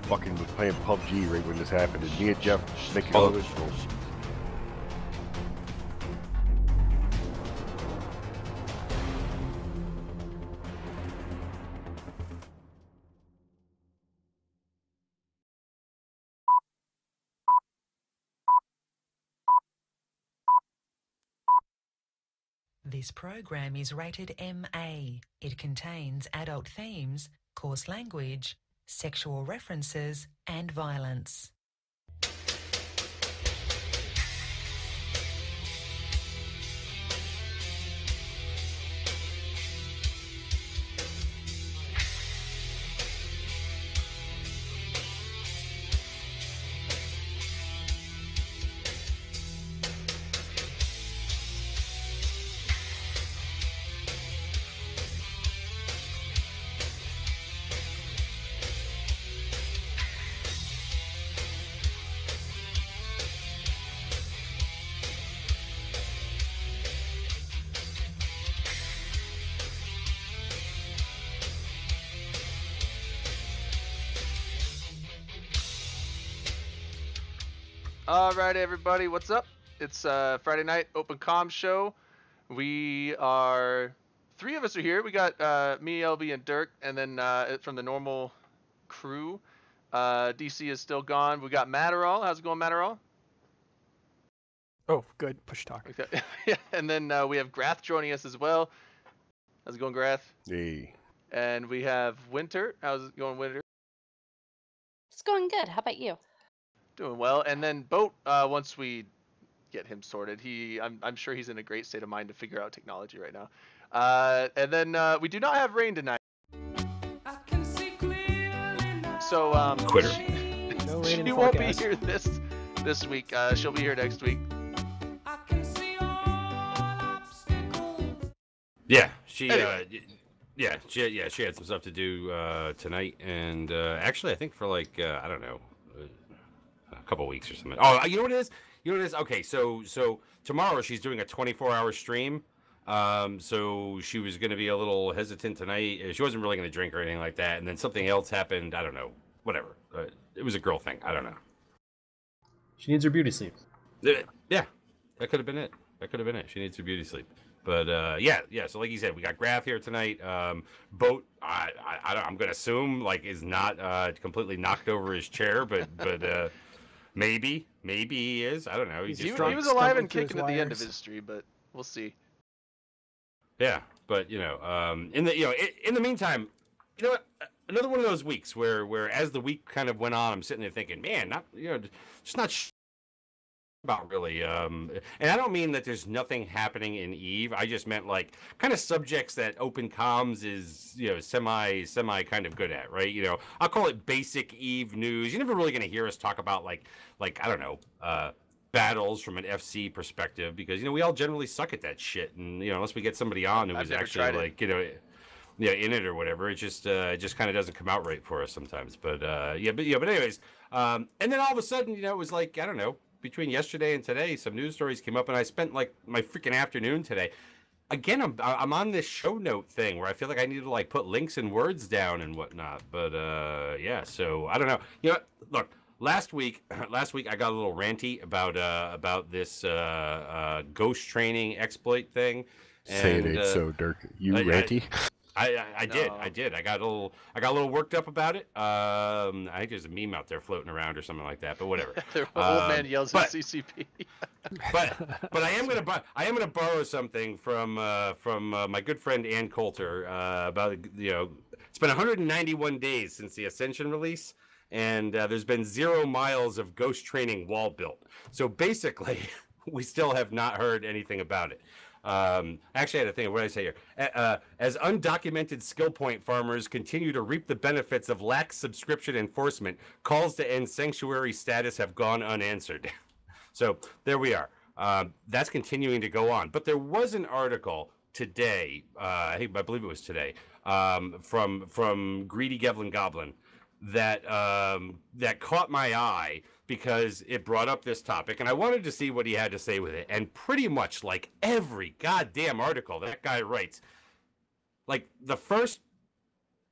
fucking was playing PUBG right when this happened, and me and Jeff making Oh. all this. This program is rated MA. It contains adult themes, coarse language, sexual references, and violence. Alright everybody, what's up? It's Friday night open comm show. We are, 3 of us are here. We got me, LB, and Dirk, and then from the normal crew. DC is still gone. We got Matterall. How's it going, Matterall? Oh, good. Push talk. Okay. Yeah, and then we have Grath joining us as well. How's it going, Grath? Hey. And we have Winter. How's it going, Winter? It's going good. How about you? Doing well. And then Boat, once we get him sorted, I'm sure he's in a great state of mind to figure out technology right now. And then we do not have Rain tonight. So Quitter. No rain in she the won't be forecast. here this week. She'll be here next week. Yeah, she Anyway. she had some stuff to do tonight, and actually, I think for like I don't know, a couple weeks or something. Oh, you know what it is? You know what it is? Okay, so tomorrow she's doing a 24-hour stream. So she was going to be a little hesitant tonight. She wasn't really going to drink or anything like that, and then something else happened. I don't know. Whatever. It was a girl thing. I don't know. She needs her beauty sleep. Yeah, that could have been it. She needs her beauty sleep. But yeah. So like you said, we got Grath here tonight. Boat, I'm gonna assume like is not completely knocked over his chair, but maybe he is. I don't know. He drunk, was alive and stuck into kicking his at the end of wires. his stream, but we'll see. Yeah, but in the meantime, you know what? Another one of those weeks where as the week kind of went on, I'm sitting there thinking, man, just not about really. And I don't mean that there's nothing happening in Eve. I just meant like kind of subjects that Open Comms is semi kind of good at, right? I'll call it basic Eve news. You're never really going to hear us talk about like I don't know. Battles from an FC perspective, because we all generally suck at that shit, and unless we get somebody on who I've is never actually tried it. like in it or whatever, it just kind of doesn't come out right for us sometimes. But anyways, and then all of a sudden it was like, I don't know, between yesterday and today some news stories came up, and I spent like my freaking afternoon today. Again, I'm on this show note thing where I feel like I need to like put links and words down and whatnot. But yeah, so I don't know. Look. Last week I got a little ranty about this ghost training exploit thing. Say it And, ain't so, Dirk. You I- ranty? I did. No. I did. I got a little worked up about it. I think there's a meme out there floating around or something like that, but whatever. The old man yells at but- CCP. but I am gonna borrow something from my good friend Ann Coulter about it's been 191 days since the Ascension release, and there's been 0 miles of ghost training wall built. So basically, we still have not heard anything about it. Actually, I had a thing. What did I say here? As undocumented skill point farmers continue to reap the benefits of lax subscription enforcement, calls to end sanctuary status have gone unanswered. So there we are. That's continuing to go on. But there was an article today, I believe it was today, from Greedy Gevlin Goblin that caught my eye because it brought up this topic, and I wanted to see what he had to say with it. And pretty much like every goddamn article that guy writes, like the first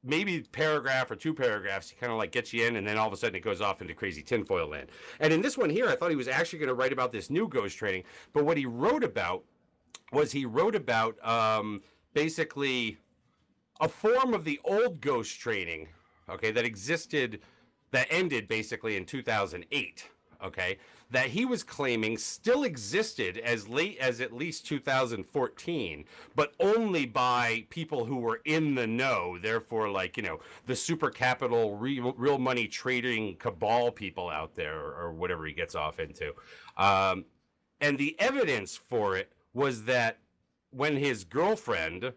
maybe paragraph or 2 paragraphs, he kind of like gets you in, and then all of a sudden it goes off into crazy tinfoil land. And in this one here, I thought he was actually going to write about this new ghost training, but what he wrote about was basically a form of the old ghost training, okay, that existed, that ended basically in 2008, okay, that he was claiming still existed as late as at least 2014, but only by people who were in the know, therefore, like, you know, the super capital, real money trading cabal people out there, or whatever he gets off into. And the evidence for it was that when his girlfriend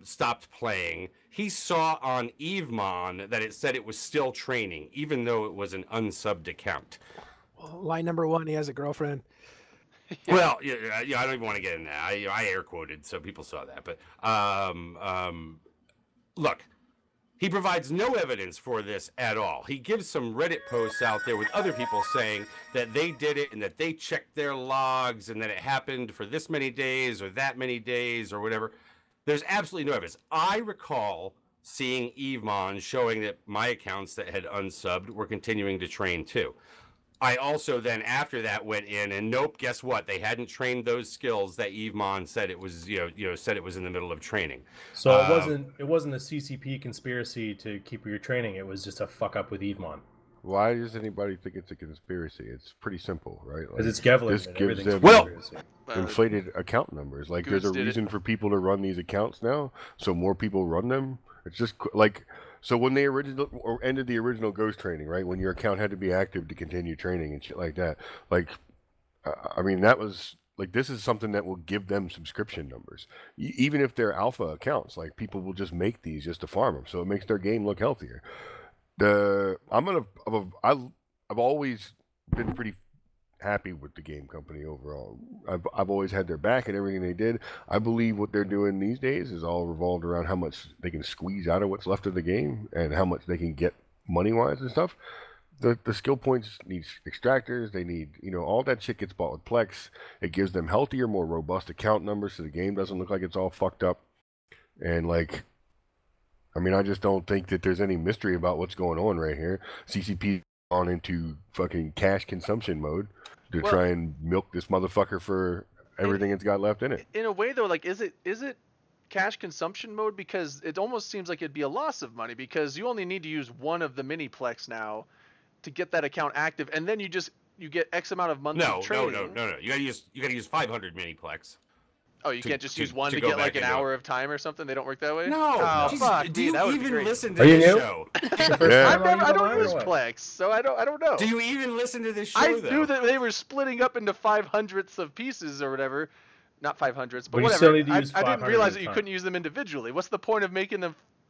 stopped playing, he saw on EveMon that it said it was still training, even though it was an unsubbed account. Well, line number 1, he has a girlfriend. Well, yeah, I don't even want to get in that. I air quoted, so people saw that. But look, he provides no evidence for this at all. He gives some Reddit posts out there with other people saying that they did it and that they checked their logs and that it happened for this many days or that many days or whatever. There's absolutely no evidence. I recall seeing EveMon showing that my accounts that had unsubbed were continuing to train too. I also then after that went in and nope, guess what? They hadn't trained those skills that EveMon said it was, said it was in the middle of training. So it wasn't a CCP conspiracy to keep your training. It was just a fuck up with EveMon. Why does anybody think it's a conspiracy? It's pretty simple, right? Because it's Gevlin. This gives them inflated account numbers. Like, there's a reason for people to run these accounts now, so more people run them. It's just like, so when they ended the original ghost training, right? When your account had to be active to continue training and shit like that. Like, I mean, that was like, this is something that will give them subscription numbers, even if they're alpha accounts. Like, people will just make these just to farm them, so it makes their game look healthier. I've always been pretty happy with the game company overall. I've always had their back and everything they did. I believe what they're doing these days is all revolved around how much they can squeeze out of what's left of the game and how much they can get money-wise and stuff. The skill points need extractors. They need, all that shit gets bought with Plex. It gives them healthier, more robust account numbers so the game doesn't look like it's all fucked up. And like, I mean, I just don't think that there's any mystery about what's going on right here. CCP on into fucking cash consumption mode to try and milk this motherfucker for everything it's got left in it. In a way, though, like, is it cash consumption mode? Because it almost seems like it'd be a loss of money because you only need to use one of the Miniplex now to get that account active, and then you get X amount of months of training. No. You gotta use 500 Miniplex. Oh, you can't just use one to get like an hour of time or something? They don't work that way? No. Oh, fuck. Do you that would be even great. listen to this show? I don't use Plex, so I don't know. Do you even listen to this show, I knew that they were splitting up into 500ths of pieces or whatever. Not 500ths, but you whatever. still need to use I didn't 500 realize at that a you time. couldn't use them individually. What's the point of making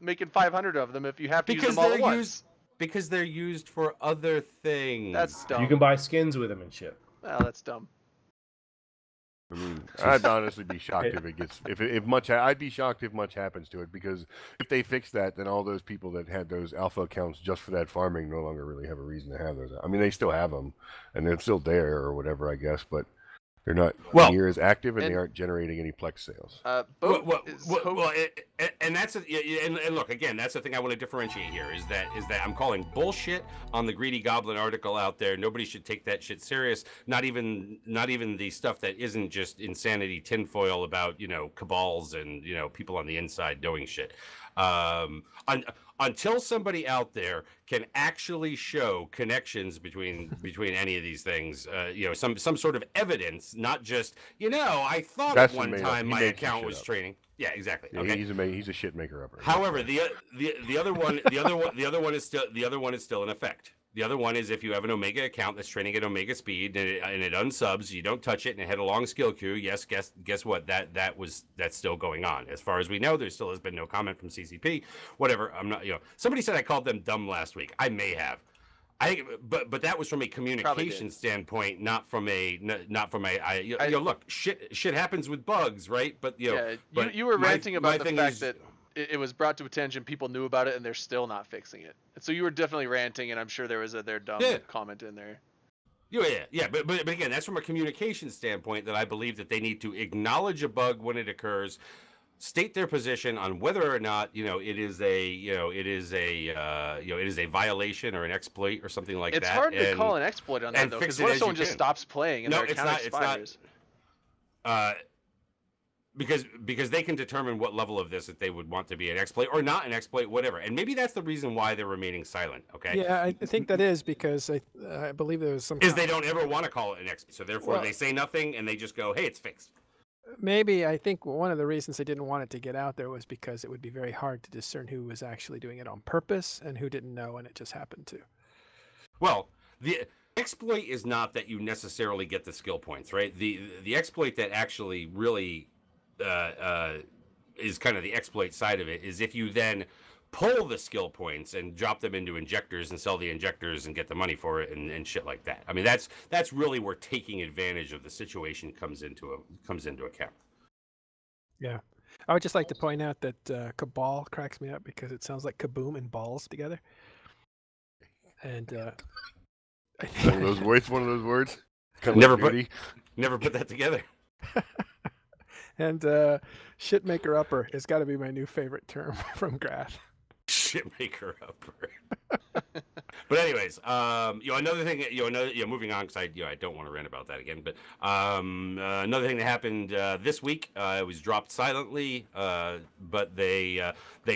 500 of them if you have to use them all at once? Because they're used for other things. That's dumb. You can buy skins with them and shit. Well, that's dumb. I mean, I'd honestly be shocked if it gets I'd be shocked if much happens to it, because if they fix that, then all those people that had those alpha accounts just for that farming no longer really have a reason to have those. I mean, they still have them, and they're still there or whatever, I guess, but they're not near as active, and they aren't generating any Plex sales. And that's and look, again, that's the thing I want to differentiate here is that I'm calling bullshit on the Greedy Goblin article out there. Nobody should take that shit serious. Not even the stuff that isn't just insanity tinfoil about cabals and people on the inside doing shit. Until somebody out there can actually show connections between any of these things, some sort of evidence, not just I thought at one time my account was training. Yeah, exactly. Yeah, okay. He's a shit maker upper. However, the other one is still in effect. The other one is if you have an Omega account that's training at Omega speed and it unsubs, you don't touch it and it had a long skill queue. Yes, guess what? That's still going on. As far as we know, there still has been no comment from CCP. Whatever. I'm not. Somebody said I called them dumb last week. I may have. But that was from a communication standpoint, not from a look, shit happens with bugs, right? But you were ranting about the fact that it was brought to attention, people knew about it, and they're still not fixing it. And so you were definitely ranting, and I'm sure there was their dumb comment in there. Yeah. But again, that's from a communication standpoint that I believe that they need to acknowledge a bug when it occurs, state their position on whether or not it is a violation or an exploit or something like It's that. hard to call an exploit on that and though, fix because it what if as someone you just can. stops playing and No, their it's account not. expires? Because they can determine what level of this that they would want to be an exploit or not an exploit, whatever. And maybe that's the reason why they're remaining silent. Okay. Yeah, I think that is because I believe there was some. Is they don't ever want to call it an exploit, so therefore Well- they say nothing and they just go, "Hey, it's fixed." Maybe I think one of the reasons they didn't want it to get out there was because it would be very hard to discern who was actually doing it on purpose and who didn't know and it just happened to. Well, the exploit is not that you necessarily get the skill points, right? The exploit that actually really is kind of the exploit side of it is if you then pull the skill points and drop them into injectors and sell the injectors and get the money for it and shit like that. I mean, that's really where taking advantage of the situation comes into account. Yeah. I would just like to point out that Cabal cracks me up because it sounds like kaboom and balls together. And I One of those words. One of those words. Kind Never of put- dirty. Never put that together. and shitmaker upper has got to be my new favorite term from Grath. Shitmaker upper. But anyways, another thing, moving on, because I don't want to rant about that again. But another thing that happened this week, it was dropped silently, but they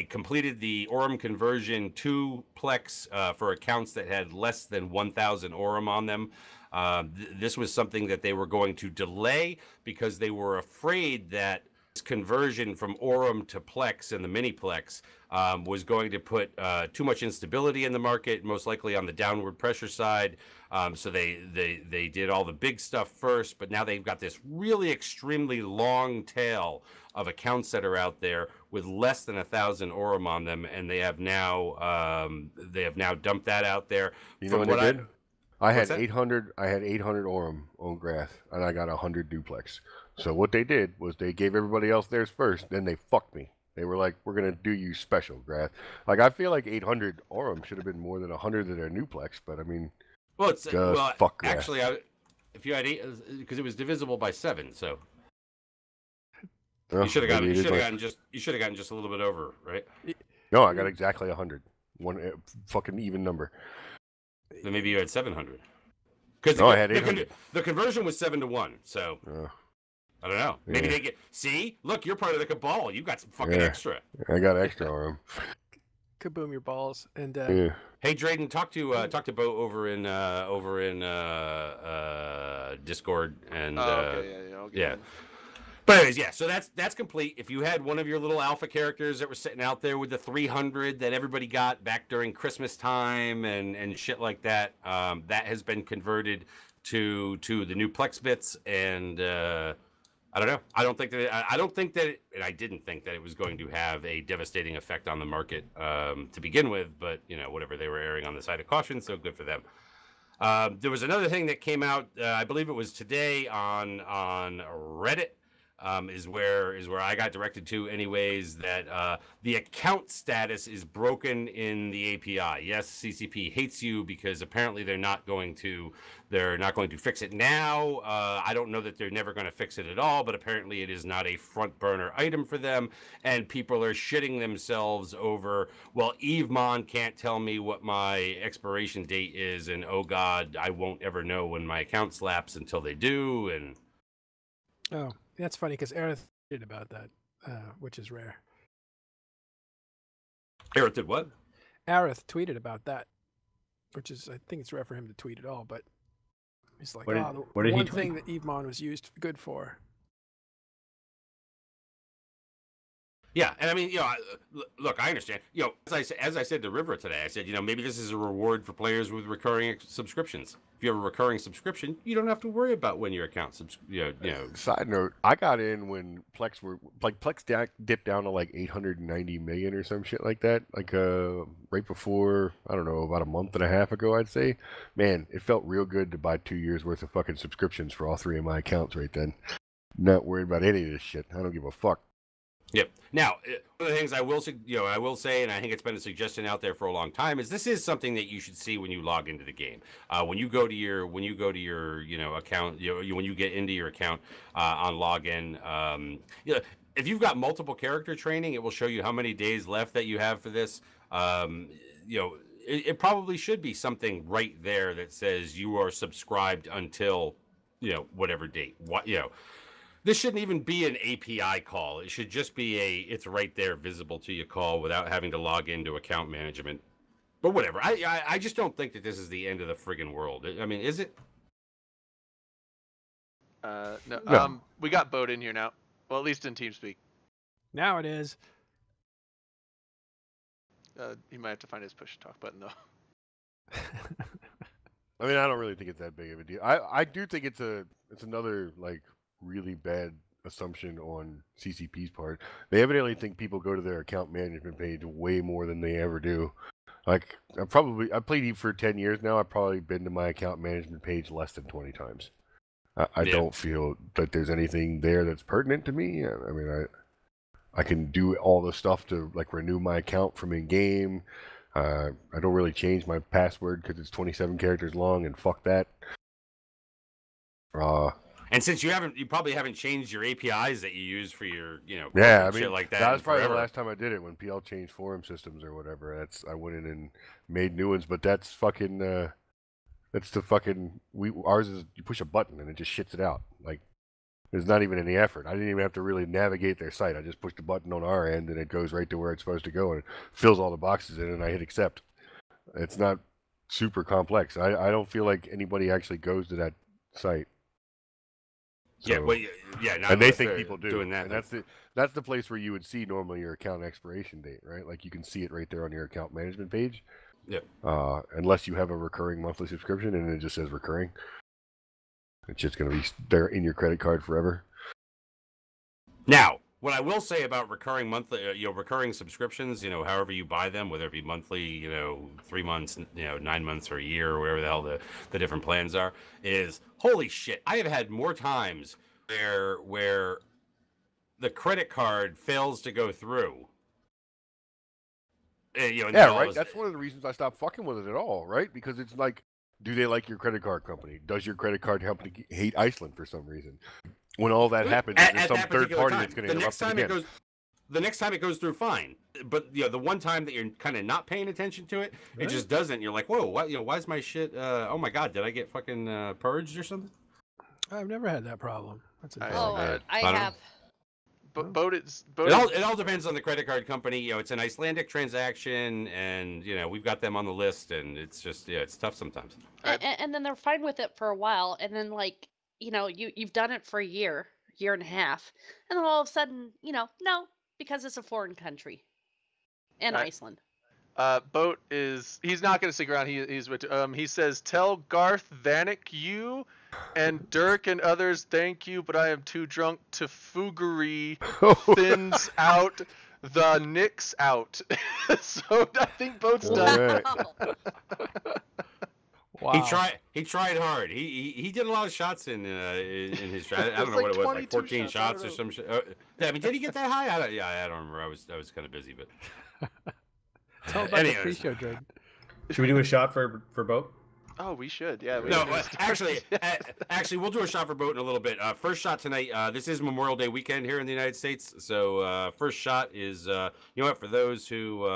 completed the Aurum conversion to Plex for accounts that had less than 1,000 Aurum on them. This was something that they were going to delay because they were afraid that this conversion from Aurum to Plex and the Miniplex was going to put too much instability in the market, most likely on the downward pressure side. So they did all the big stuff first, but now they've got this really extremely long tail of accounts that are out there with less than 1,000 Aurum on them, and they have now dumped that out there. You know From what they did? I What's had that? 800. I had 800 Aurum on Grath, and I got 100 duplex. So what they did was they gave everybody else theirs first. Then they fucked me. They were like, "We're gonna do you special, Grath." Like I feel like 800 Aurum should have been more than 100 that are nuplex. But I mean, Well, it's Just fuck Grath. actually, if you had 8, because it was divisible by 7, so you should have gotten just a little bit over, right? No, I got exactly 100. One fucking even number. Then maybe you had 700. Because No, I had 800. the conversion was 7-1, so I don't know. Maybe Yeah. they get. See, look, you're part of the cabal. You got some fucking Yeah. extra. I got extra Aurum. Kaboom your balls. And Yeah. Hey, Drayden, talk to Bo over in Discord and Okay, yeah, I'll get yeah. in. But anyways, yeah, so that's complete. If you had one of your little alpha characters that were sitting out there with the 300 that everybody got back during Christmas time and shit like that, that has been converted to the new Plex bits, and I don't know. I don't think that, and I didn't think that it was going to have a devastating effect on the market to begin with. But whatever, they were erring on the side of caution, so good for them. There was another thing that came out. I believe it was today on Reddit. Is where I got directed to, anyways. That the account status is broken in the API. Yes, CCP hates you because apparently they're not going to fix it now. I don't know that they're never going to fix it at all, but apparently it is not a front burner item for them, and people are shitting themselves over. Well, Evemon can't tell me what my expiration date is, and oh god, I won't ever know when my account slaps until they do, and. oh, that's funny because Aerith tweeted about that, which is rare. Aerith did what? Aerith tweeted about that, which is, I think it's rare for him to tweet at all, but he's like, What did- the what did he one tweet? thing that Evemon was used good for. Yeah, and I mean, look, I understand. As I said to River today, I said, maybe this is a reward for players with recurring subscriptions. If you have a recurring subscription, you don't have to worry about when your account Side note: I got in when Plex dipped down to like 890 million or some shit like that. Like right before, I don't know, about a month and a half ago, I'd say. Man, it felt real good to buy 2 years worth of fucking subscriptions for all 3 of my accounts right then. Not worried about any of this shit. I don't give a fuck. Yep. Now, one of the things I will say, and I think it's been a suggestion out there for a long time, is this is something that you should see when you log into the game. When you go to your account, when you get into your account on login, if you've got multiple character training, it will show you how many days left that you have for this. You know, it probably should be something right there that says you are subscribed until, you know, whatever date. What, you know, this shouldn't even be an API call. It should just be it's right there, visible to you call without having to log into account management. But whatever. I just don't think that this is the end of the friggin' world. I mean, is it? No. We got Boat in here now. Well, at least in TeamSpeak. Now it is. He might have to find his push to talk button though. I mean, I don't really think it's that big of a deal. I do think it's another like really bad assumption on CCP's part. They evidently think people go to their account management page way more than they ever do. Like I've played Eve for 10 years now. I've probably been to my account management page less than 20 times. I don't feel that there's anything there that's pertinent to me. I mean, I can do all the stuff to like renew my account from in game. I don't really change my password because it's 27 characters long, and fuck that. And since you probably haven't changed your APIs that you use for your, you know, yeah, I mean, shit like that. That was probably the last time I did it when PL changed forum systems or whatever. I went in and made new ones, but that's fucking. That's the fucking. Ours is you push a button and it just shits it out. Like there's not even any effort. I didn't even have to really navigate their site. I just pushed a button on our end and it goes right to where it's supposed to go and it fills all the boxes in and I hit accept. It's not super complex. I don't feel like anybody actually goes to that site. So, yeah, well, yeah, and they think people do. Doing that, and that's the place where you would see normally your account expiration date, right? Like you can see it right there on your account management page. Yeah. Unless you have a recurring monthly subscription and it just says recurring, it's just going to be there in your credit card forever. Now, what I will say about recurring monthly, recurring subscriptions, however you buy them, whether it be monthly, 3 months, 9 months or a year or whatever the hell the different plans are, is holy shit. I have had more times where the credit card fails to go through. Yeah, right. That's one of the reasons I stopped fucking with it at all, right? Because it's like, do they like your credit card company? Does your credit card company hate Iceland for some reason? When all that happens, there's some third party that's going to interrupt it again. The next time it goes through fine, but the one time that you're kind of not paying attention to it, it just doesn't. You're like, whoa, what? Why is my shit? Oh my god, did I get fucking purged or something? I've never had that problem. That's I have. But it all depends on the credit card company. It's an Icelandic transaction, and we've got them on the list, and it's just it's tough sometimes. And then they're fine with it for a while, and then you've done it for a year and a half, and then all of a sudden no, because it's a foreign country, and Iceland. Boat he's not going to stick around. He says, tell Garth Vanek you and Dirk and others thank you, but I am too drunk to foogery thins out the Knicks out. So I think Boat's done. Wow. He tried hard. He did a lot of shots in his shot. I don't know what it was, like 14 shots or some shit. I mean, did he get that high? I don't remember. I was kind of busy, but. Tell about the pre-show, Jordan. Should we do a shot for Boat? Oh, we should. Yeah. Actually, we'll do a shot for Boat in a little bit. First shot tonight. This is Memorial Day weekend here in the United States, so first shot is for those who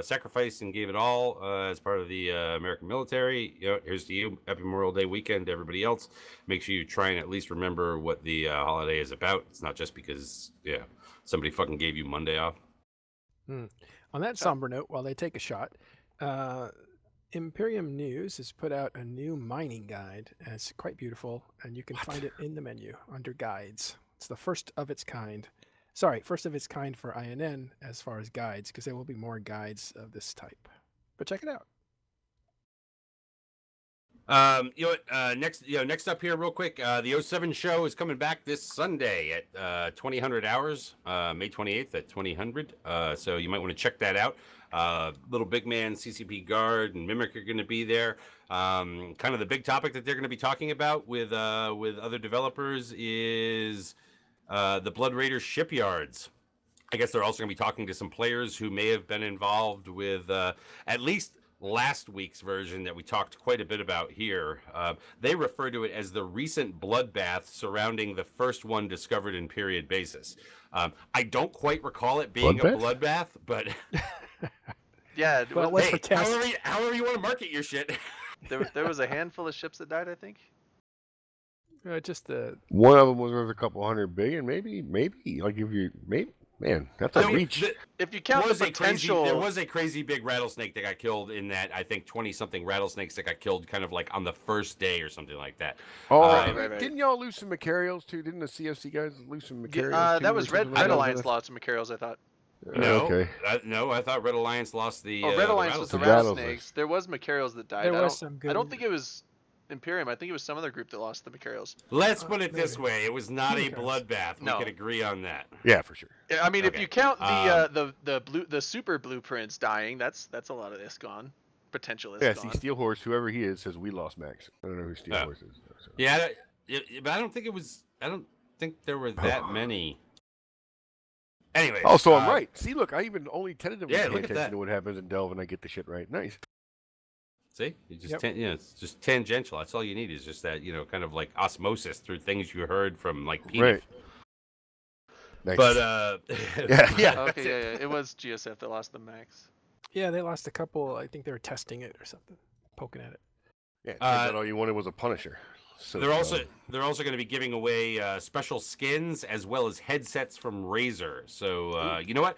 sacrificed and gave it all as part of the American military. Here's to you. Happy Memorial Day weekend to everybody else. Make sure you try and at least remember what the holiday is about. It's not just because somebody fucking gave you Monday off. On that somber note, while they take a shot, Imperium News has put out a new mining guide, and it's quite beautiful, and you can find it in the menu under guides. It's the first of its kind. Sorry, first of its kind for INN as far as guides, because there will be more guides of this type. But check it out. Next up here real quick, the 07 show is coming back this Sunday at 2000 hours, May 28th at 2000. So you might want to check that out. Little Big Man, CCP Guard, and Mimic are going to be there. Kind of the big topic that they're going to be talking about with other developers is the Blood Raider shipyards. I guess they're also going to be talking to some players who may have been involved with at least last week's version that we talked quite a bit about here. They refer to it as the recent bloodbath surrounding the first one discovered in period basis. I don't quite recall it being a bloodbath, but Yeah, Well, was- what's the test? however you want to market your shit. there was a handful of ships that died, I think. Just the One of them was worth a couple $100 billion, maybe. Like if you maybe, man, that's a I mean, reach. If you count the potential, there was a crazy big rattlesnake that got killed in that. I think 20-something rattlesnakes that got killed kind of like on the first day or something like that. Oh, right. didn't y'all lose some Macarials too? Didn't the CFC guys lose some Macarials? that was Red Alliance lost some Macarials, I thought. No, Okay. No, I thought Red Alliance lost the. Red Alliance was the rattlesnakes. rattlesnakes. There was Macarials that died. there I was don't, some good. I don't think it was Imperium. I think it was some other group that lost the Macarials. Let's put it this way: it was not a Okay. bloodbath. We No. could agree on that. Yeah, for sure. Yeah, I mean, if Okay. you count the super blueprints dying, that's a lot of this gone. Potential Yeah, is see, gone. Steel Horse, whoever he is, says we lost Max. I don't know who Steel Oh. Horse is. So. Yeah, but I don't think it was. I don't think there were that many. Anyway. Oh, so I'm right. See, look, I even only tentatively Yeah, pay look at attention that. to what happens in Delve, and I get the shit right. Nice. See, you just Yep. it's just tangential. That's all you need is just that kind of like osmosis through things you heard from like Peter. Right. Nice. But yeah. Okay, yeah, it was GSF that lost the Max. Yeah, they lost a couple. I think they were testing it or something, poking at it. Yeah, it turns out all you wanted was a Punisher. So they're also going to be giving away special skins as well as headsets from Razer. So you know what?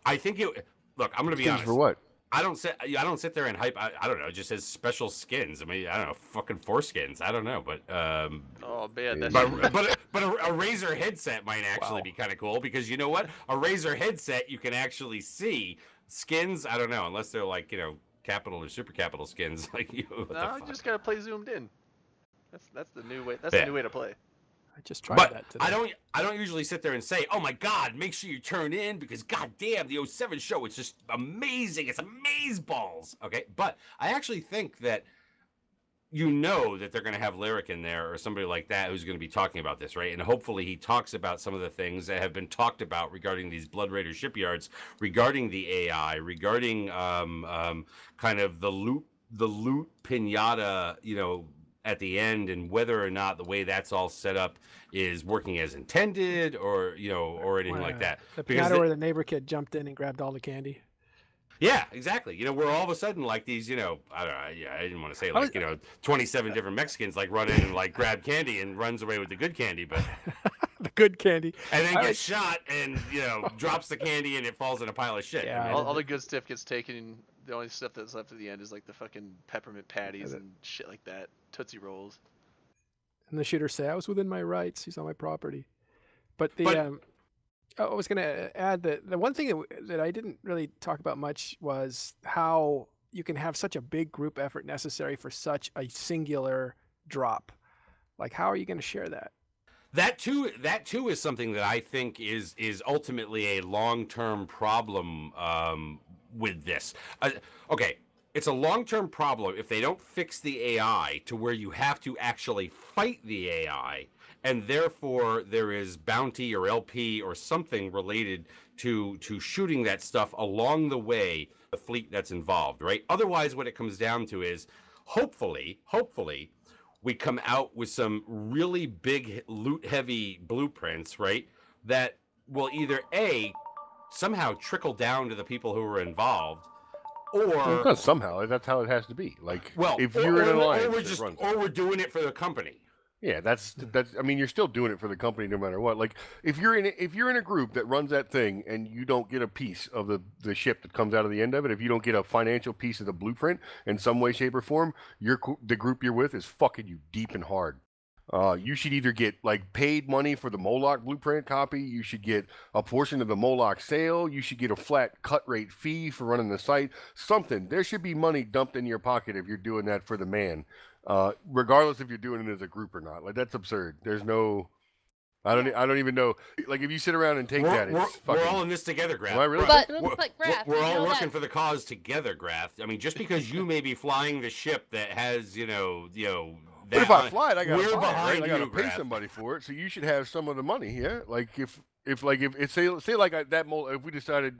I think it. Look, I'm going to be skins honest. for what? I don't sit there and hype. I don't know. It just says special skins. I mean, I don't know. Fucking skins. I don't know, but Oh man, that's but a Razer headset might actually be kind of cool because you know what? A Razer headset you can actually see skins. I don't know unless they're like capital or super capital skins like you. What the no, you fuck? just gotta play zoomed in. That's the new way. That's Yeah. the new way to play. I just tried But that today. I don't usually sit there and say, "Oh my God, make sure you turn in because goddamn, the 07 show it's just amazing. It's amazeballs." Okay, but I actually think that that they're going to have Lyric in there or somebody like that who's going to be talking about this, right? And hopefully he talks about some of the things that have been talked about regarding these Blood Raider shipyards, regarding the AI, regarding kind of the loot pinata, at the end, and whether or not the way that's all set up is working as intended, or or anything like that. The Because piano the- where the neighbor kid jumped in and grabbed all the candy. Yeah, exactly. We're all of a sudden like these, I don't know. Yeah, I didn't want to say like 27 different Mexicans like run in and like grab candy and runs away with the good candy, but The good candy. and then I gets shot and drops the candy and it falls in a pile of shit. Yeah, I mean, All the good stuff gets taken. The only stuff that's left at the end is like the fucking peppermint patties and shit like that. Tootsie Rolls. And the shooter say, "I was within my rights. He's on my property." But I was going to add that the one thing that I didn't really talk about much was how you can have such a big group effort necessary for such a singular drop. Like, how are you going to share that? That too is something that I think is ultimately a long-term problem with this. Okay, it's a long-term problem if they don't fix the AI to where you have to actually fight the AI, and therefore there is bounty or LP or something related to shooting that stuff along the way, the fleet that's involved, right? Otherwise, what it comes down to is hopefully we come out with some really big loot-heavy blueprints, right? That will either somehow trickle down to the people who were involved, or Well, somehow that's how it has to be. Like, if or- you're in an or alliance, we're doing it for the company. yeah, that's. I mean, you're still doing it for the company no matter what. Like, if you're in a group that runs that thing and you don't get a piece of the ship that comes out of the end of it, if you don't get a financial piece of the blueprint in some way, shape, or form, the group you're with is fucking you deep and hard. You should either get like paid money for the Moloch blueprint copy. You should get a portion of the Moloch sale. You should get a flat cut rate fee for running the site. Something. There should be money dumped in your pocket if you're doing that for the man, regardless if you're doing it as a group or not. Like, that's absurd. There's no. I don't even know. Like, if you sit around and take that, it's fucking. We're all in this together, Graf. Am I really? But taking it? Graf, We're you all know working that- for the cause together, Graf. I mean, just because you may be flying the ship that has, But if I fly it, I gotta we're fly it, behind right? I gotta you, pay Graf. somebody for it. So you should have some of the money, yeah. Like, if if like if say like that Moloch, if we decided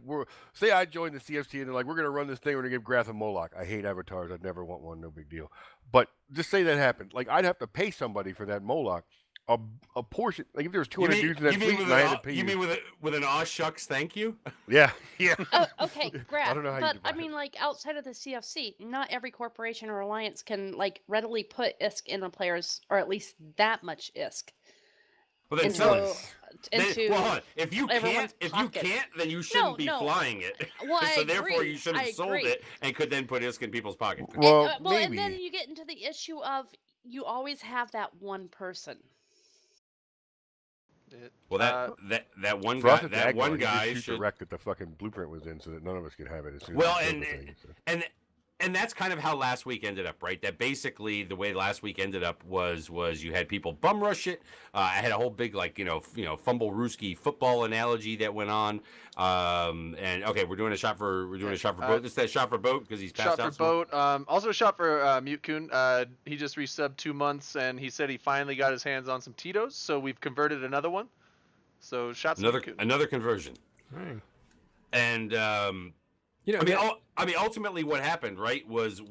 say I joined the CFC and they're like we're gonna run this thing, we're gonna give Grath a Moloch. I hate avatars. I'd never want one. No big deal. But just say that happened. Like I'd have to pay somebody for that Moloch. A portion, like if there was 200 dudes in that fleet, and I had to pay you mean with an aw shucks thank you? Yeah, yeah. Oh, okay, Graf. I don't know how but you I divide it. mean, like outside of the CFC, not every corporation or alliance can like readily put ISK in a player's, or at least that much ISK Well, then into sell it. Well, hold on. If you everyone's can't, pocket. then you shouldn't be no. flying it. Well, I so therefore, agree. you should have I sold agree. it and could then put ISK in people's pockets. Well, well, maybe. and then you get into the issue of you always have that one person. Well, that one For us guy, at that Agno, one he just guy shoot should. the wreck that the fucking blueprint was in, so that none of us could have it. As soon Well, as we killed the thing, so. and that's kind of how last week ended up, right? That basically the way last week ended up was you had people bum rush it. I had a whole big fumble Ruski football analogy that went on. And okay, we're doing a shot for boat. This is that shot for boat because he's passed Shot out. for boat. Also a shot for Mute Coon. He just resubbed 2 months, and he said he finally got his hands on some Tito's, so we've converted another one. So shots Another conversion. Right. And You know, I mean, ultimately, what happened, right, was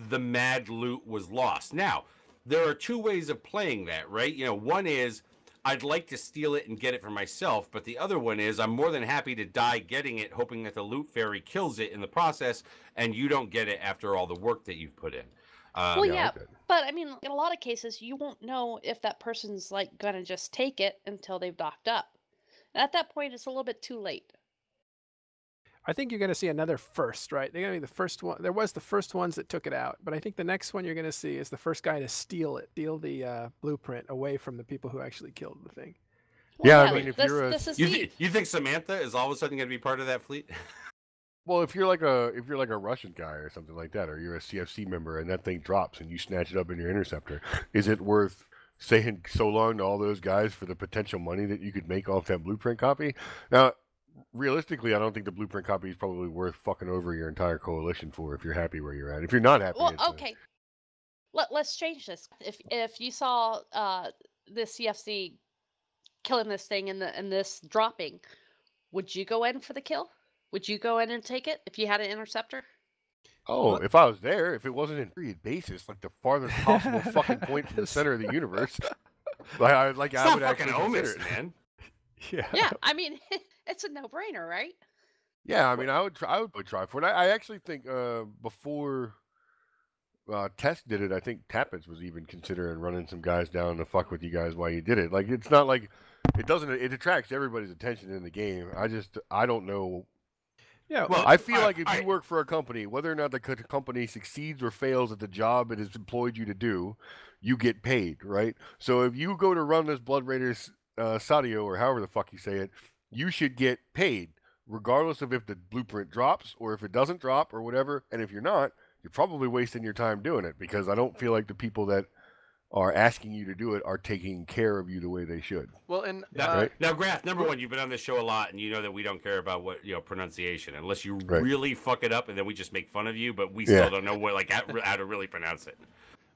the mad loot was lost. Now, there are two ways of playing that, right? You know, one is I'd like to steal it and get it for myself, but the other one is I'm more than happy to die getting it, hoping that the loot fairy kills it in the process, and you don't get it after all the work that you've put in. Well, yeah, yeah, okay. but I mean, in a lot of cases, you won't know if that person's like gonna just take it until they've docked up. And at that point, it's a little bit too late. I think you're going to see another first, right? They're going to be the first one. There was the first ones that took it out, but I think the next one you're going to see is the first guy to steal the blueprint away from the people who actually killed the thing. Well, Yeah, I mean, if this, you're a- this is You think Samantha is all of a sudden going to be part of that fleet? Well, if you're like a Russian guy or something like that, or you're a CFC member and that thing drops and you snatch it up in your interceptor, is it worth saying so long to all those guys for the potential money that you could make off that blueprint copy? Now, realistically, I don't think the blueprint copy is probably worth fucking over your entire coalition for if you're happy where you're at. If you're not happy, well, it's okay. Let's change this. If you saw the CFC killing this thing and this dropping, would you go in for the kill? Would you go in and take it if you had an interceptor? Oh, if I was there, if it wasn't in period basis, like the farthest possible fucking point from the center of the universe, I It's would not actually fucking consider Omis, it. man. Yeah. Yeah, I mean, it's a no-brainer, right? Yeah, I mean, I would try for it. I actually think before Test did it, I think Tappets was even considering running some guys down to fuck with you guys while you did it. Like, it's not like it attracts everybody's attention in the game. I don't know. Yeah. Well, I feel all like if right, you work for a company, whether or not the company succeeds or fails at the job it has employed you to do, you get paid, right? So if you go to run this Blood Raiders Sadio, or however the fuck you say it, you should get paid, regardless of if the blueprint drops or if it doesn't drop or whatever. And if you're not, you're probably wasting your time doing it, because I don't feel like the people that are asking you to do it are taking care of you the way they should. Well, and Now, Graf, number one, you've been on this show a lot, and you know that we don't care about what pronunciation, unless you Right. really fuck it up, and then we just make fun of you. But we Yeah. still don't know how to really pronounce it.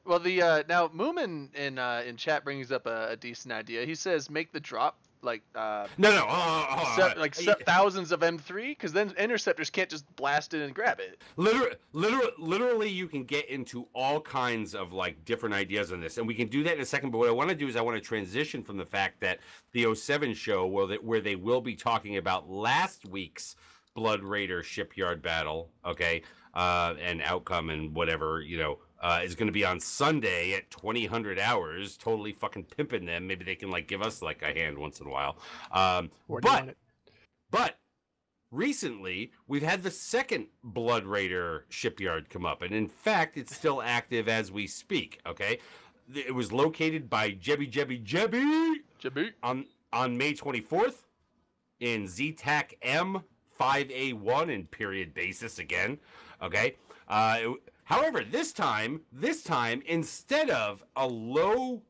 well, the now Moomin in chat brings up a decent idea. He says make the drop like No, hold on. thousands of M3, because then interceptors can't just blast it and grab it. Literally, you can get into all kinds of like different ideas on this, and we can do that in a second. But what I want to do is I want to transition from the fact that the 07 show, where they will be talking about last week's Blood Raider shipyard battle, okay, and outcome and whatever, is going to be on Sunday at 2000 hours, totally fucking pimping them. Maybe they can like give us like a hand once in a while. Or do you want it? But recently, we've had the second Blood Raider shipyard come up, and in fact, it's still active as we speak. Okay, it was located by Jebby on May 24th in ZTAC M5A1 in period basis again. Okay. However, this time, instead of a low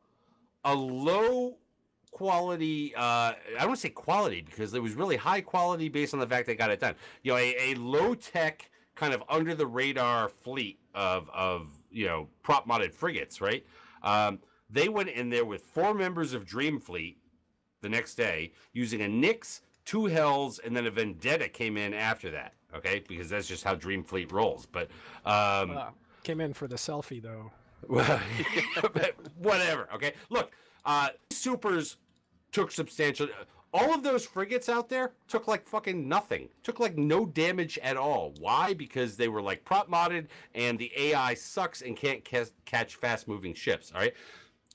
quality, I don't want to say quality because it was really high quality based on the fact they got it done. A low tech kind of under the radar fleet of prop modded frigates, right? They went in there with 4 members of Dream Fleet, the next day using a Nyx, 2 Hells, and then a Vendetta came in after that. Okay, because that's just how Dreamfleet rolls. But Came in for the selfie though. well, but whatever. Okay, look, supers took substantial. All of those frigates out there took like fucking nothing. Took like no damage at all. Why? Because they were like prop modded and the AI sucks and can't catch fast moving ships. All right.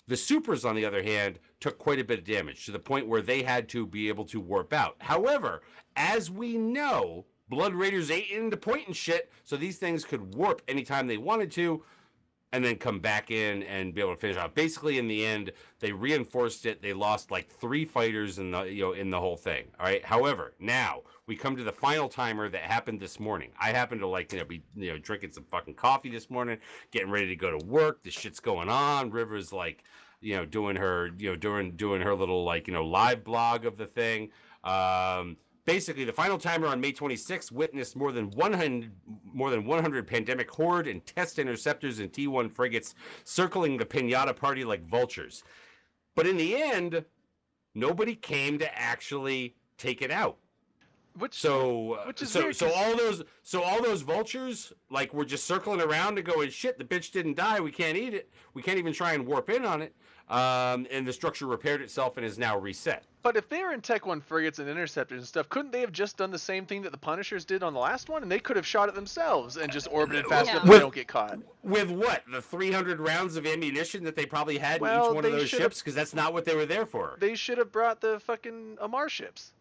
The supers, on the other hand, took quite a bit of damage to the point where they had to be able to warp out. However, as we know, Blood Raiders ate into point and shit, so these things could warp anytime they wanted to, and then come back in and be able to finish off. Basically, in the end, they reinforced it. They lost like 3 fighters in the in the whole thing. All right. However, now we come to the final timer that happened this morning. I happened to be drinking some fucking coffee this morning, getting ready to go to work. The shit's going on. River's like doing her doing her little live blog of the thing. Basically, the final timer on May 26th witnessed more than 100 Pandemic Horde and test interceptors and T1 frigates circling the Pinata party like vultures. But in the end, nobody came to actually take it out. So all those vultures were just circling around and going, shit, the bitch didn't die. We can't eat it. We can't even try and warp in on it. And the structure repaired itself and is now reset. But if they were in Tech 1 frigates and interceptors and stuff, couldn't they have just done the same thing that the Punishers did on the last one? And they could have shot it themselves and just orbited fast enough so they don't get caught. With what? The 300 rounds of ammunition that they probably had in each one of those ships? Because that's not what they were there for. They should have brought the fucking Amar ships.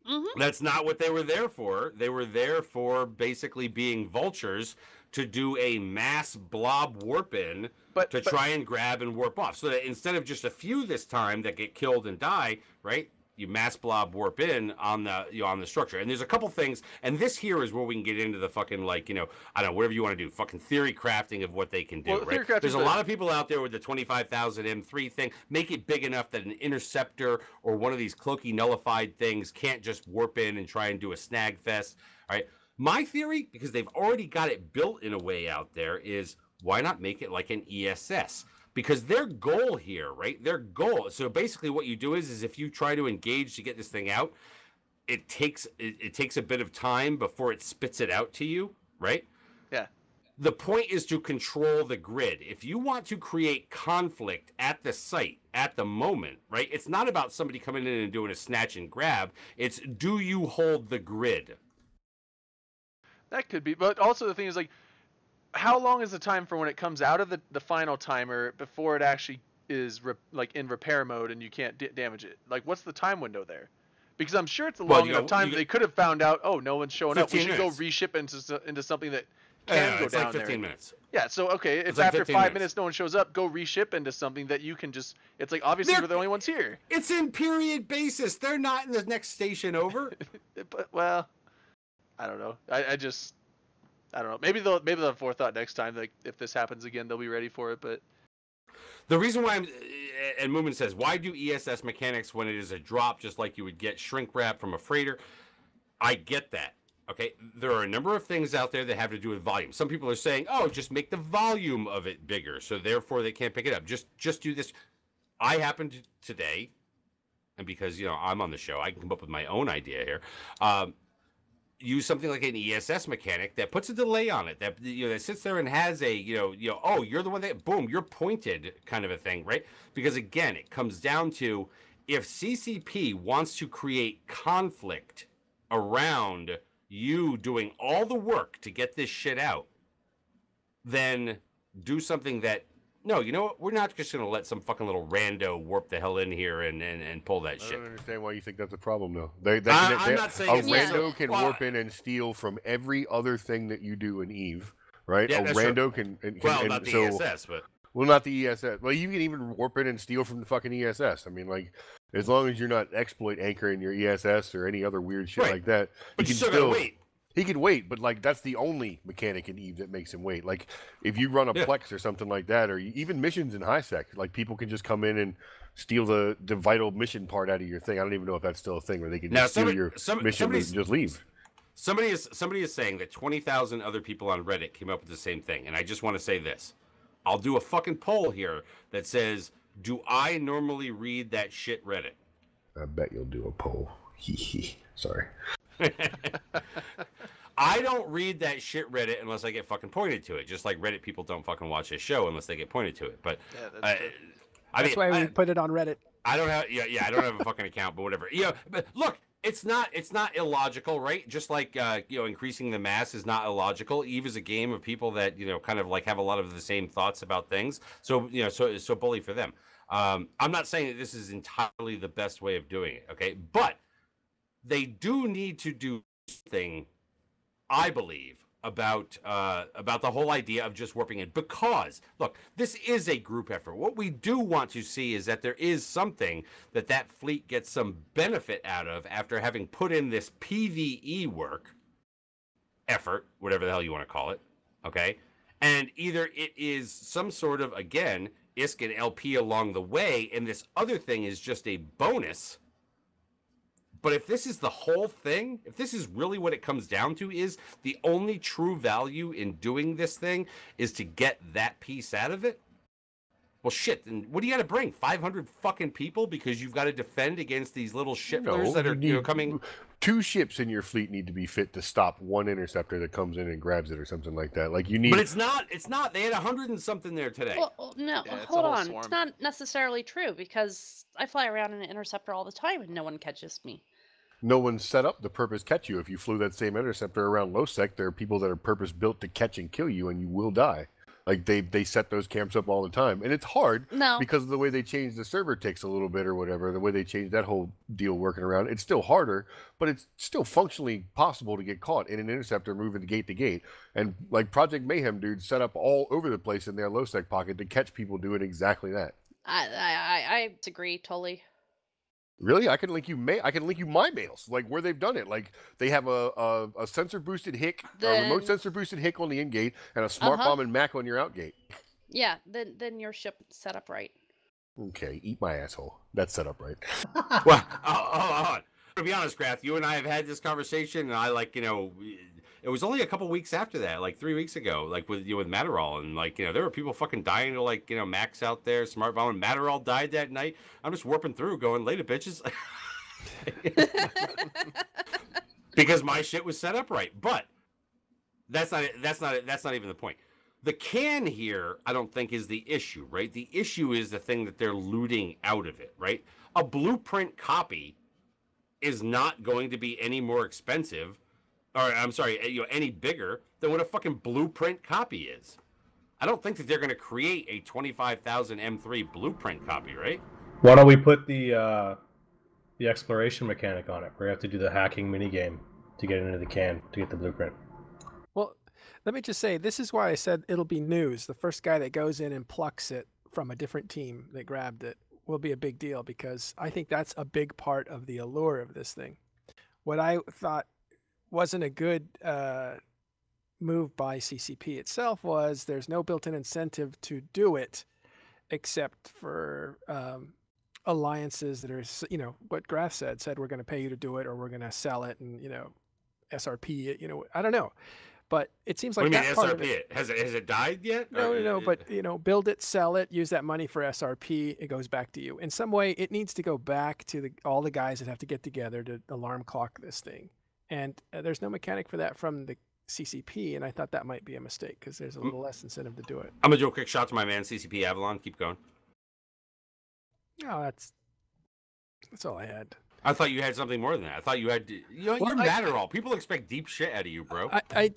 Mm-hmm. That's not what they were there for. They were there for basically being vultures to do a mass blob warp in to try and grab and warp off. So that instead of just a few this time that get killed and die, right? You mass blob warp in on the on the structure. And there's a couple things, and this here is where we can get into the fucking I don't know, whatever you want to do, fucking theory crafting of what they can do, right? There's a lot of people out there with the 25,000 M3 thing. Make it big enough that an interceptor or one of these cloaky nullified things can't just warp in and try and do a snag fest, right? My theory, because they've already got it built in a way out there, is why not make it like an ESS? Because their goal here, right? Their goal. So basically, what you do is if you try to engage to get this thing out, it takes a bit of time before it spits it out to you, right? Yeah. The point is to control the grid. If you want to create conflict at the site at the moment, right? It's not about somebody coming in and doing a snatch and grab. It's do you hold the grid? That could be, but also the thing is how long is the time for when it comes out of the final timer before it actually is in repair mode and you can't damage it? What's the time window there? Because I'm sure it's a long enough time that they could have found out, oh, no one's showing up. We should go reship into something that can go it's down like 15 there. minutes. Yeah, so okay, if like after 15 5 minutes no one shows up, go reship into something that you can just. It's obviously we're the only ones here. It's in period basis. They're not in the next station over. But I don't know. I don't know. Maybe they'll have forethought next time. If this happens again, they'll be ready for it. But the reason why and Moomin says, why do ESS mechanics when it is a drop, just like you would get shrink wrap from a freighter? I get that. Okay, there are a number of things out there that have to do with volume. Some people are saying, oh, just make the volume of it bigger, so therefore they can't pick it up. Just do this. I happened to today, and because I'm on the show, I can come up with my own idea here. Use something like an ESS mechanic that puts a delay on it, that that sits there and has a oh, you're the one that boom, you're pointed kind of a thing, right? Because again, it comes down to if CCP wants to create conflict around you doing all the work to get this shit out, then do something that no, you know what? We're not just going to let some fucking little rando warp the hell in here and pull that shit. I don't understand why you think that's a problem, though. I'm not saying a rando can warp in and steal from every other thing that you do in EVE, right? Yeah, a rando can not the ESS, but well, not the ESS. Well, you can even warp in and steal from the fucking ESS. I mean, as long as you're not exploit anchoring your ESS or any other weird shit like that, but you can still gotta wait. He could wait, but that's the only mechanic in EVE that makes him wait. If you run a Plex or something like that, or even missions in HiSec, people can just come in and steal the vital mission part out of your thing. I don't even know if that's still a thing where they can just steal your mission and just leave. Somebody is saying that 20,000 other people on Reddit came up with the same thing, and I just want to say this. I'll do a fucking poll here that says, do I normally read that shit Reddit? I bet you'll do a poll. Sorry. I don't read that shit Reddit unless I get fucking pointed to it. Just like Reddit people don't fucking watch this show unless they get pointed to it. But Yeah, true. That's why we put it on Reddit. I don't have I don't have a fucking account, but whatever. But look, it's not illogical, right? Just like increasing the mass is not illogical. Eve is a game of people that kind of like have a lot of the same thoughts about things. So so bully for them. I'm not saying that this is entirely the best way of doing it, okay? But they do need to do something, I believe, about the whole idea of just warping it. Because, look, this is a group effort. What we do want to see is that there is something that fleet gets some benefit out of after having put in this PvE work, effort, whatever the hell you want to call it, okay? And either it is some sort of, again, ISK and LP along the way, and this other thing is just a bonus. But if this is the whole thing, if this is really what it comes down to, is the only true value in doing this thing is to get that piece out of it, well, shit, then what do you got to bring? 500 fucking people because you've got to defend against these little shitlers that are coming? 2 ships in your fleet need to be fit to stop 1 interceptor that comes in and grabs it or something like that. Like you need. But it's not. They had 100 and something there today. Well, no, Yeah, it's a hold whole on. swarm. It's not necessarily true because I fly around in an interceptor all the time and no one catches me. No one's set up to purpose catch you. If you flew that same interceptor around Losec, there are people that are purpose built to catch and kill you, and you will die. Like they set those camps up all the time, and it's hard No. because of the way they changed the server ticks a little bit or whatever. The way they changed that whole deal working around, it's still harder, but it's still functionally possible to get caught in an interceptor moving gate to gate. And like Project Mayhem dudes set up all over the place in their Losec pocket to catch people doing exactly that. I disagree totally. Really, I can link you. I can link you my mails, like where they've done it. Like they have a sensor boosted hick, a remote Then- sensor boosted hick on the in gate, and a smart bomb and Mac on your out gate. Yeah, then your ship is set up right. Okay, eat my asshole. That's set up right. Well, hold on. To be honest, Kraft, you and I have had this conversation, and I it was only a couple weeks after that, like 3 weeks ago, like with with Matterall, and there were people fucking dying to Max out there, smart bomb, and Matterall died that night. I'm just warping through, going later, bitches, because my shit was set up right. But that's not even the point. The can here, I don't think, is the issue, right? The issue is the thing that they're looting out of it, right? A blueprint copy is not going to be any more expensive, or I'm sorry, any bigger than what a fucking blueprint copy is. I don't think that they're going to create a 25,000 M3 blueprint copy, right? Why don't we put the exploration mechanic on it? We have to do the hacking minigame to get into the can to get the blueprint. Well, let me just say, this is why I said it'll be news. The first guy that goes in and plucks it from a different team that grabbed it will be a big deal, because I think that's a big part of the allure of this thing. What I thought wasn't a good move by CCP itself was there's no built-in incentive to do it, except for alliances that are, what Graf said we're going to pay you to do it, or we're going to sell it and, SRP it, I don't know. But it seems like What do you that mean part of SRP it? Has it died yet? No, but build it, sell it, use that money for SRP. It goes back to you in some way. It needs to go back to all the guys that have to get together to alarm clock this thing, and there's no mechanic for that from the CCP. And I thought that might be a mistake because there's a little less incentive to do it. I'm gonna do a quick shot to my man CCP Avalon. Keep going. Oh, that's all I had. I thought you had something more than that. I thought you had, you're Well, Matterall. People expect deep shit out of you, bro.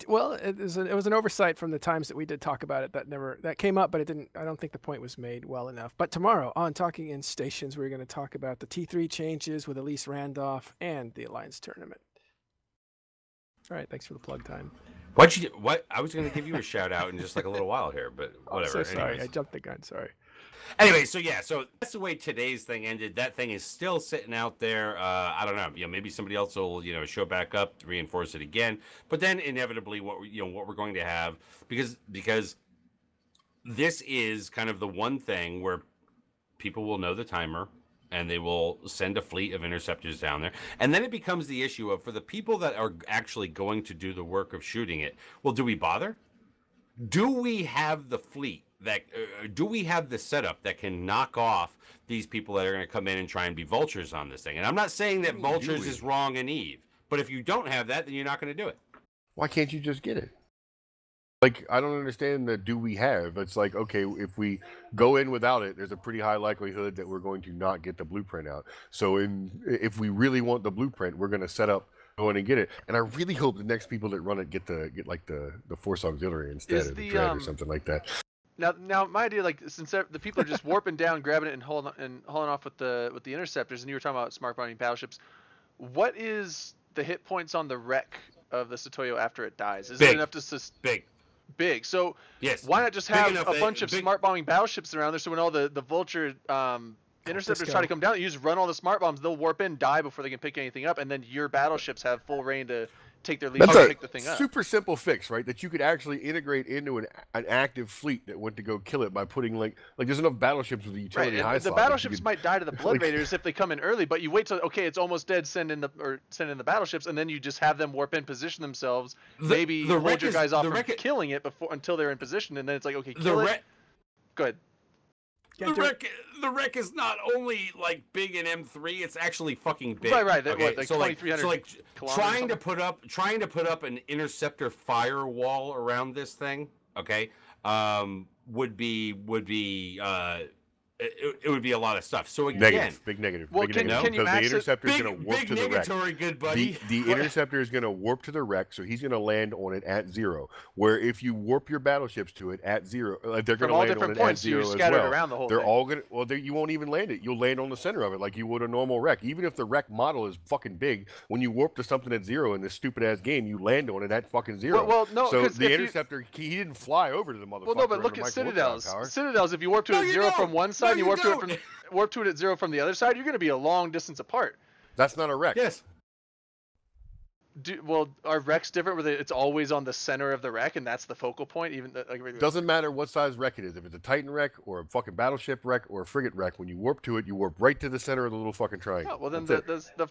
Well, it was an oversight from the times that we did talk about it that came up, but it didn't. I don't think the point was made well enough. But tomorrow on Talking in Stations, we're going to talk about the T3 changes with Elise Randolph and the Alliance tournament. All right, thanks for the plug time. What? I was going to give you a shout out in just like a little while here, but whatever. I'm so sorry, Anyways. I jumped the gun. Sorry. Anyway, so that's the way today's thing ended. That thing is still sitting out there. I don't know. Maybe somebody else will, show back up to reinforce it again. But then inevitably, what we're going to have, because this is kind of the one thing where people will know the timer and they will send a fleet of interceptors down there. And then it becomes the issue of, for the people that are actually going to do the work of shooting it, well, do we bother? Do we have the fleet do we have the setup that can knock off these people that are going to come in and try and be vultures on this thing? And I'm not saying that vultures is wrong in Eve, but if you don't have that, then you're not going to do it. Why can't you just get it? Like, I don't understand the do we have. It's like, okay, if we go in without it, there's a pretty high likelihood that we're going to not get the blueprint out. So if we really want the blueprint, we're going to set up, go in and get it. And I really hope the next people that run it get like the Force Auxiliary instead of the Dread or something like that. Now my idea, like, since the people are just warping down, grabbing it, and hauling off with the interceptors, and you were talking about smart bombing battleships, what is the hit points on the wreck of the Satoyo after it dies? Is it enough to big? So yes, why not just have a bunch of smart bombing battleships around there, so when all the vulture interceptors try to come down, you just run all the smart bombs, they'll warp in, die before they can pick anything up, and then your battleships have full reign to take their lead and pick the thing up. Super simple fix, right? That you could actually integrate into an active fleet that went to go kill it by putting like there's enough battleships with the utility high slot. The battleships might die to the Blood Raiders if they come in early, but you wait till it's almost dead, send in the battleships, and then you just have them warp in, position themselves, maybe hold your guys off from killing it until they're in position, and then it's like, okay, kill it. Go ahead. The wreck is not only like big in M3; it's actually fucking big. Right. Okay? Like so 2,300. Like trying to put up an interceptor firewall around this thing, okay, would be it would be a lot of stuff. So again, big negative. Well, big can negative, you because the interceptor is going to warp big to the wreck. negatory, good buddy. The interceptor is going to warp to the wreck, so he's going to land on it at 0. Where if you warp your battleships to it at 0, they're going to land on it at 0 as well. Around the whole they're thing. all going to. Well, you won't even land it. You'll land on the center of it like you would a normal wreck. Even if the wreck model is fucking big, when you warp to something at 0 in this stupid ass game, you land on it at fucking 0. Well, no. So the interceptor, he didn't fly over to the motherfucker. Well, no, but look at Citadels. Citadels, if you warp to it at 0 from one side, you warp to it at 0 from the other side, you're going to be a long distance apart. That's not a wreck. Yes. Are wrecks different where it's always on the center of the wreck and that's the focal point? Doesn't matter what size wreck it is. If it's a Titan wreck or a fucking battleship wreck or a frigate wreck, when you warp to it, you warp right to the center of the little fucking triangle. Oh, well, then the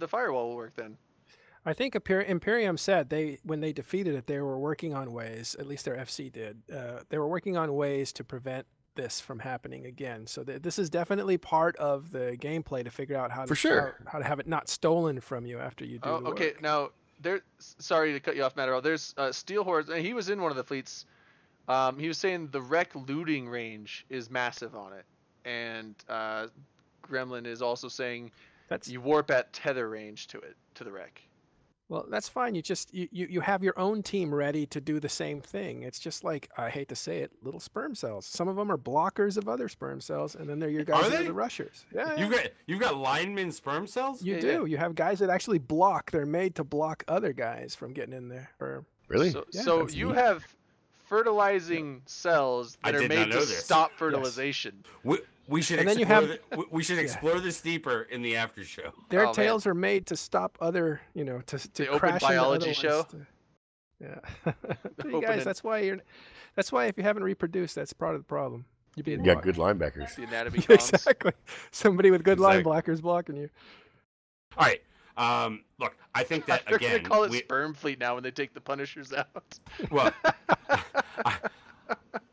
firewall will work then. I think Imperium said when they defeated it, they were working on ways, at least their FC did, they were working on ways to prevent this from happening again. So this is definitely part of the gameplay to figure out how to have it not stolen from you after you do the okay, work. now sorry to cut you off, Matt. There's Steel Horse, and he was in one of the fleets. He was saying the wreck looting range is massive on it, and Gremlin is also saying you warp at tether range to the wreck. Well, that's fine. You have your own team ready to do the same thing. It's just like, I hate to say it, little sperm cells. Some of them are blockers of other sperm cells, and then they're your guys that are the rushers. Yeah. You've got lineman sperm cells? You do. Yeah. You have guys that actually block. They're made to block other guys from getting in there. Really? So you have fertilizing cells that are made to stop fertilization. Yes. We should explore this deeper in the after show. Their tails are made to stop other, to the crash open biology show. Yeah. You guys, that's why if you haven't reproduced, that's part of the problem. You got good linebackers. The anatomy comms. Exactly. Somebody with good line blockers blocking you. All right. Look, I think that they're gonna call it Sperm Fleet now when they take the Punishers out. Well,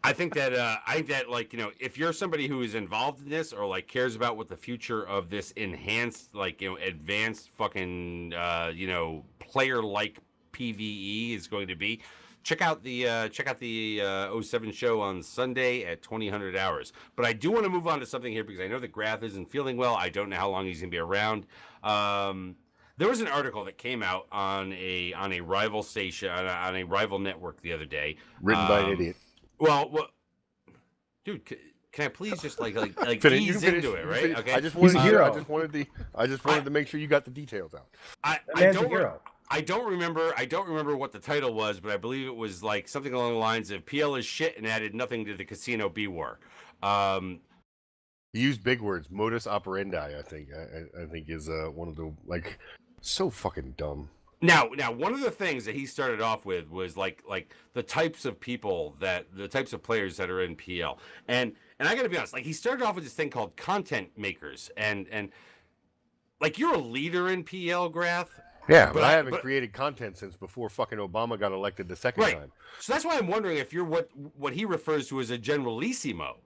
I think that if you're somebody who is involved in this or like cares about what the future of this enhanced, advanced fucking player-like PvE is going to be, check out the 07 show on Sunday at 2000 hours. But I do want to move on to something here because I know that Graf isn't feeling well. I don't know how long he's going to be around. There was an article that came out on a rival station on a rival network the other day, written by an idiot. Well, dude, can I please just ease into it, right? Okay. I just wanted to make sure you got the details out. I don't remember what the title was, but I believe it was like something along the lines of PL is shit and added nothing to the Casino B War. He used big words, modus operandi. I think is one of the so fucking dumb. Now, one of the things that he started off with was like the types of players that are in PL, and I got to be honest, he started off with this thing called content makers, and you're a leader in PL, Graf. Yeah, but I haven't created content since before fucking Obama got elected the second Right. time. So that's why I'm wondering if you're what he refers to as a generalissimo.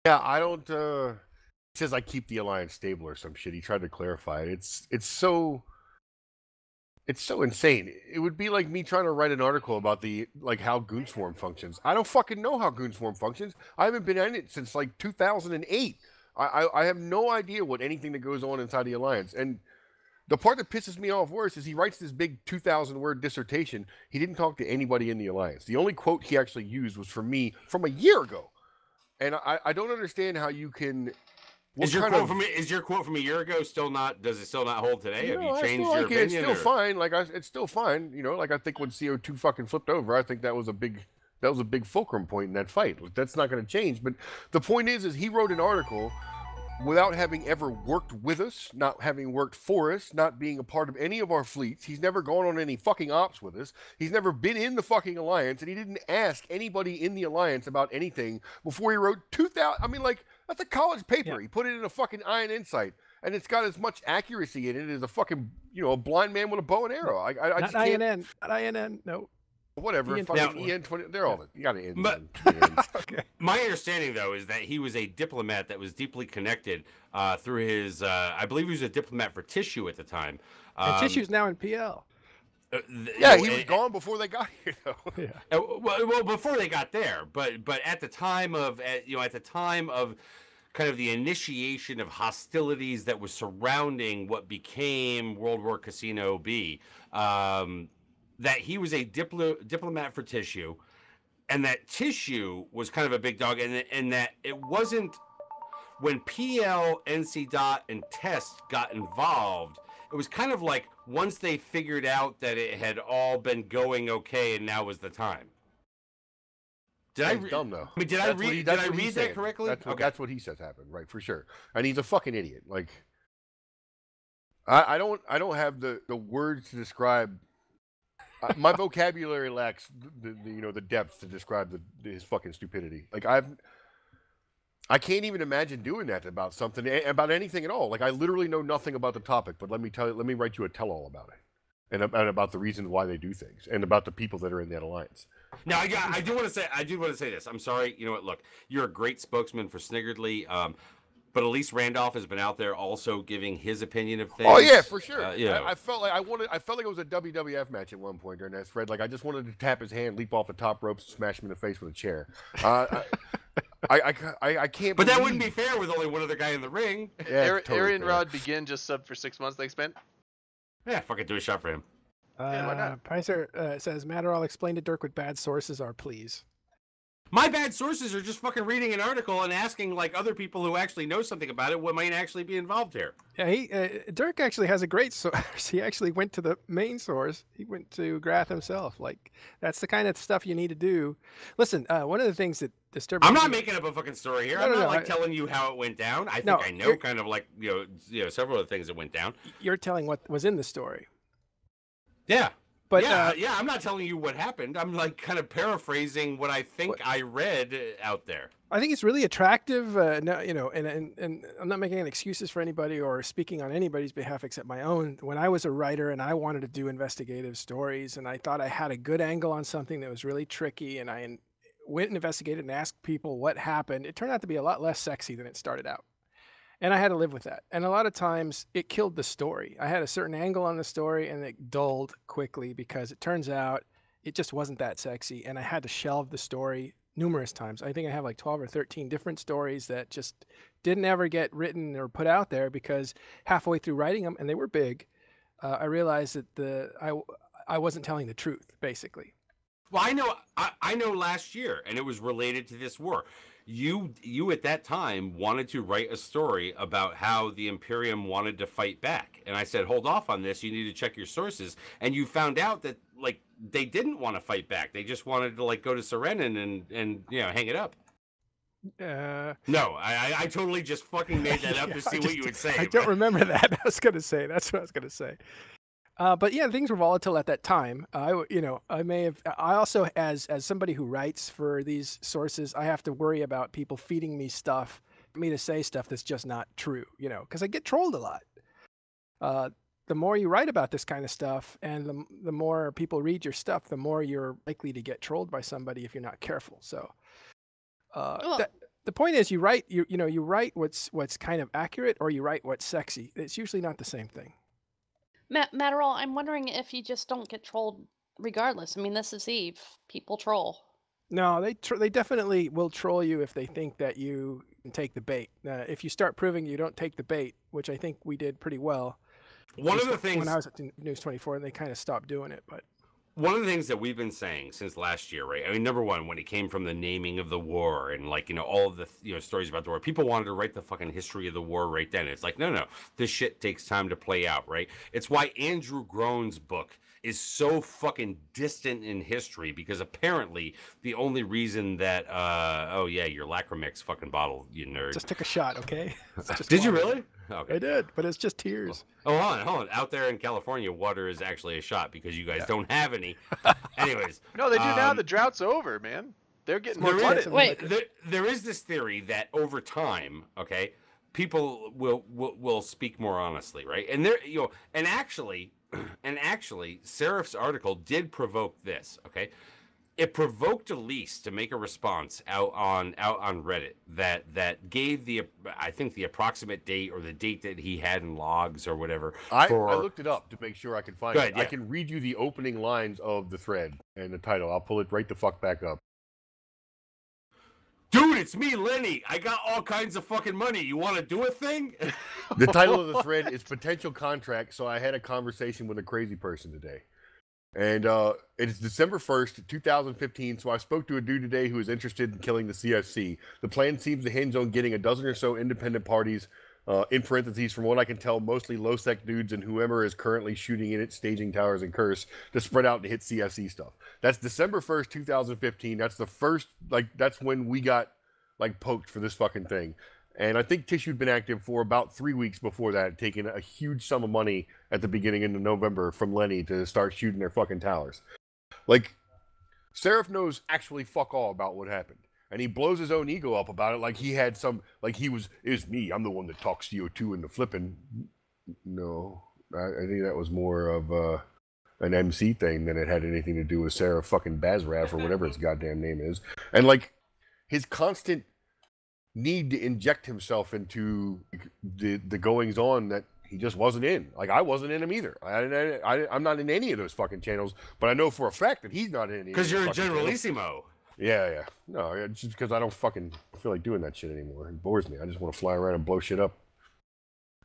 Yeah, I don't. He says I keep the alliance stable or some shit. He tried to clarify it. It's so insane. It would be like me trying to write an article about how Goonswarm functions. I don't fucking know how Goonswarm functions. I haven't been in it since like 2008. I have no idea what anything that goes on inside the alliance. And the part that pisses me off worse is he writes this big 2,000-word dissertation. He didn't talk to anybody in the alliance. The only quote he actually used was from me from a year ago. And I don't understand how you can. Is your quote from a year ago still not? Does it still not hold today? Have you changed your opinion? It's still fine. It's still fine. You know, like I think when CO2 fucking flipped over, I think that was a big fulcrum point in that fight. That's not going to change. But the point is he wrote an article without having ever worked with us, not having worked for us, not being a part of any of our fleets. He's never gone on any fucking ops with us. He's never been in the fucking alliance, and he didn't ask anybody in the alliance about anything before he wrote 2,000. I mean, like, that's a college paper. Yeah. He put it in a fucking Iron Insight, and it's got as much accuracy in it as a fucking, a blind man with a bow and arrow. I just can't. Not INN, no. Whatever, EN20, they're all you got to end. Okay. My understanding, though, is that he was a diplomat that was deeply connected through his. I believe he was a diplomat for Tissue at the time. And Tissue's now in PL. He was gone before they got here, though. Yeah. Well, before they got there, but at the time of kind of the initiation of hostilities that was surrounding what became World War Casino B. That he was a diplomat for Tissue, and that Tissue was kind of a big dog, and that it wasn't when PL, NC Dot, and Test got involved. It was kind of like once they figured out that it had all been going okay, and now was the time. Dumb though. I mean, did I read that correctly? That's what he says happened, right? For sure. And he's a fucking idiot. Like, I don't have the words to describe. My vocabulary lacks the depth to describe his fucking stupidity. Like I can't even imagine doing that about anything at all. Like I literally know nothing about the topic, but let me write you a tell-all about it, and about the reasons why they do things, and about the people that are in that alliance. Now I do want to say this. I'm sorry. You know what? Look, you're a great spokesman for Sniggertly. But Elise Randolph has been out there also giving his opinion of things. Oh yeah, for sure. I felt like it was a WWF match at one point during that thread. Like I just wanted to tap his hand, leap off the top ropes, and smash him in the face with a chair. I can't. But that wouldn't be fair with only one other guy in the ring. Yeah, Arian Rod Begin just subbed for 6 months. Thanks, Ben. Yeah, fucking do a shot for him. Yeah, why not? Pizer says, Matterall, explain to Dirk what bad sources are, please. My bad sources are just fucking reading an article and asking like other people who actually know something about it what might actually be involved here. Yeah, Dirk actually has a great source. He actually went to the main source. He went to Grath himself. Like that's the kind of stuff you need to do. Listen, one of the things that disturbs I'm not making up a fucking story here. I'm not telling you how it went down. I think I know kind of like several of the things that went down. You're telling what was in the story. Yeah. But yeah, I'm not telling you what happened. I'm like kind of paraphrasing what I think I read out there. I think it's really attractive, and I'm not making any excuses for anybody or speaking on anybody's behalf except my own. When I was a writer and I wanted to do investigative stories, and I thought I had a good angle on something that was really tricky, and I went and investigated and asked people what happened, it turned out to be a lot less sexy than it started out. And I had to live with that. And a lot of times it killed the story. I had a certain angle on the story and it dulled quickly because it turns out it just wasn't that sexy. And I had to shelve the story numerous times. I think I have like 12 or 13 different stories that just didn't ever get written or put out there because halfway through writing them, and they were big, I realized that I wasn't telling the truth, basically. Well, I know last year, and it was related to this war. You at that time wanted to write a story about how the Imperium wanted to fight back. And I said, hold off on this. You need to check your sources. And you found out that like they didn't want to fight back. They just wanted to like go to Serenin and hang it up. No, I totally just fucking made that up to see what you would say. I don't remember that. I was going to say, that's what I was going to say. But yeah, things were volatile at that time. I also, as somebody who writes for these sources, I have to worry about people feeding me stuff, me to say stuff that's just not true, because I get trolled a lot. the more you write about this kind of stuff, and the more people read your stuff, the more you're likely to get trolled by somebody if you're not careful. So, Well, the point is, you write you write what's kind of accurate, or you write what's sexy. It's usually not the same thing. Matterall, I'm wondering if you just don't get trolled regardless. I mean, this is Eve. People troll. No, they definitely will troll you if they think that you can take the bait. If you start proving you don't take the bait, which I think we did pretty well. One of Just the things when I was at News 24, and they kind of stopped doing it, but. One of the things that we've been saying since last year, right? I mean, number one, when it came from the naming of the war and like, you know, all of the, you know, stories about the war, people wanted to write the fucking history of the war right then. It's like, no, this shit takes time to play out, right? It's why Andrew Groen's book is so fucking distant in history, because apparently the only reason that, oh yeah, your Lacrimix fucking bottle, you nerd. Just took a shot, okay? It's just Did you water. really? Okay. I did, but it's just tears. Oh, hold on. Out there in California, water is actually a shot because you guys don't have any. Anyways. No, they do now. The drought's over, man. They're getting More flooded. expensive. Wait. There is this theory that over time, okay, people will speak more honestly, right? And there, you know, and actually, Serif's article did provoke this, okay? It provoked Elise to make a response out on Reddit that gave I think the approximate date, or the date that he had in logs or whatever. I looked it up to make sure I could find Good, it. yeah. I can read you the opening lines of the thread and the title. I'll pull it right the fuck back up. Dude, it's me, Lenny. I got all kinds of fucking money. You want to do a thing? The title of the thread is Potential Contract, so I had a conversation with a crazy person today. And it is December 1st, 2015, so I spoke to a dude today who is interested in killing the CFC. The plan seems to hinge on getting a dozen or so independent parties, in parentheses, from what I can tell, mostly low-sec dudes and whoever is currently shooting in it, staging towers and curse, to spread out to hit CFC stuff. That's December 1st, 2015. That's the first, that's when we got, poked for this fucking thing. And I think Tissue'd been active for about 3 weeks before that, taking a huge sum of money at the beginning of November from Lenny to start shooting their fucking towers. Serif knows actually fuck all about what happened. And he blows his own ego up about it like he had it's me, I'm the one that talks CO2 into flipping. No, I think that was more of an MC thing than it had anything to do with Serif fucking Bazrav or whatever his goddamn name is. And his constant need to inject himself into the goings on that he just wasn't in. I wasn't in him either. I'm not in any of those fucking channels, but I know for a fact that he's not in any. Because you're a fucking channels. Generalissimo. Yeah. No, it's just because I don't fucking feel like doing that shit anymore. It bores me. I just want to fly around and blow shit up.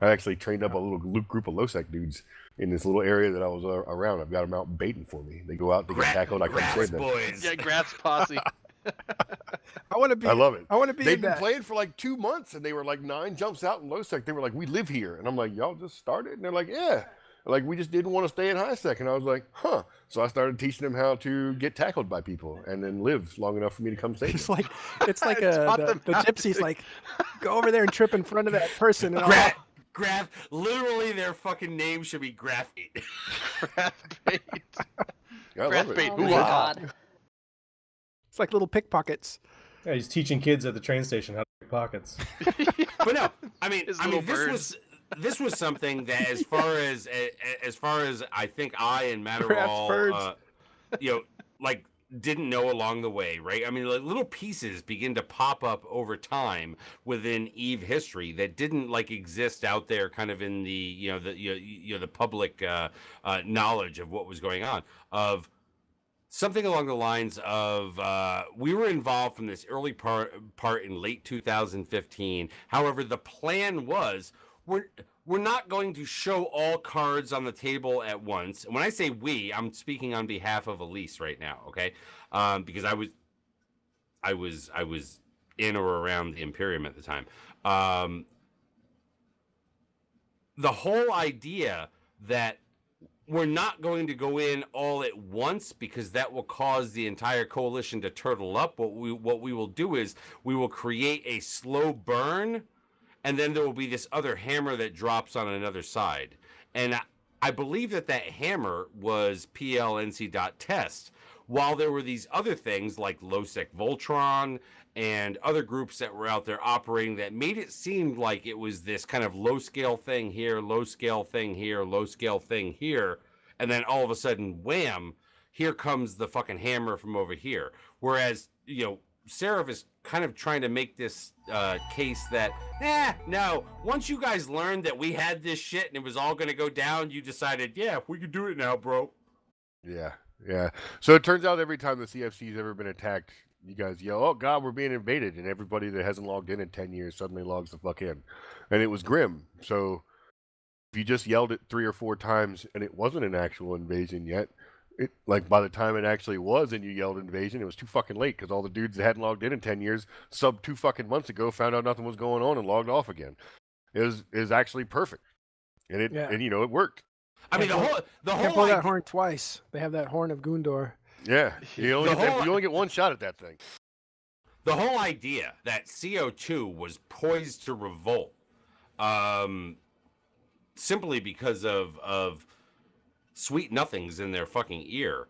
I actually trained up a little group of low-sec dudes in this little area that I was around. I've got them out baiting for me. They go out, they get tackled, I come save them. Boys. Yeah, Grass Posse. I want to be. I love it. I want to be. They've in been that. playing for 2 months, and they were 9 jumps out in low sec. They were like, "We live here," and I'm like, "Y'all just started?" And they're like, "Yeah." We just didn't want to stay in high sec, and I was like, "Huh." So I started teaching them how to get tackled by people and then live long enough for me to come save It's them. like Taught the them how gypsies go over there and trip in front of that person and Graph. Literally, their fucking name should be Graphite. Grass bait. I love bait. it. Oh Ooh, my wow. god. it's like little pickpockets. Yeah, he's teaching kids at the train station how to pick pockets. But no, I mean, His little this was something that, as far as I think I and Graph's birds. Matterall, didn't know along the way, right? I mean, little pieces begin to pop up over time within Eve history that didn't exist out there, kind of in the the public knowledge of what was going on. Of something along the lines of we were involved from this early part in late 2015. However, the plan was we're not going to show all cards on the table at once. And when I say we, I'm speaking on behalf of Elise right now, okay? Because I was in or around the Imperium at the time. The whole idea that we're not going to go in all at once because that will cause the entire coalition to turtle up. What we will do is we will create a slow burn, and then there will be this other hammer that drops on another side. And I believe that hammer was PLNC.test, while there were these other things like Losec Voltron and other groups that were out there operating that made it seem like it was this kind of low scale thing here, low scale thing here, low scale thing here, and then all of a sudden, wham, here comes the fucking hammer from over here. Whereas, you know, Seraph is kind of trying to make this case that, no, once you guys learned that we had this shit and it was all going to go down, you decided, yeah, we could do it now, bro. Yeah, yeah. So it turns out every time the CFC's ever been attacked, you guys yell, "Oh God, we're being invaded," and everybody that hasn't logged in 10 years suddenly logs the fuck in, and it was grim. So if you just yelled it 3 or 4 times and it wasn't an actual invasion yet, it, like, by the time it actually was and you yelled invasion, it was too fucking late because all the dudes that hadn't logged in 10 years, sub 2 fucking months ago, found out nothing was going on and logged off again. It was actually perfect, and and you know, it worked. I mean, the whole Can't pull that horn twice. They have that horn of Gundor. Yeah, you only get one shot at that thing. The whole idea that CO2 was poised to revolt, simply because of sweet nothings in their fucking ear.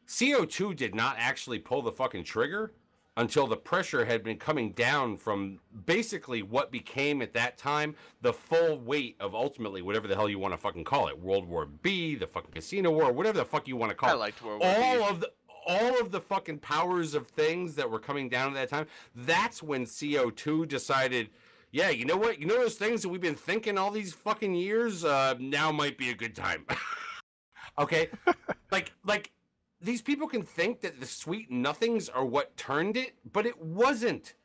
CO2 did not actually pull the fucking trigger until the pressure had been coming down from basically what became at that time the full weight of ultimately whatever the hell you want to fucking call it, World War B, the fucking Casino War, whatever the fuck you want to call it. I liked World War B. All of the fucking powers of things that were coming down at that time, that's when CO2 decided, yeah, you know what? You know those things that we've been thinking all these fucking years? Now might be a good time. Okay? like these people can think that the sweet nothings are what turned it, but it wasn't.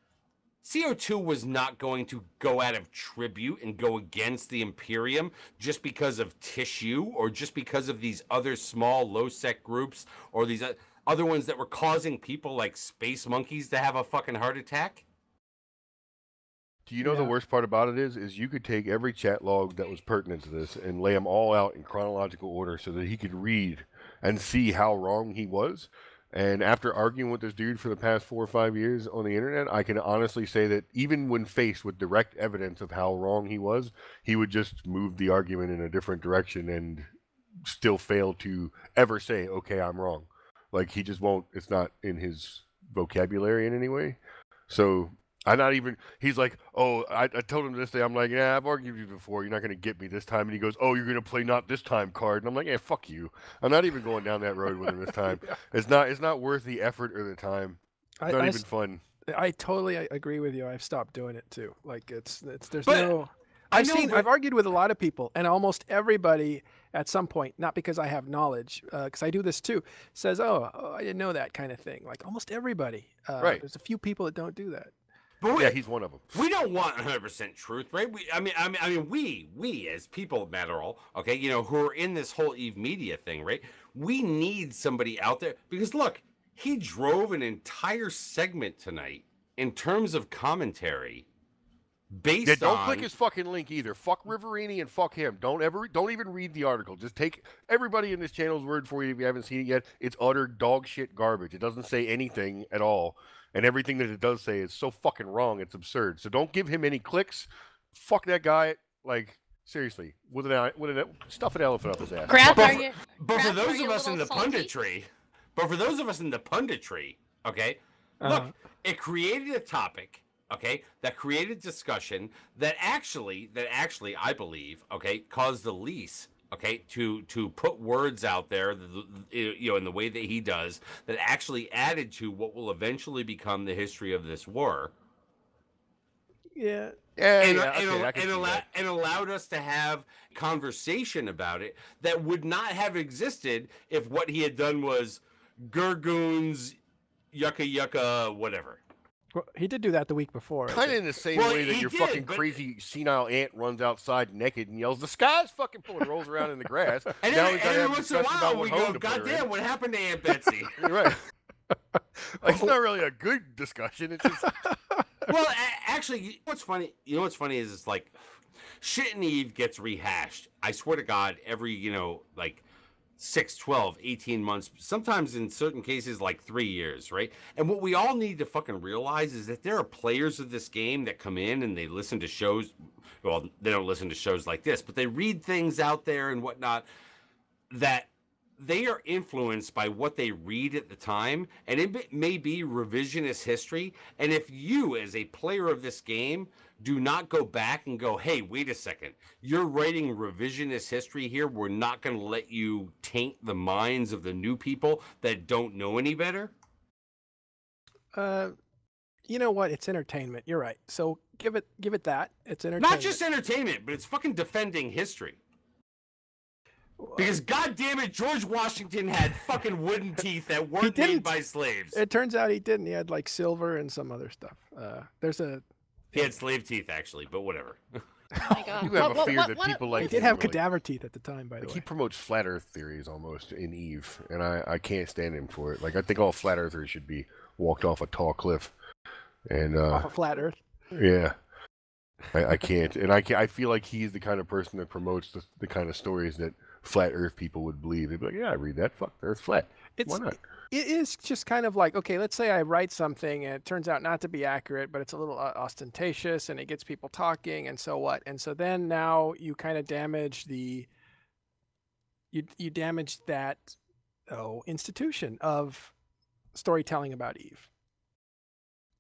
CO2 was not going to go out of tribute and go against the Imperium just because of tissue or just because of these other small low-sec groups or these other ones that were causing people like space monkeys to have a fucking heart attack. Do you know the worst part about it is you could take every chat log that was pertinent to this and lay them all out in chronological order so that he could read and see how wrong he was. And after arguing with this dude for the past 4 or 5 years on the internet, I can honestly say that even when faced with direct evidence of how wrong he was, he would just move the argument in a different direction and still fail to ever say, okay, I'm wrong. Like, he just won't, it's not in his vocabulary in any way. So I'm not even, he's like, oh, I told him this day, I'm like, yeah, I've argued with you before, you're not going to get me this time. And he goes, oh, you're going to play not this time card. And I'm like, yeah, fuck you. I'm not even going down that road with him this time. It's not worth the effort or the time. It's not even fun. I totally agree with you. I've stopped doing it too. Like, I've argued with a lot of people, and almost everybody at some point, not because I have knowledge, because I do this too, says, oh, I didn't know that kind of thing. Like, almost everybody. Right. There's a few people that don't do that. But yeah, he's one of them. We don't want 100% truth, right? We as people, Matterall, okay, you know, who are in this whole Eve Media thing, right? We need somebody out there because look, he drove an entire segment tonight in terms of commentary based don't on. click his fucking link either. Fuck Riverini and fuck him. Don't even read the article. Just take everybody in this channel's word for you if you haven't seen it yet. It's utter dog shit garbage. It doesn't say anything at all. And everything that it does say is so fucking wrong, it's absurd. So don't give him any clicks. Fuck that guy. Like, seriously, stuff an elephant up his ass. But for those of us in the punditry, okay, look, it created a topic, okay, that created discussion that actually, I believe, okay, caused the lease. Okay, to put words out there, you know, in the way that he does, that actually added to what will eventually become the history of this war. Yeah. And allowed us to have conversation about it that would not have existed if what he had done was Gurgoons, yucca, whatever. Well, he did do that the week before. Kind of in the same way that your fucking crazy senile aunt runs outside naked and yells, "The sky's fucking full," and rolls around in the grass. And then every once in a while we go, "Goddamn, what happened to Aunt Betsy?" Right. Like, it's not really a good discussion. It's just. Well, actually, what's funny? You know what's funny is it's like shit in Eve gets rehashed. I swear to God, every 6, 12, 18 months, sometimes in certain cases like 3 years, right? And what we all need to fucking realize is that there are players of this game that come in and they listen to shows. Well, they don't listen to shows like this, but they read things out there and whatnot that they are influenced by what they read at the time, and it may be revisionist history. And if you, as a player of this game, do not go back and go, hey, wait a second, you're writing revisionist history here, we're not going to let you taint the minds of the new people that don't know any better. You know what? It's entertainment. You're right. So give it that. It's entertainment. Not just entertainment, but it's fucking defending history. Because goddamn it, George Washington had fucking wooden teeth that weren't made by slaves. It turns out he didn't. He had like silver and some other stuff. He had slave teeth actually, but whatever. Oh my god. You have a fear that people like He did him have are like- cadaver teeth at the time, by the Like way. he promotes flat Earth theories almost in Eve, and I can't stand him for it. Like I think all flat Earthers should be walked off a tall cliff. And Off a flat Earth. yeah, I can't, and I feel like he's the kind of person that promotes the kind of stories that flat Earth people would believe. They'd be like, yeah, I read that. Fuck, the Earth's flat. Why not? It is just kind of like, okay, let's say I write something and it turns out not to be accurate, but it's a little ostentatious and it gets people talking, and so what? And so then now you kind of damage you damage that institution of storytelling about Eve.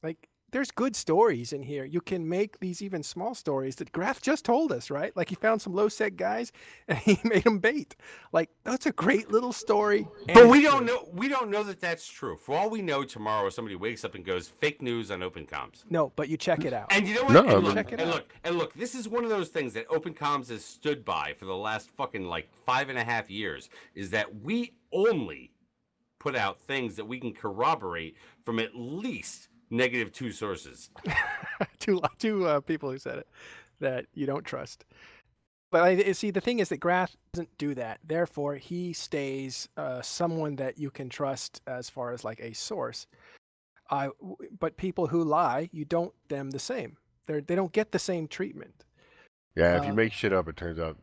Like, there's good stories in here. You can make these even small stories that Graf just told us, right? Like he found some low-sec guys and he made them bait. Like, that's a great little story. But we don't know. We don't know that that's true. For all we know, tomorrow somebody wakes up and goes, "Fake news on Open Comms." No, but you check it out. And you know what? No, and, I look, mean- Check it and out. look, and look. This is one of those things that Open Comms has stood by for the last fucking like 5.5 years. Is that we only put out things that we can corroborate from at least -2 sources. two people who said it that you don't trust. But I see the thing is that Graf doesn't do that. Therefore, he stays someone that you can trust as far as like a source. But people who lie, you don't them the same. They don't get the same treatment. Yeah, if you make shit up, it turns out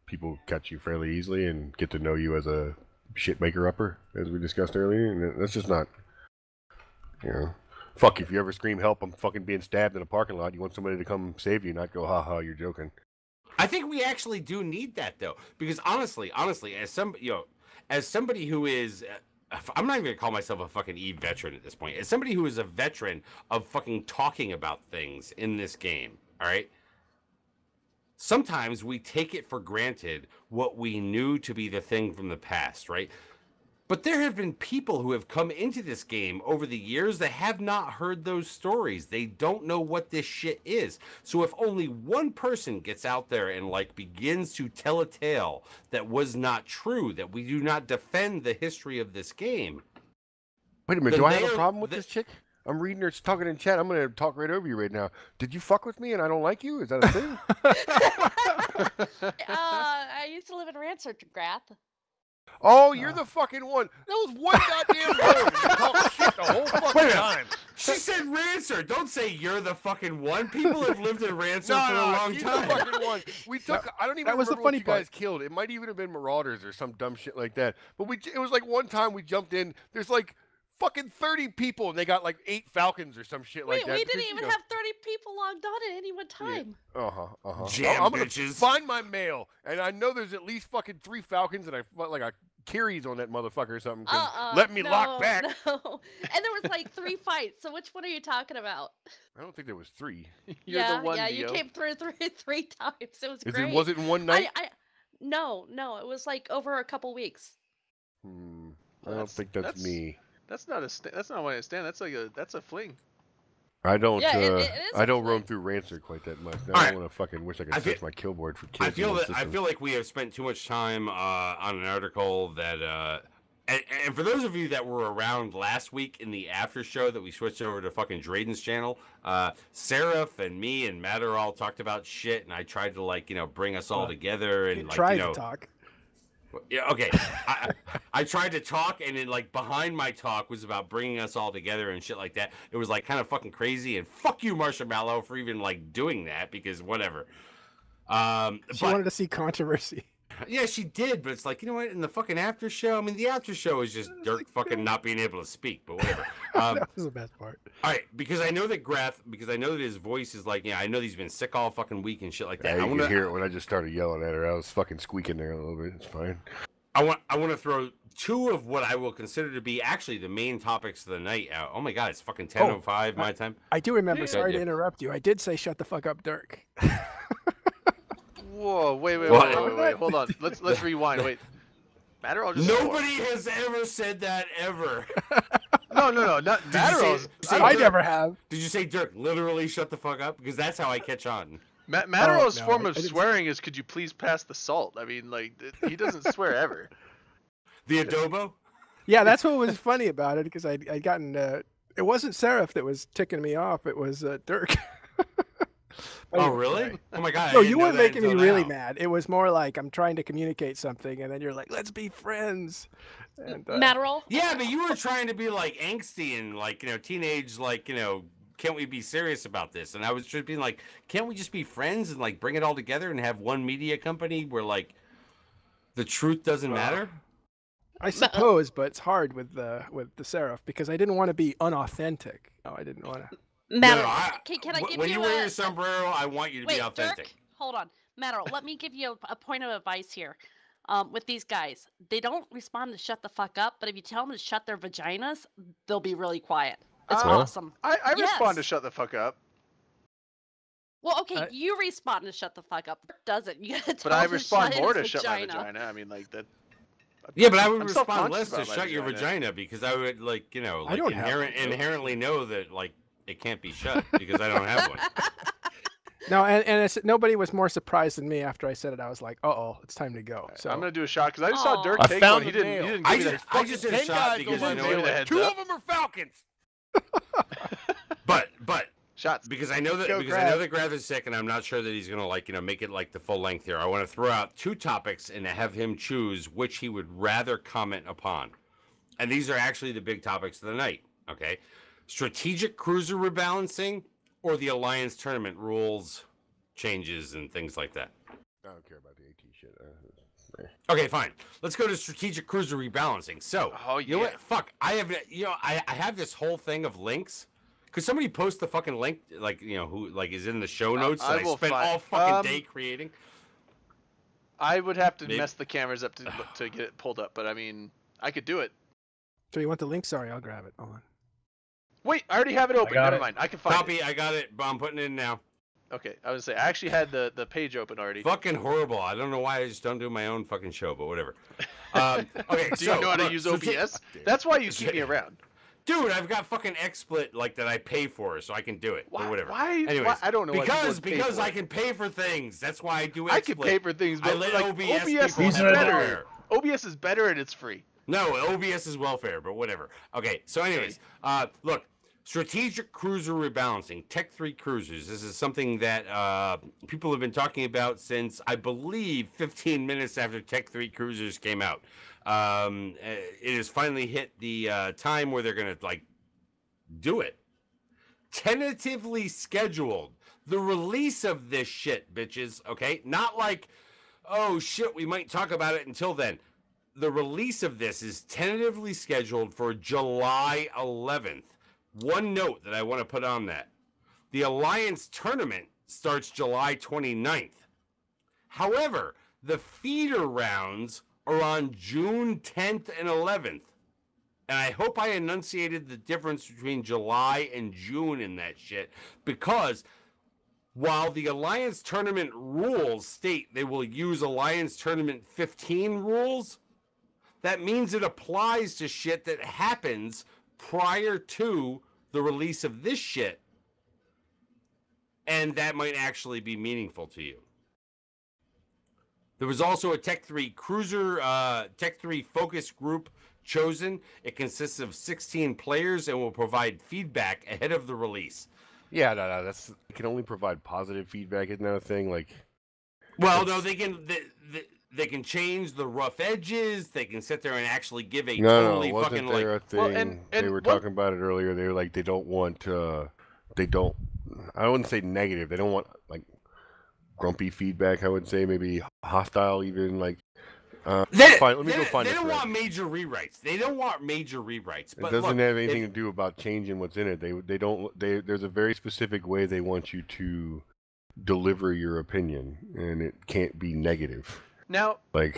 people catch you fairly easily and get to know you as a shit maker upper, as we discussed earlier. And that's just not, fuck, if you ever scream help, I'm fucking being stabbed in a parking lot, you want somebody to come save you, not go, ha ha, you're joking. I think we actually do need that though, because honestly, as somebody who is, I'm not even gonna call myself a fucking Eve veteran at this point. As somebody who is a veteran of fucking talking about things in this game, all right. Sometimes we take it for granted what we knew to be the thing from the past, right? But there have been people who have come into this game over the years that have not heard those stories. They don't know what this shit is. So if only one person gets out there and like begins to tell a tale that was not true, that we do not defend the history of this game. Wait a minute, Then do I have a they're- problem with the- this chick? I'm reading her talking in chat. I'm going to talk right over you right now. Did you fuck with me and I don't like you? Is that a thing? I used to live in Ransford, Graf. Oh, you're the fucking one. That was one goddamn word. You talk shit the whole fucking time. She said Rancer. Don't say you're the fucking one. People have lived in Rancer for a long she's time. the fucking one. We took. I don't even that was the remember what funny you guys part. killed. It might even have been Marauders or some dumb shit like that. But it was like one time we jumped in. There's like fucking 30 people and they got like 8 Falcons or some shit like that. we because, didn't even have 30 people logged on at any one time. Jam I'm gonna bitches. find my mail, and I know there's at least fucking 3 Falcons, and I like a Kiri's on that motherfucker or something. 'Cause let me lock back. No. And there was like 3 fights. So which one are you talking about? I don't think there was 3. You're yeah, the one, yeah, you Neo. came through three times. It was Is great. it? Was it in one night? No, it was like over a couple weeks. I don't That's- think that's that's- me. That's not that's not one I stand. That's a fling. I don't. Yeah, it is I don't a roam fling. through Rancer quite that much. I Alright. don't want to fucking wish I could I switch feel- my killboard for kills. I feel in that one I system. feel like we have spent too much time on an article that and for those of you that were around last week in the after show that we switched over to fucking Drayden's channel, Seraph and me and Matterall talked about shit, and I tried to bring us all together and Tried to talk. Yeah, okay. I tried to talk, and then behind my talk was about bringing us all together and shit like that. It was kind of fucking crazy, and fuck you, Marshmallow, for even doing that, because whatever. She wanted to see controversy. Yeah, she did, but it's you know what? In the fucking after show, I mean, the after show is just Dirk fucking not being able to speak, but whatever. That was the best part. All right, because I know that his voice is I know that he's been sick all fucking week and shit like that. Yeah, I you wanna, could hear it when I just started yelling at her. I was fucking squeaking there a little bit. It's fine. I want to throw two of what I will consider to be actually the main topics of the night out. Oh my god, it's fucking 10:05 my time. I do remember. Sorry yeah. to interrupt you. I did say shut the fuck up, Dirk. Whoa, wait, What? hold on. Let's rewind. Wait. Matterall just Nobody has ever said that ever. No, not Matterall's. I never have. Did you say, Dirk, literally shut the fuck up? Because that's how I catch on. Matterall's no, form I of didn't- swearing is, could you please pass the salt? I mean, like, he doesn't swear ever. The adobo? Yeah, that's what was funny about it because I'd gotten. It wasn't Seraph that was ticking me off. It was Dirk. Oh, really? Oh my god. I No, didn't you know weren't that making me until really now. mad. It was more like I'm trying to communicate something, and then you're like, "Let's be friends." And Matterall. Yeah, but you were trying to be like angsty and like, teenage, like, can't we be serious about this? And I was just being like, can't we just be friends and like bring it all together and have one media company where like the truth doesn't matter? I suppose, but it's hard with the Seraph because I didn't want to be unauthentic. No, I didn't want to. Matterall. Can I give when you you wear a your sombrero, I want you to Wait, be authentic. Dirk, hold on. Matterall, let me give you a point of advice here. With these guys, they don't respond to shut the fuck up, but if you tell them to shut their vaginas, they'll be really quiet. It's Well, awesome. I respond to Yes. shut the fuck up, Well, okay, you respond to shut the fuck up. Dirk doesn't. You gotta tell but I him to respond shut more his to shut my vagina. vagina. I mean, like that. Yeah, but I would I'm respond self-conscious less to about my shut your vagina because I would like, I don't have one. inherently know that like it can't be shut because I don't have one. No, and nobody was more surprised than me after I said it. I was like, "Uh-oh, it's time to go." So I'm gonna do a shot because I just saw Aw. Dirk I take found one. He the didn't. nail. He didn't I give me just, the I just did a 10 shot guys because go I in know there. that, Heads Two up. of them are Falcons. but shots. because I know that Go because I know Grab. that Grav is sick and I'm not sure that he's gonna like make it like the full length here. I want to throw out two topics and have him choose which he would rather comment upon. And these are actually the big topics of the night. Okay, strategic cruiser rebalancing or the alliance tournament rules changes and things like that. I don't care about the AT shit. Okay, fine. Let's go to strategic cruiser rebalancing. So, Oh, you know yeah. what? Fuck. I have this whole thing of links. Could somebody post the fucking link, like, who like is in the show notes I that I will spent find- all fucking day creating? I would have to Maybe- mess the cameras up to get it pulled up, but I mean, I could do it. So you want the link? Sorry, I'll grab it. Hold on. Wait, I already have it open. got Never it. mind. I can find Copy. I got it. But I'm putting it in now. it. Okay, I was gonna say I actually had the page open already. Fucking horrible. I don't know why I just don't do my own fucking show, but whatever. Okay, Do you know how to look, use strate- OBS? That's why you keep me around. Dude, I've got fucking XSplit like that I pay for, so I can do it. Why? But whatever. Why? Anyways, I don't know. why people would pay because for I it. can pay for things. That's why I do XSplit. I can pay for things, I but let like, OBS OBS people is He's have an better. welfare. OBS is better and it's free. No, OBS is welfare, but whatever. Okay, so anyways, look, strategic cruiser rebalancing, Tech 3 cruisers. This is something that people have been talking about since, I believe, 15 minutes after Tech 3 cruisers came out. It has finally hit the time where they're going to, like, do it. Tentatively scheduled. The release of this shit, bitches, okay? Not like, oh, shit, we might talk about it until then. The release of this is tentatively scheduled for July 11th. One note that I want to put on that. The Alliance tournament starts July 29th. However, the feeder rounds are on June 10th and 11th. And I hope I enunciated the difference between July and June in that shit. Because while the Alliance tournament rules state they will use Alliance tournament 15 rules, that means it applies to shit that happens prior to the release of this shit. And that might actually be meaningful to you. There was also a Tech 3 cruiser, Tech 3 focus group chosen. It consists of 16 players and will provide feedback ahead of the release. Yeah, no, that's. They can only provide positive feedback. Isn't that a thing? Like, Well, no, they can can change the rough edges. They can sit there and actually give a no, totally wasn't fucking there like. a thing? Well, and they were what- talking about it earlier. They were like, they don't want. They don't. I wouldn't say negative. They don't want like grumpy feedback. I would say maybe hostile, even like. Fine, let me go find They the don't thread. want major rewrites. They don't want major rewrites. It But doesn't look, have anything if- to do about changing what's in it. They don't. There's a very specific way they want you to deliver your opinion, and it can't be negative. Now, Like,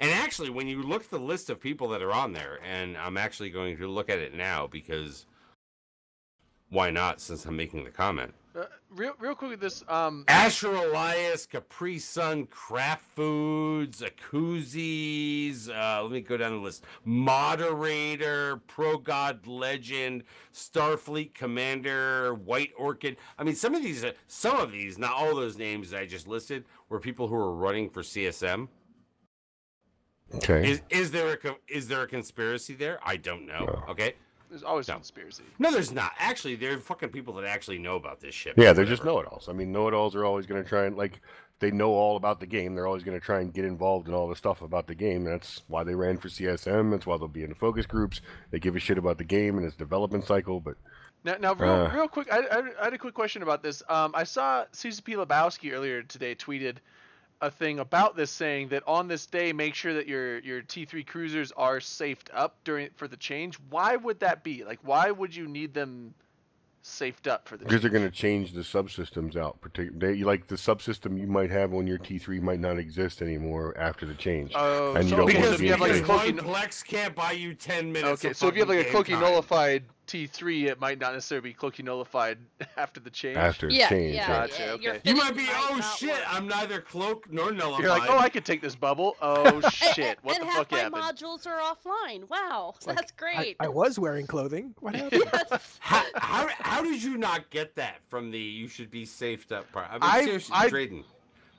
And actually, when you look at the list of people that are on there, and I'm actually going to look at it now because why not? Since I'm making the comment. Real quick with this. Asher Elias, Capri Sun, Kraft Foods, Akuzi's. Let me go down the list. Moderator, Pro God Legend, Starfleet Commander, White Orchid. I mean, some of these, not all those names that I just listed, were people who were running for CSM. Okay. Is there a conspiracy there? I don't know. No. Okay. There's always No. a conspiracy. No, there's not. Actually, there are fucking people that actually know about this shit. Yeah, they're just Whatever. know-it-alls. I mean, know-it-alls are always going to try and, like, they know all about the game. They're always going to try and get involved in all the stuff about the game. That's why they ran for CSM. That's why they'll be in focus groups. They give a shit about the game and its development cycle. But Now, real quick, I had a quick question about this. I saw CCP Lebowski earlier today tweeted a thing about this, saying that on this day, make sure that your T3 cruisers are safed up for the change. Why would that be? Like, why would you need them safed up for the because change? they're going to change the subsystems out. Like the subsystem you might have on your T3 might not exist anymore after the change. Oh, And you so don't because want if to you have like a be Cloaky, one Plex can't buy you 10 minutes. okay, of so if you have like a fucking Cloaky game time. nullified T3, it might not necessarily be Cloaky nullified after the change. after Yeah, change. yeah, yeah. Gotcha, yeah. okay. Your You fitting might be, oh not shit, work. I'm neither cloak nor nullified. You're like, oh, I could take this bubble. Oh And- shit, what and the half fuck my happened? modules are offline. Wow, like, that's great. I was wearing clothing. What happened? Yes. How did you not get that from the you should be safed up part? I mean, I- seriously, I- Drayden.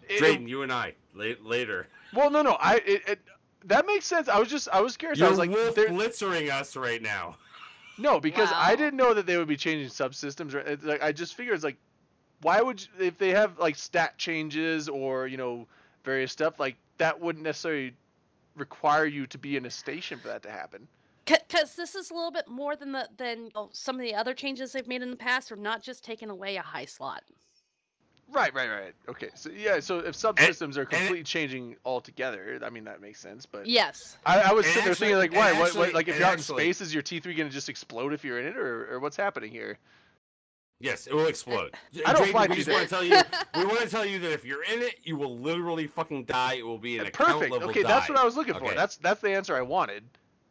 It- Drayden, you and I, later. Well, no, that makes sense. I was curious. I You're was like, wolf there- blitzering us right now. no, because I Wow. didn't know that they would be changing subsystems. It's like, I just figured it's like, why would if they have like stat changes or various stuff like that wouldn't necessarily require you to be in a station for that to happen. Because this is a little bit more than some of the other changes they've made in the past. Are not just taking away a high slot. Right. Okay, so yeah, so if subsystems are completely changing altogether, I mean that makes sense. But Yes. I was And sitting there thinking like, actually- why? and What? actually- Like if and you're out in actually- space, is your T3 gonna just explode if you're in it, or what's happening here? Yes, it will explode. I don't Drayden, fly we just T3. want to tell you. We want to tell you that if you're in it, you will literally fucking die. It will be an account Perfect. level Okay, die. that's what I was looking for. Okay. That's the answer I wanted.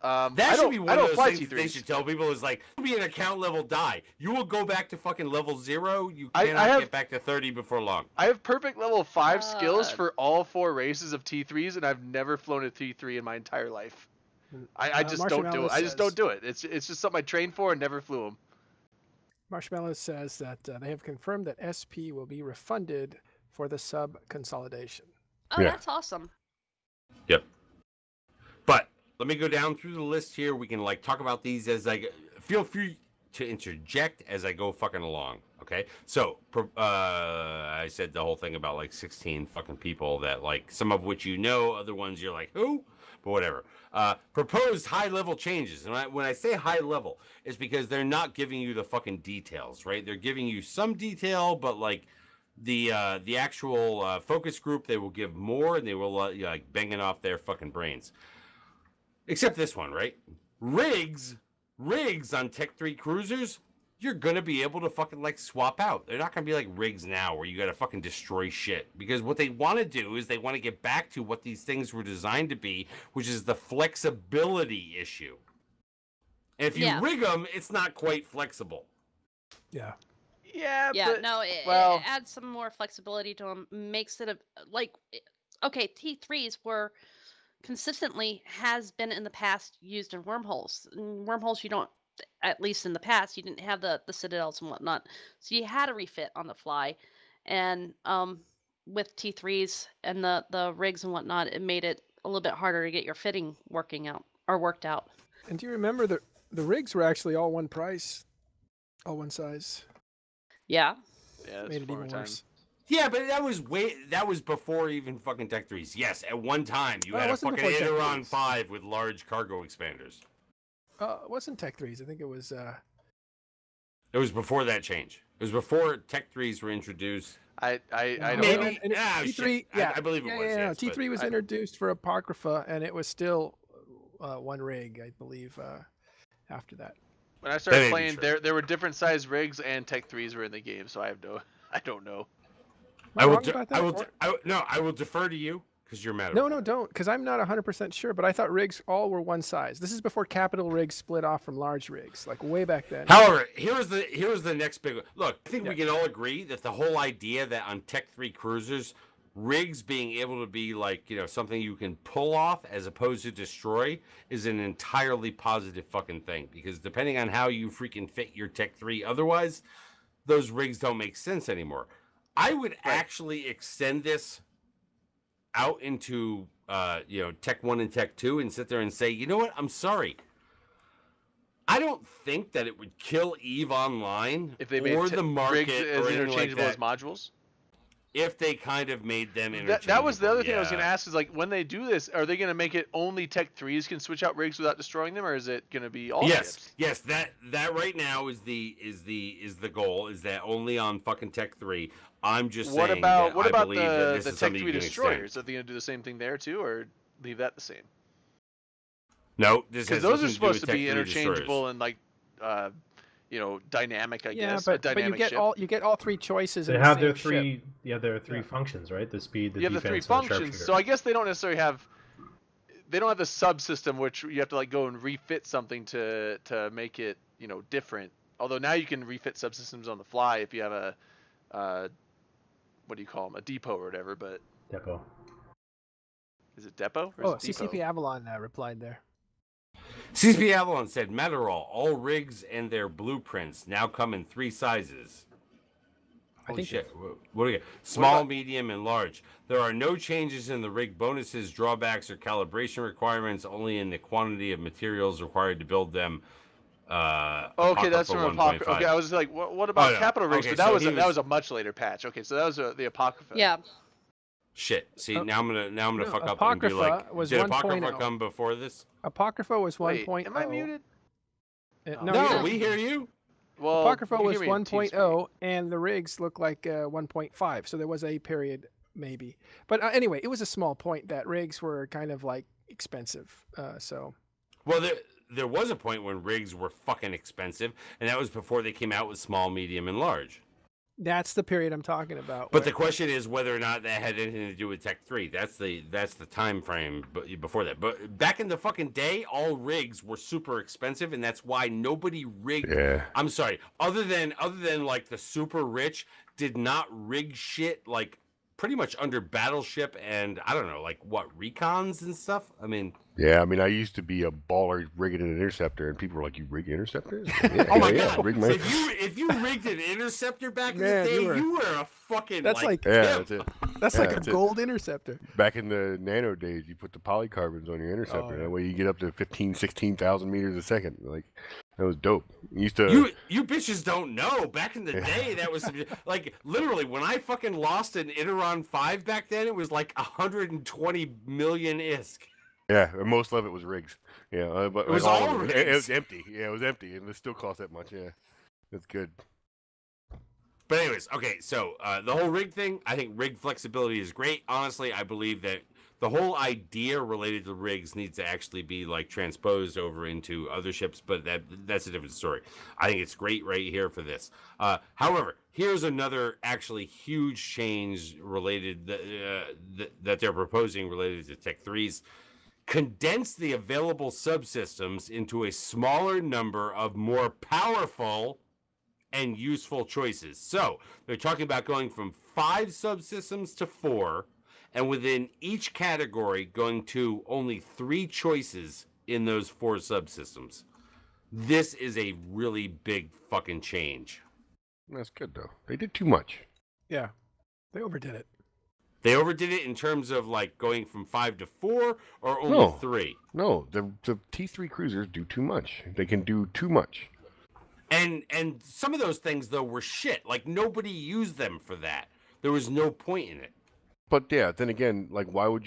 That I should don't, be I one don't of those fly things that T3s. they should tell people is like, it'll be an account level die. You will go back to fucking level 0. You I cannot have- get back to 30 before long. I have perfect level 5 skills God. for all 4 races of T3s, and I've never flown a T3 in my entire life. I just don't do Marshmallow it. I just says- don't do it. It's just something I trained for and never flew them. Marshmallow says that they have confirmed that SP will be refunded for the sub consolidation. Oh, Yeah. that's awesome. Yep. But let me go down through the list here. We can like talk about these as I feel free to interject as I go fucking along. Okay. So I said the whole thing about like 16 fucking people that like some of which other ones you're like who, but whatever. Proposed high level changes, and when I say high level, it's because they're not giving you the fucking details, right? They're giving you some detail, but like the actual focus group, they will give more, and they will like banging off their fucking brains. Except this one, right? Rigs on Tech 3 cruisers, you're gonna be able to fucking like swap out. They're not gonna be like rigs now where you gotta fucking destroy shit. Because what they want to do is they want to get back to what these things were designed to be, which is the flexibility issue. And if you Yeah. rig them, it's not quite flexible. Yeah. Yeah, Yeah, but no, it well- adds some more flexibility to them. Makes it okay. T3s were consistently has been in the past used in wormholes. In wormholes, you don't, at least in the past, you didn't have the citadels and whatnot, so you had to refit on the fly. And with T3s and the rigs and whatnot, it made it a little bit harder to get your fitting worked out. And do you remember the rigs were actually all one price, all one size? Yeah. yeah, that's Made it before my even time. worse. Yeah, but that was before even fucking Tech 3s. Yes, at one time you Oh, it had a wasn't fucking before Tech Aeron 3s. 5 with large cargo expanders. It wasn't Tech 3s. I think it was. It was before that change. It was before Tech 3s were introduced. I don't Maybe. know. And Ah, T3, shit. yeah, I believe it was, Yeah, yes, but T3 was I- introduced for Apocrypha, and it was still one rig, I believe. After that, When I That started ain't playing, true. there were different size rigs and Tech 3s were in the game, so I don't know. Am I I will. wrong about that? Or- I will defer to you Because you're mad. No, don't, because I'm not 100% sure, but I thought rigs all were one size. This is before capital rigs split off from large rigs, like way back then. However, here's the next big one. Look, I think Yeah. we can all agree that the whole idea that on Tech 3 cruisers, rigs being able to be like, something you can pull off as opposed to destroy is an entirely positive fucking thing. Because depending on how you freaking fit your Tech 3, otherwise, those rigs don't make sense anymore. I would actually extend this out into Tech 1 and Tech 2 and sit there and say, you know what, I'm sorry. I don't think that it would kill EVE Online If they made or the market rigs as or anything interchangeable like as that, modules. if they kind of made them interchangeable. That was the other thing I was going to yeah. ask is like when they do this, are they going to make it only Tech 3s can switch out rigs without destroying them, or is it going to be all ships? Yes, that right now is the goal, is that only on fucking Tech 3. I'm just What saying about that what I about believe that this the is Tech something 3 you can destroyers? extend. Are they going to do the same thing there too, or leave that the same? No, this Because has those nothing are to do supposed with to Tech be 3 interchangeable destroyers. and like dynamic, I Yeah, guess. but a dynamic you get ship. you get all three choices. They in the have same their ship. three. Yeah, there are three Yeah. functions, right? The speed, the You have the defense, three and the functions, sharpshooter. so I guess they don't necessarily have. They don't have the subsystem which you have to like go and refit something to make it different. Although now you can refit subsystems on the fly if you have a what do you call them, a depot or whatever. But Depot. is it depot? Or Oh, is it depot? CCP Avalon replied there. CCP Avalon said, Matterall, all rigs and their blueprints now come in 3 sizes. I Holy think shit. What do you get? Small, about- medium, and large. There are no changes in the rig bonuses, drawbacks, or calibration requirements, only in the quantity of materials required to build them. Okay, that's from Apocrypha. Okay, I was like, what about no. Capital Rigs? Okay, but that so was a much later patch. Okay, so that was the Apocrypha. Yeah. Shit. See, now I'm gonna no, fuck up and be like, Apocrypha was did Apocrypha 1.0. come before this? Apocrypha was 1.0. Wait, am I muted? No, No, you're not. we hear you. Well, Apocrypha you was hear me in TeamSpeak. 1.0, and the rigs look like 1.5. So there was a period, maybe. But anyway, it was a small point that rigs were kind of like expensive. So Well, there was a point when rigs were fucking expensive, and that was before they came out with small, medium, and large. that's the period I'm talking about. But where- the question is whether or not that had anything to do with Tech 3. That's the time frame before that. But back in the fucking day, all rigs were super expensive, and that's why nobody rigged. Yeah. I'm sorry. Other than like the super rich, did not rig shit like pretty much under Battleship and I don't know, like what, recons and stuff. I mean, Yeah, I mean, I used to be a baller rigging an interceptor, and people were like, "You rig interceptors?" Yeah, oh my yeah, god! rig So my... if you rigged an interceptor back in Man, the day, you you were- were a fucking That's like- Yeah, pimp. that's it. that's Yeah, like a that's it. gold interceptor. Back in the nano days, you put the polycarbons on your interceptor. yeah. That way you get up to 16,000 meters a second. Like, that was dope. You used to... You bitches don't know. Back in the day, that was like literally when I fucking lost an Iteron 5 back then, it was like 120 million ISK. Yeah, and most of it was rigs. Yeah, but It was like, all of it. rigs. It was empty. Yeah, it was empty, and it still cost that much. Yeah, that's good. But anyways, okay, so the whole rig thing, I think rig flexibility is great. Honestly, I believe that the whole idea related to rigs needs to actually be like transposed over into other ships, but that's a different story. I think it's great right here for this. However, here's another actually huge change related that they're proposing related to Tech 3s. Condense the available subsystems into a smaller number of more powerful and useful choices. So they're talking about going from 5 subsystems to 4, and within each category going to only 3 choices in those 4 subsystems. This is a really big fucking change. That's good though. They did too much. Yeah, they overdid it. They overdid it in terms of like going from 5 to 4 or only No. 3. No, the T3 cruisers do too much. They can do too much. And some of those things though were shit. Like nobody used them for that. There was no point in it. But yeah, then again, like, why would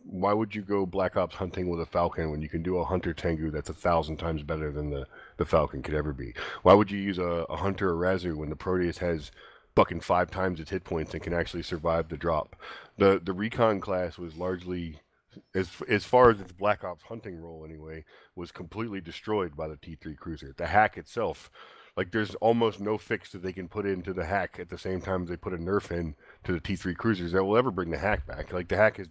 why would you go Black Ops hunting with a Falcon when you can do a Hunter Tengu that's 1,000 times better than the Falcon could ever be? Why would you use a Hunter or Razu when the Proteus has fucking 5 times its hit points and can actually survive the drop? The Recon class was largely, as far as its Black Ops hunting role anyway, was completely destroyed by the T3 cruiser. The hack itself Like there's almost no fix that they can put into the hack at the same time they put a nerf in to the T3 cruisers that will ever bring the hack back. Like the hack is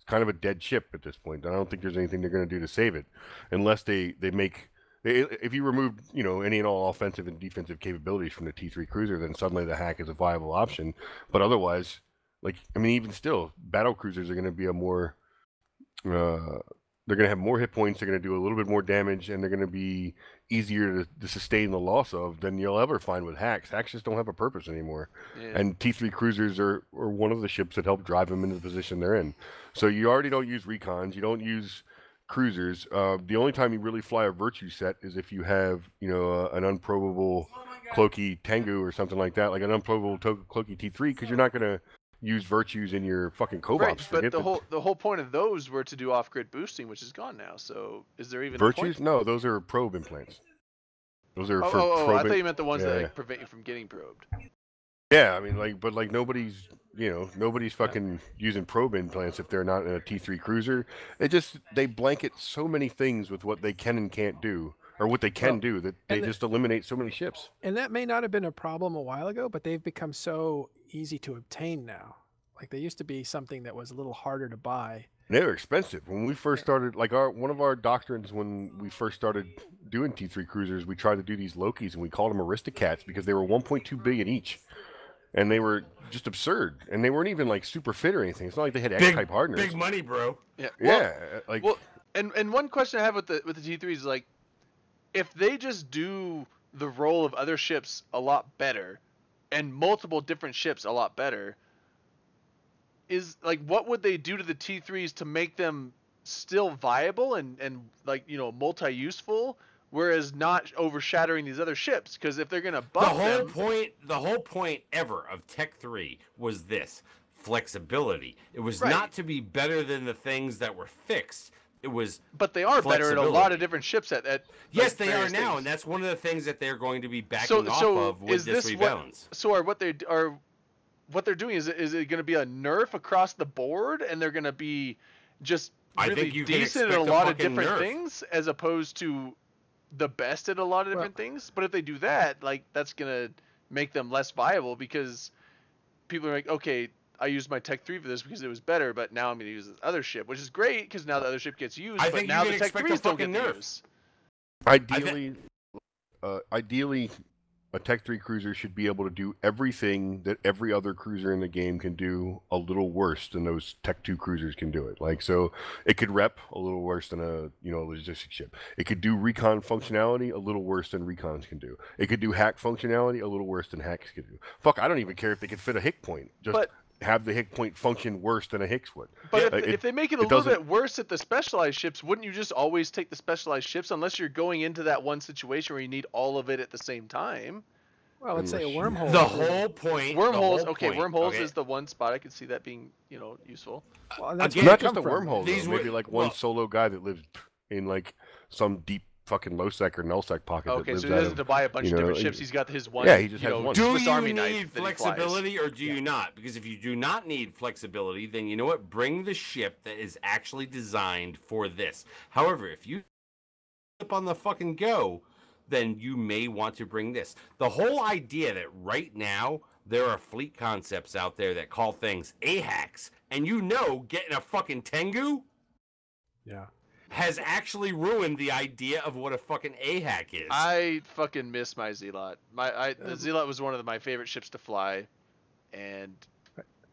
kind of a dead ship at this point. I don't think there's anything they're going to do to save it, unless they make. If you remove, any and all offensive and defensive capabilities from the T3 cruiser, then suddenly the hack is a viable option. But otherwise, even still, battle cruisers are going to be a more. They're going to have more hit points. They're going to do a little bit more damage, and they're going to be easier to sustain the loss of than you'll ever find with hacks. Hacks just don't have a purpose anymore. Yeah. And T3 cruisers are one of the ships that help drive them into the position they're in. So you already don't use recons. You don't use cruisers. The only time you really fly a virtue set is if you have, an unprobable Cloaky Tengu or something like that, like an unprobable Cloaky T3, because you're not going to use virtues in your fucking Cobops. Right, but the whole point of those were to do off-grid boosting, which is gone now. So is there even virtues? A point? No, those are probe implants. Those are for probing. I probing. thought you meant the ones that prevent you from getting probed. Yeah, I mean, but nobody's, nobody's fucking using probe implants if they're not in a T3 cruiser. They blanket so many things with what they can and can't do, or what they can do, that they just eliminate so many ships. And that may not have been a problem a while ago, but they've become so easy to obtain now. Like they used to be something that was a little harder to buy. They were expensive. When we first started, one of our doctrines when we first started doing T3 cruisers, we tried to do these Lokis, and we called them Aristocats because they were 1.2 billion each. And they were just absurd. And they weren't even super fit or anything. It's not like they had X-type hardeners. Big money, bro. Yeah. And one question I have with the T3 is if they just do the role of other ships a lot better, and multiple different ships a lot better, is what would they do to the T3s to make them still viable and multi-useful, whereas not overshadowing these other ships? Because if they're gonna buff the whole point ever of Tech 3 was this flexibility. It was not to be better than the things that were fixed. It was, but they are better at a lot of different ships. Yes, they are now, and that's one of the things that they're going to be backing off of with this rebalance. What they're doing is it going to be a nerf across the board, and they're going to be just really decent at a lot of different things, as opposed to the best at a lot of different things? But if they do that, that's going to make them less viable, because people are like, okay, I used my Tech 3 for this because it was better, but now I'm going to use this other ship, which is great because now the other ship gets used. But now the Tech 3s don't get used. Ideally, a Tech 3 cruiser should be able to do everything that every other cruiser in the game can do a little worse than those Tech 2 cruisers can do it. So it could rep a little worse than a logistics ship. It could do recon functionality a little worse than recons can do. It could do hack functionality a little worse than hacks can do. Fuck, I don't even care if they could fit a hick point. Have the hick point function worse than a Hicks would. But if they make it a little bit worse at the specialized ships, wouldn't you just always take the specialized ships, unless you're going into that one situation where you need all of it at the same time? Well, let's say a wormhole. The whole point. Wormholes. Wormholes is the one spot I could see that being, useful. Well, that's not just a wormhole. These maybe one solo guy that lives in some deep fucking low sec or null sec pocket. Okay, so he doesn't have to buy a bunch of different ships. He's got his one. Yeah, he just has one. Do you need flexibility or do you not? Because if you do not need flexibility, then you know what? Bring the ship that is actually designed for this. However, if you up on the fucking go, then you may want to bring this. The whole idea that right now there are fleet concepts out there that call things AHACs, and getting a fucking Tengu. Yeah. Has actually ruined the idea of what a fucking AHAC is. I fucking miss my Zealot. The Zealot was one of my favorite ships to fly, and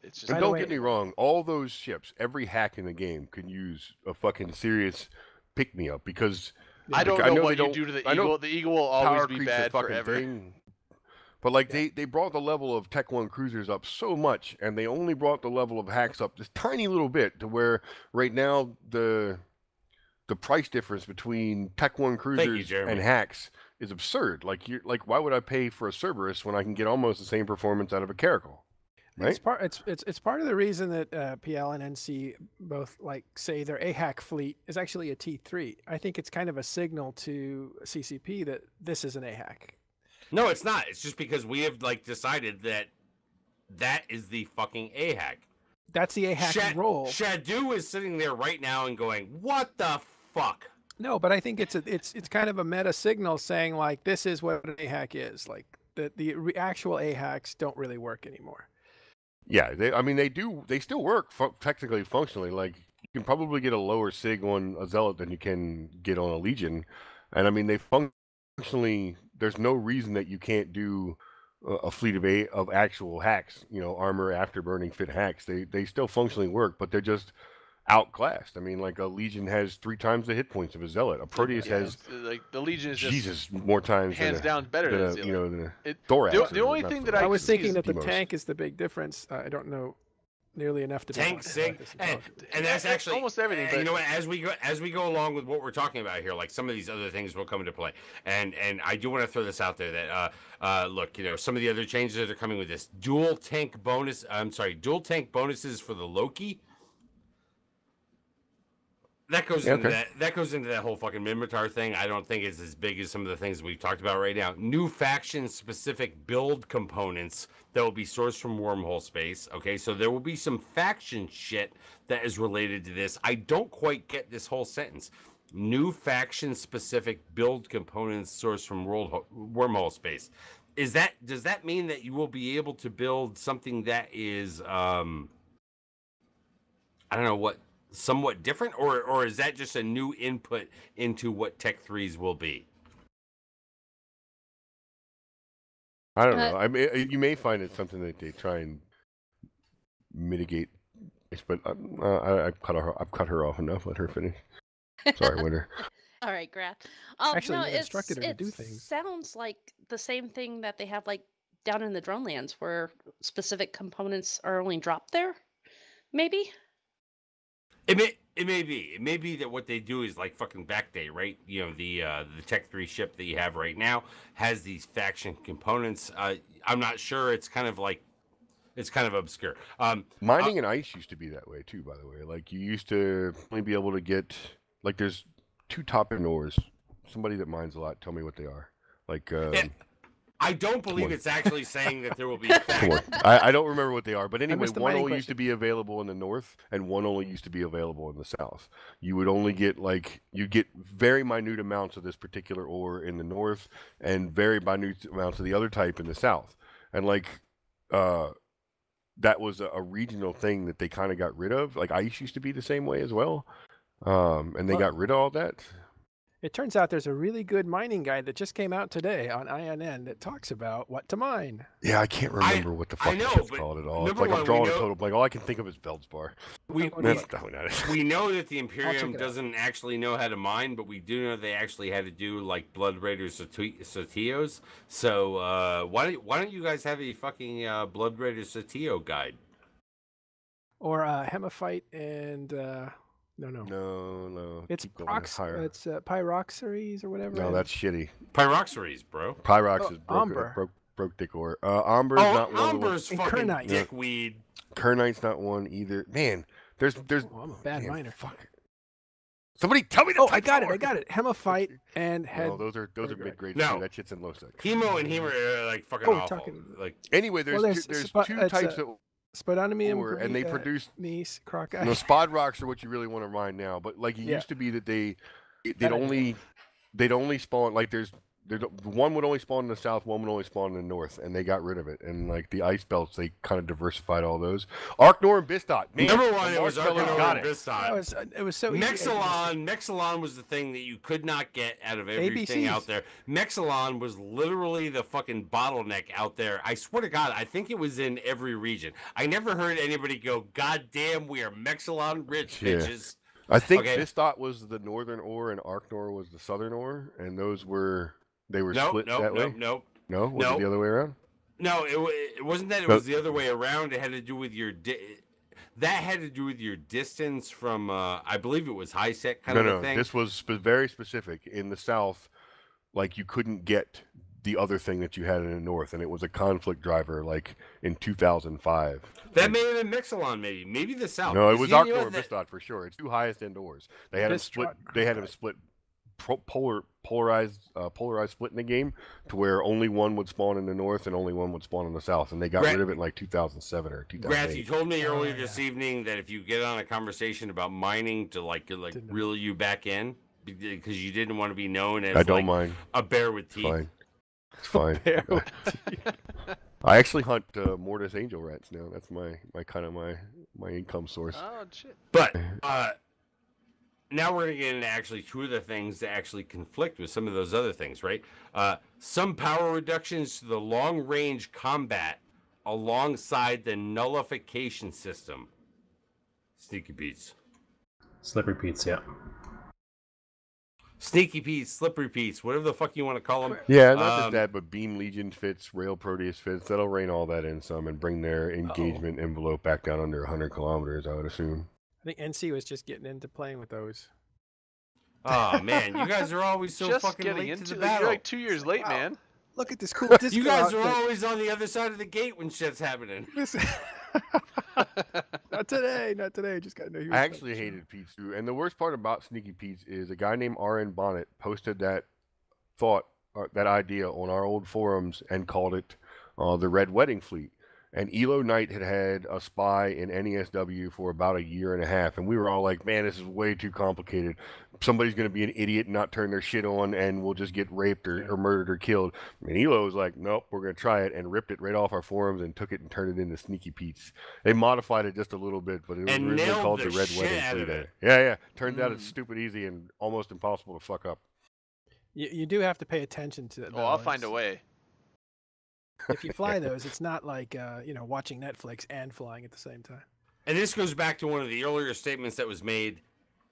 it's just. And don't get me wrong, all those ships, every hack in the game could use a fucking serious pick me up, because I don't know what you do to the Eagle. The Eagle will always be bad forever. But they brought the level of Tech 1 cruisers up so much, and they only brought the level of hacks up this tiny little bit, to where right now the price difference between Tech 1 cruisers and hacks is absurd. Why would I pay for a Cerberus when I can get almost the same performance out of a Caracal? Right? It's part of the reason that PL and NC both say their AHAC fleet is actually a T3. I think it's kind of a signal to CCP that this is an AHAC. No, it's not. It's just because we have decided that is the fucking AHAC. That's the AHAC role. Shadu is sitting there right now and going, "What the fuck?" No, but I think it's kind of a meta signal saying like this is what an AHAC is. Like the actual AHACs don't really work anymore. Yeah, they still work technically, functionally. Like you can probably get a lower sig on a Zealot than you can get on a Legion, and I mean they functionally. There's no reason that you can't do a fleet of actual hacks. Armor afterburning fit hacks. They still functionally work, but they're just outclassed. I mean, like a Legion has 3 times the hit points of a Zealot. A Proteus has like the Legion is just Jesus more times hands down better than a Zealot. than a It- Thorax. the only thing that I I was could see thinking is that the Demos. tank is the big difference. I don't know nearly enough to be Tank talking sig, about this and, intelligently. and that's Yeah, actually almost everything, and but- you know what? As we go along with what we're talking about here, like some of these other things will come into play. And I do want to throw this out there that look, some of the other changes that are coming with this dual tank bonuses for the Loki. That goes into that whole fucking Minmatar thing. I don't think it's as big as some of the things we've talked about right now. New faction specific build components that will be sourced from Wormhole Space. Okay, so there will be some faction shit that is related to this. I don't quite get this whole sentence. New faction specific build components sourced from Wormhole Space. Does that mean that you will be able to build something that is I don't know what, somewhat different, or is that just a new input into what Tech 3s will be? I don't know. I mean, you may find it something that they try and mitigate, but I've cut her off enough. Let her finish. Sorry, Winter. All right, Graf. Actually, no, you instructed her to it do things. sounds like the same thing that they have like down in the drone lands where specific components are only dropped there. Maybe. It may be that what they do is like fucking backdate, right? The Tech 3 ship that you have right now has these faction components. I'm not sure. It's kind of obscure. Mining and ice used to be that way too, by the way. Like you used to only be able to get like there's 2 top end ores. Somebody that mines a lot, tell me what they are. Like I don't believe on. it's actually saying that there will be. come on. I don't remember what they are, but anyway, missed the one mining only used to be available in the north, and one only used to be available in the south. You would only get you get very minute amounts of this particular ore in the north, and very minute amounts of the other type in the south. And that was a regional thing that they kind of got rid of. Like ice used to be the same way as well, and they got rid of all that. It turns out there's a really good mining guide that just came out today on INN that talks about what to mine. Yeah, I can't remember what the fuck know, it's but called at all. It's number like one, I'm we drawing a know- total blank. All I can think of is Feldspar. We That's definitely not it. we know that the check Imperium it out. doesn't actually know how to mine, but we do know they actually had to do like Blood Raiders Sotios. So why don't you guys have a fucking Blood Raiders Sotio guide? Or Hemophyte and no. No. It's keep going higher. It's Pyroxeres or whatever. No, and- that's shitty. Pyroxeres, bro. Pyrox Oh, is Amber. broke dick ore. Amber's not one. Amber's And fucking Kernite. dickweed. Kernite's not one either. Man, there's. Oh, I'm a bad man, miner. Fuck. Somebody tell me the Oh, I type got of it. I ore. got it. Hemophyte and head. No, those are Right. mid grade. No. That shit's in low sec. Hemo and Hemer are like fucking Oh, we're awful. talking- Like Anyway, there's Well, there's 2 it's, types of Spodonium, ore, and they produce. Mies, Croceye. No, spod rocks are what you really want to mine now, but like it Yeah. used to be that they'd That I only spawn like there's one would only spawn in the south, one would only spawn in the north, and they got rid of it. And like the ice belts, they kind of diversified all those. Arknor and Bistot. Man, number one, the it was Marshmallow Arcanor got and it. Bistot. It was so easy. Mexilon was the thing that you could not get out of everything ABCs. out there. Mexilon was literally the fucking bottleneck out there. I swear to God, I think it was in every region. I never heard anybody go, "God damn, we are Mexilon rich, Yeah. bitches." I think Okay. Bistot was the northern ore and Arknor was the southern ore, and those were Nope, split that way. nope. No, was Nope. it the other way around? No, it wasn't that. It No. was the other way around. It had to do with your that had to do with your distance from. I believe it was high sec kind of a thing. This was very specific. In the south, like you couldn't get the other thing that you had in the north, and it was a conflict driver, like in 2005. That may have been Mexilon, maybe the south. No, it Because was you know Arknor and that- Bistot for sure. It's 2 highest end ores. They had them split. Bistot, They had them Crocodile. split. Polarized split in the game to where only one would spawn in the north and only one would spawn in the south, and they got Grant- rid of it in like 2007 or Grath, you 2008. told me earlier yeah. this evening that if you get on a conversation about mining to like Didn't know. reel you back in, because you didn't want to be known as I don't like, mind. a bear with It's teeth. fine. It's fine. Bear Uh, with I actually hunt Mortis angel rats now. That's my income source. Oh shit. But now we're going to get into actually two of the things that actually conflict with some of those other things, right? Some power reductions to the long-range combat alongside the nullification system. Sneaky Pete's. Slippery Pete's, yeah. Sneaky Pete's, Slippery Pete's, whatever the fuck you want to call them. Yeah, not just Um, that, but Beam Legion fits, Rail Proteus fits. That'll rein all that in some and bring their engagement envelope back down under 100 kilometers, I would assume. I think NC was just getting into playing with those. Oh, man, you guys are always so Just fucking getting late into to the it. battle. You're like 2 years late, Wow. man. Look at this cool disco You guys are outfit. always on the other side of the gate when shit's happening. Listen. Not today, not today. Just got no. I actually hated Pete's too. And the worst part about Sneaky Pete's is a guy named RN Bonnet posted that that idea on our old forums and called it the Red Wedding Fleet. And Elo Knight had a spy in NESW for about a year and a half. And we were all like, man, this is way too complicated. Somebody's going to be an idiot and not turn their shit on and we'll just get raped or murdered or killed. And Elo was like, nope, we're going to try it, and ripped it right off our forums and took it and turned it into Sneaky Pete's. They modified it just a little bit, but it was And originally nailed called the the Red shit Wedding out of Fleet. it. Yeah. Turns out it's stupid easy and almost impossible to fuck up. You do have to pay attention to it. Oh, I'll find a way. If you fly those, it's not like watching Netflix and flying at the same time. And this goes back to one of the earlier statements that was made: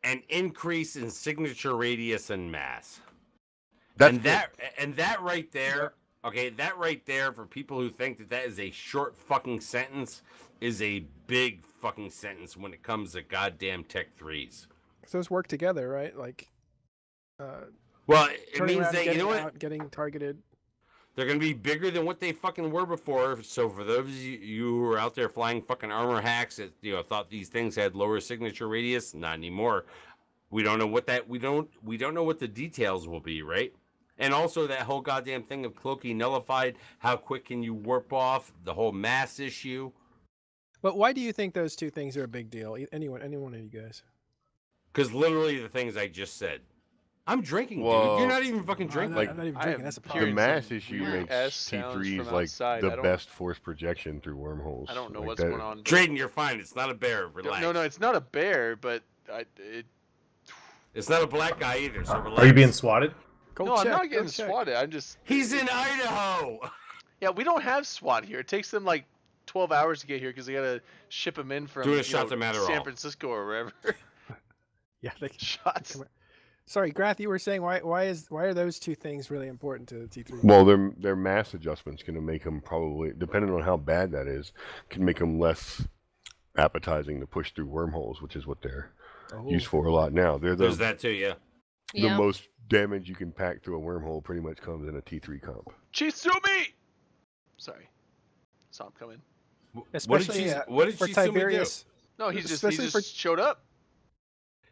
an increase in signature radius and mass. That's that right there, okay, that right there, for people who think that is a short fucking sentence, is a big fucking sentence when it comes to goddamn Tech 3s. 'Cause those work together, right? Like, Well, it turning means around, that, you getting know what? out, getting targeted. They're going to be bigger than what they fucking were before. So for those of you who are out there flying fucking armor hacks that thought these things had lower signature radius, not anymore. We don't know what we don't know what the details will be, right? And also that whole goddamn thing of Cloaky nullified. How quick can you warp off? The whole mass issue. But why do you think those two things are a big deal? Anyone of you guys? Because literally the things I just said. I'm drinking, dude. Well, You're not even fucking drinking. I'm not even I drinking. am That's a The problem. hearing mass some issue weird makes S sounds T3s from like outside. the I don't- best force projection through wormholes. I don't know Like what's that- going on. Drayden, you're fine. It's not a bear. Relax. No, it's not a bear, but It's not a black guy either. So relax. Are you being swatted? Go no, check, I'm not go getting check. swatted. I'm just. He's in Idaho. Yeah, we don't have SWAT here. It takes them like 12 hours to get here because they gotta ship them in from Doing a shot to Matterhall. San Francisco or wherever. Yeah, they Shots. come on. Sorry, Grath, you were saying why are those two things really important to the T3? Well, their mass adjustment's going to make them probably, depending on how bad that is, can make them less appetizing to push through wormholes, which is what they're used for a lot now. They're There's the that too, yeah. the most damage you can pack through a wormhole pretty much comes in a T3 comp. Chisumi! Sorry. Saw him coming. Especially what did for she assume to do? Tiberius. No, he Especially just for- showed up.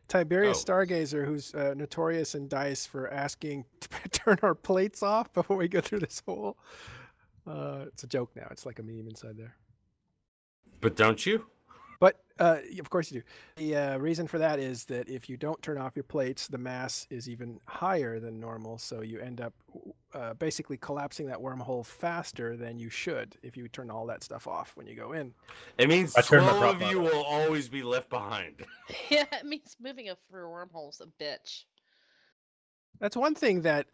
Tiberius Oh. Stargazer, who's notorious in DICE for asking to turn our plates off before we go through this hole. It's a joke now. It's like a meme inside there. But don't you? But of course you do. The reason for that is that if you don't turn off your plates, the mass is even higher than normal. So you end up basically collapsing that wormhole faster than you should if you turn all that stuff off when you go in. It means I turned my 12 prop of you on. will always be left behind. Yeah, it means moving it through wormholes a bitch. That's one thing that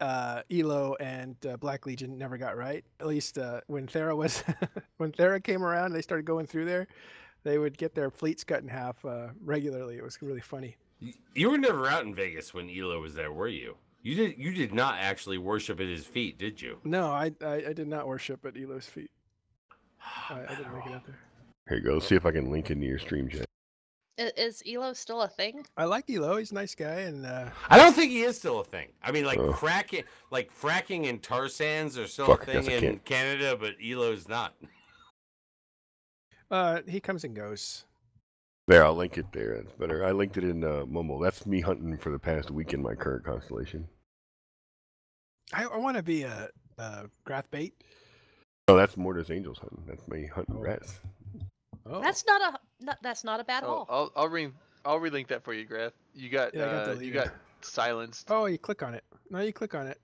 Elo and Black Legion never got right. At least when Thera was when Thera came around, they started going through there. They would get their fleets cut in half regularly. It was really funny. You were never out in Vegas when Elo was there, were you? You did not actually worship at his feet, did you? No, I did not worship at Elo's feet. I didn't make it out there. Here you go. Let's see if I can link into your stream chat. Is Elo still a thing? I like Elo. He's a nice guy, and I don't think he is still a thing. I mean, Oh. fracking and tar sands are still Fuck, a guess thing I in can't. Canada, but Elo's not. he comes and goes. There, I'll link it there. That's better. I linked it in Momo. That's me hunting for the past week in my current constellation. I want to be a Grath bait. Oh, that's Mortis Angels hunting. That's me hunting Oh. rats. Oh, That's not a bad Oh, haul. I'll relink that for you, Graf. You got Yeah, I got you got silenced. Oh, you click on it. No, you click on it.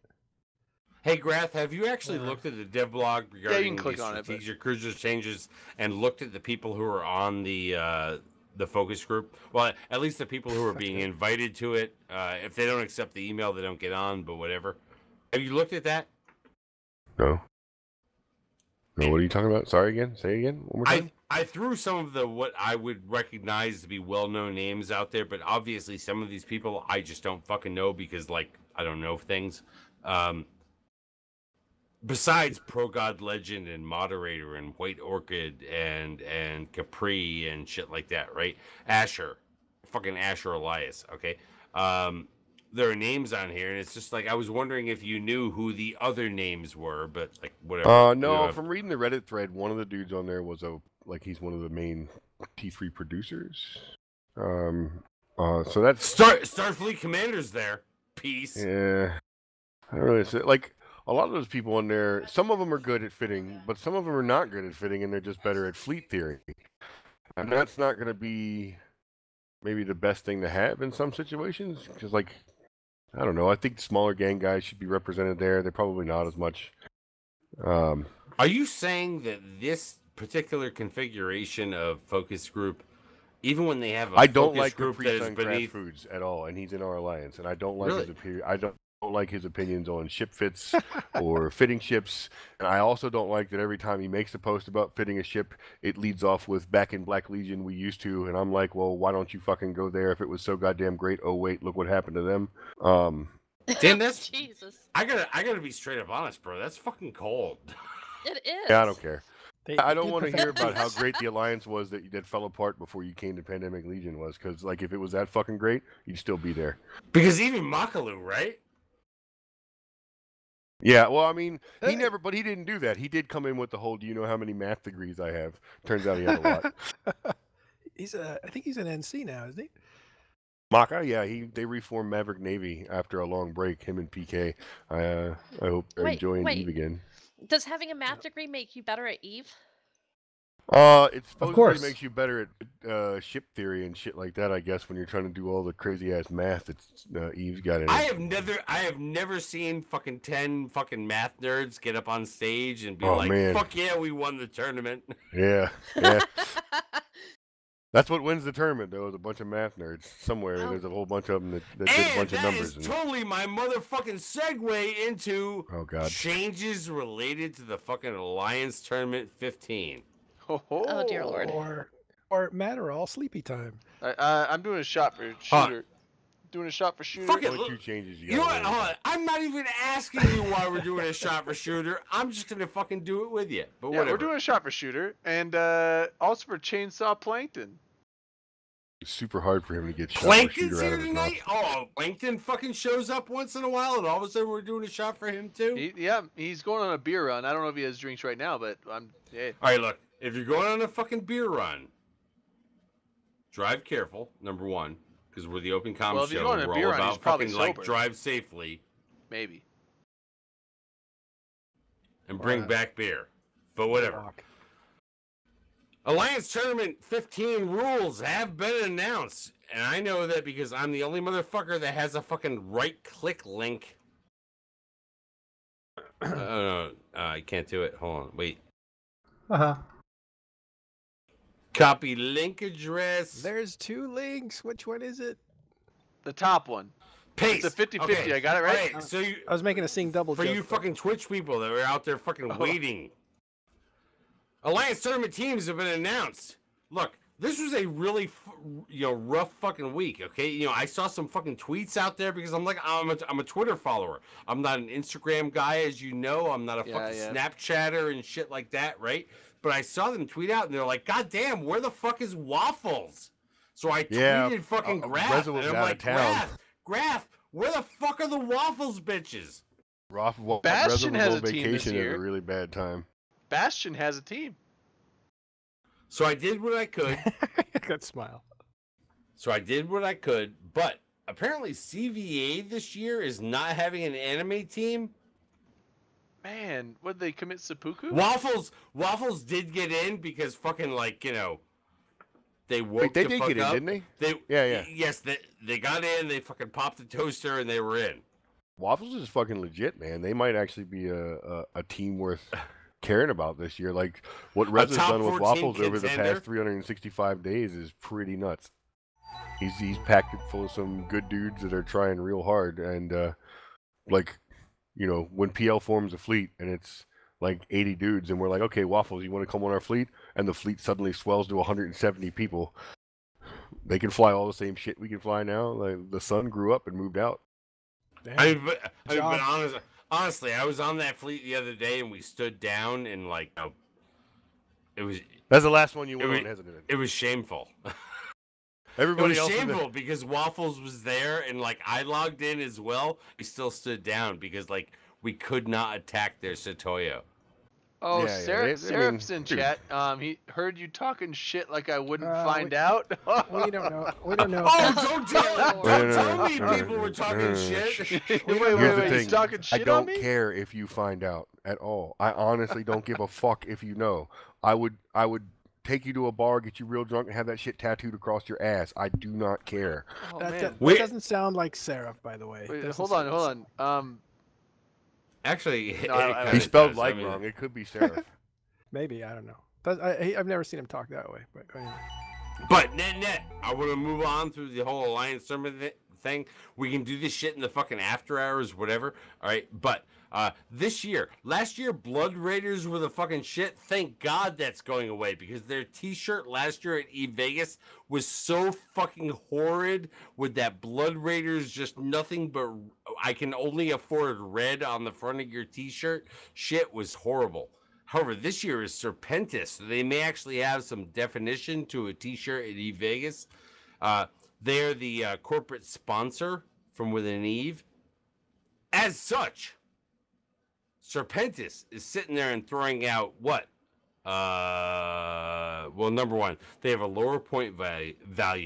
Hey, Grath, have you actually Yeah. looked at the devlog regarding click the on it, but- strategic cruisers changes and looked at the people who are on the focus group? Well, at least the people who are being invited to it. If they don't accept the email, they don't get on, but whatever. Have you looked at that? No. No, what are you talking about? Sorry again. Say again. One more time. I threw some of the what I would recognize to be well-known names out there, but obviously some of these people I just don't fucking know because, like, I don't know things. Besides Pro God Legend and Moderator and White Orchid and Capri and shit like that, right? Asher, fucking Asher Elias. Okay, there are names on here, and it's just like I was wondering if you knew who the other names were, but like whatever. No. From reading the Reddit thread, one of the dudes on there was he's one of the main T3 producers. So that's Starfleet Commander's there. Peace. Yeah. I don't really say, like a lot of those people on there. Some of them are good at fitting, but some of them are not good at fitting, and they're just better at fleet theory. And that's not going to be maybe the best thing to have in some situations, because like. I don't know. I think smaller gang guys should be represented there. They're probably not as much. Are you saying that this particular configuration of focus group, even when they have a I don't focus like group Capri that is Sun Craft beneath, Foods at all, and he's in our alliance, and I don't like Really? his I don't like his opinions on ship fits or fitting ships, and I also don't like that every time he makes a post about fitting a ship, it leads off with "back in Black Legion we used to," and I'm like, well, why don't you fucking go there if it was so goddamn great? Oh wait, look what happened to them. damn, that's Jesus. I gotta be straight up honest, bro. That's fucking cold. It is. Yeah, I don't care. I don't did want to perfect hear about how this. great the alliance was that fell apart before you came to Pandemic Legion was, because like if it was that fucking great, you'd still be there. Because even Makalu, right? Yeah, well, I mean, Hey. but he didn't do that. He did come in with the whole, do you know how many math degrees I have? Turns out he had a lot. I think he's an NC now, isn't he? Maka, yeah, they reformed Maverick Navy after a long break, him and PK. I hope they're Wait, enjoying wait. Eve again. Does having a math degree make you better at Eve? It's supposedly course. makes you better at ship theory and shit like that, I guess, when you're trying to do all the crazy ass math that Eve's got in it. I have never seen fucking 10 fucking math nerds get up on stage and be Oh, like, man. "Fuck yeah, we won the tournament." Yeah. That's what wins the tournament, though, is a bunch of math nerds somewhere. Oh. There's a whole bunch of them that did a bunch of that numbers. is totally my motherfucking segue into Oh, God. changes related to the fucking Alliance Tournament 15. Oh, dear Lord. Or Matterall sleepy time. I'm doing a shot for shooter. Doing a shot for shooter. Fuck it. Only two changes You know gotta what? worry Hold on. about. I'm not even asking you why we're doing a shot for shooter. I'm just gonna fucking do it with you. But Yeah, whatever. we're doing a shot for shooter, and also for chainsaw plankton. It's super hard for him to get shot or Plankton's shooter out here of his tonight. mouth. Oh, Plankton fucking shows up once in a while, and all of a sudden we're doing a shot for him too. He's going on a beer run. I don't know if he has drinks right now, but hey. All right, look. If you're going on a fucking beer run, drive careful. Number one, because we're the Open Comm Well, if he's show. going on a We're beer all run, he's about probably fucking like sober. drive safely Maybe. and bring back beer. But whatever. Fuck. Alliance Tournament 15 rules have been announced. And I know that because I'm the only motherfucker that has a fucking right-click link. No, I can't do it. Hold on, wait. Copy link address. There's two links. Which one is it? The top one. Paste. It's a 50-50. Okay. I got it right. Alright, so you, I was making a sing double for joke. you fucking Twitch people that are out there fucking Oh. waiting. Alliance Tournament teams have been announced. Look, this was a really rough fucking week. Okay, I saw some fucking tweets out there because I'm a Twitter follower. I'm not an Instagram guy, as you know. I'm not a fucking Snapchatter and shit like that, right? But I saw them tweet out and they're like, "God damn, where the fuck is Waffles?" So I tweeted fucking Graph, Reza and was I'm out of like, town. Graph, where the fuck are the Waffles bitches? Bastion Reza has was a on team this vacation at year. a really bad time. Bastion has a team. So I did what I could. Good smile. But apparently CVA this year is not having an anime team. Man, would they commit seppuku? Waffles did get in because fucking They woke Wait, they the did fuck get in, up. didn't they? They Yeah. Yes, they got in. They fucking popped the toaster and they were in. Waffles is fucking legit, man. They might actually be a team worth caring about this year. Like what Rez has top done with 14 Waffles over the contender? past 365 days is pretty nuts. He's packed it full of some good dudes that are trying real hard, and like, you know, when PL forms a fleet and it's like 80 dudes, and we're like, okay, Waffles, you want to come on our fleet? And the fleet suddenly swells to 170 people. They can fly all the same shit we can fly now. Like the sun grew up and moved out. Damn. But honestly, I was on that fleet the other day and we stood down and like, it was That's the last one you went was- on, hasn't it? it was shameful. Everybody It was else in the- shameful because Waffles was there and like I logged in as well. We still stood down because like we could not attack their Satoyo. Oh, Yeah, Seraph's in dude. chat. He heard you talking shit like I wouldn't Uh, find we- out. We don't know. We don't know. Oh, don't tell, don't tell me No. people were talking shit. wait, Here's wait, Here's the wait. thing. He's talking I shit on don't me? care if you find out at all. I honestly don't give a fuck if you know. I would take you to a bar, get you real drunk, and have that shit tattooed across your ass. I do not care. Oh, That, man. that Wait. doesn't sound like Seraph, by the way. Wait, Doesn't hold on, sound- hold on. Actually, No, I- it He kinda spelled does. like I mean, wrong. It could be Seraph. Maybe, I don't know. I've never seen him talk that way. But anyway. But net, I want to move on through the whole Alliance tournament thing. We can do this shit in the fucking after hours, whatever. All right, but last year, Blood Raiders were the fucking shit. Thank God that's going away because their T-shirt last year at E-Vegas was so fucking horrid with that Blood Raiders, just nothing but I can only afford red on the front of your T-shirt. Shit was horrible. However, this year is Serpentis, so they may actually have some definition to a T-shirt at E-Vegas. They're the corporate sponsor from Within Eve. As such, Serpentis is sitting there and throwing out what? Well, number one, they have a lower point value.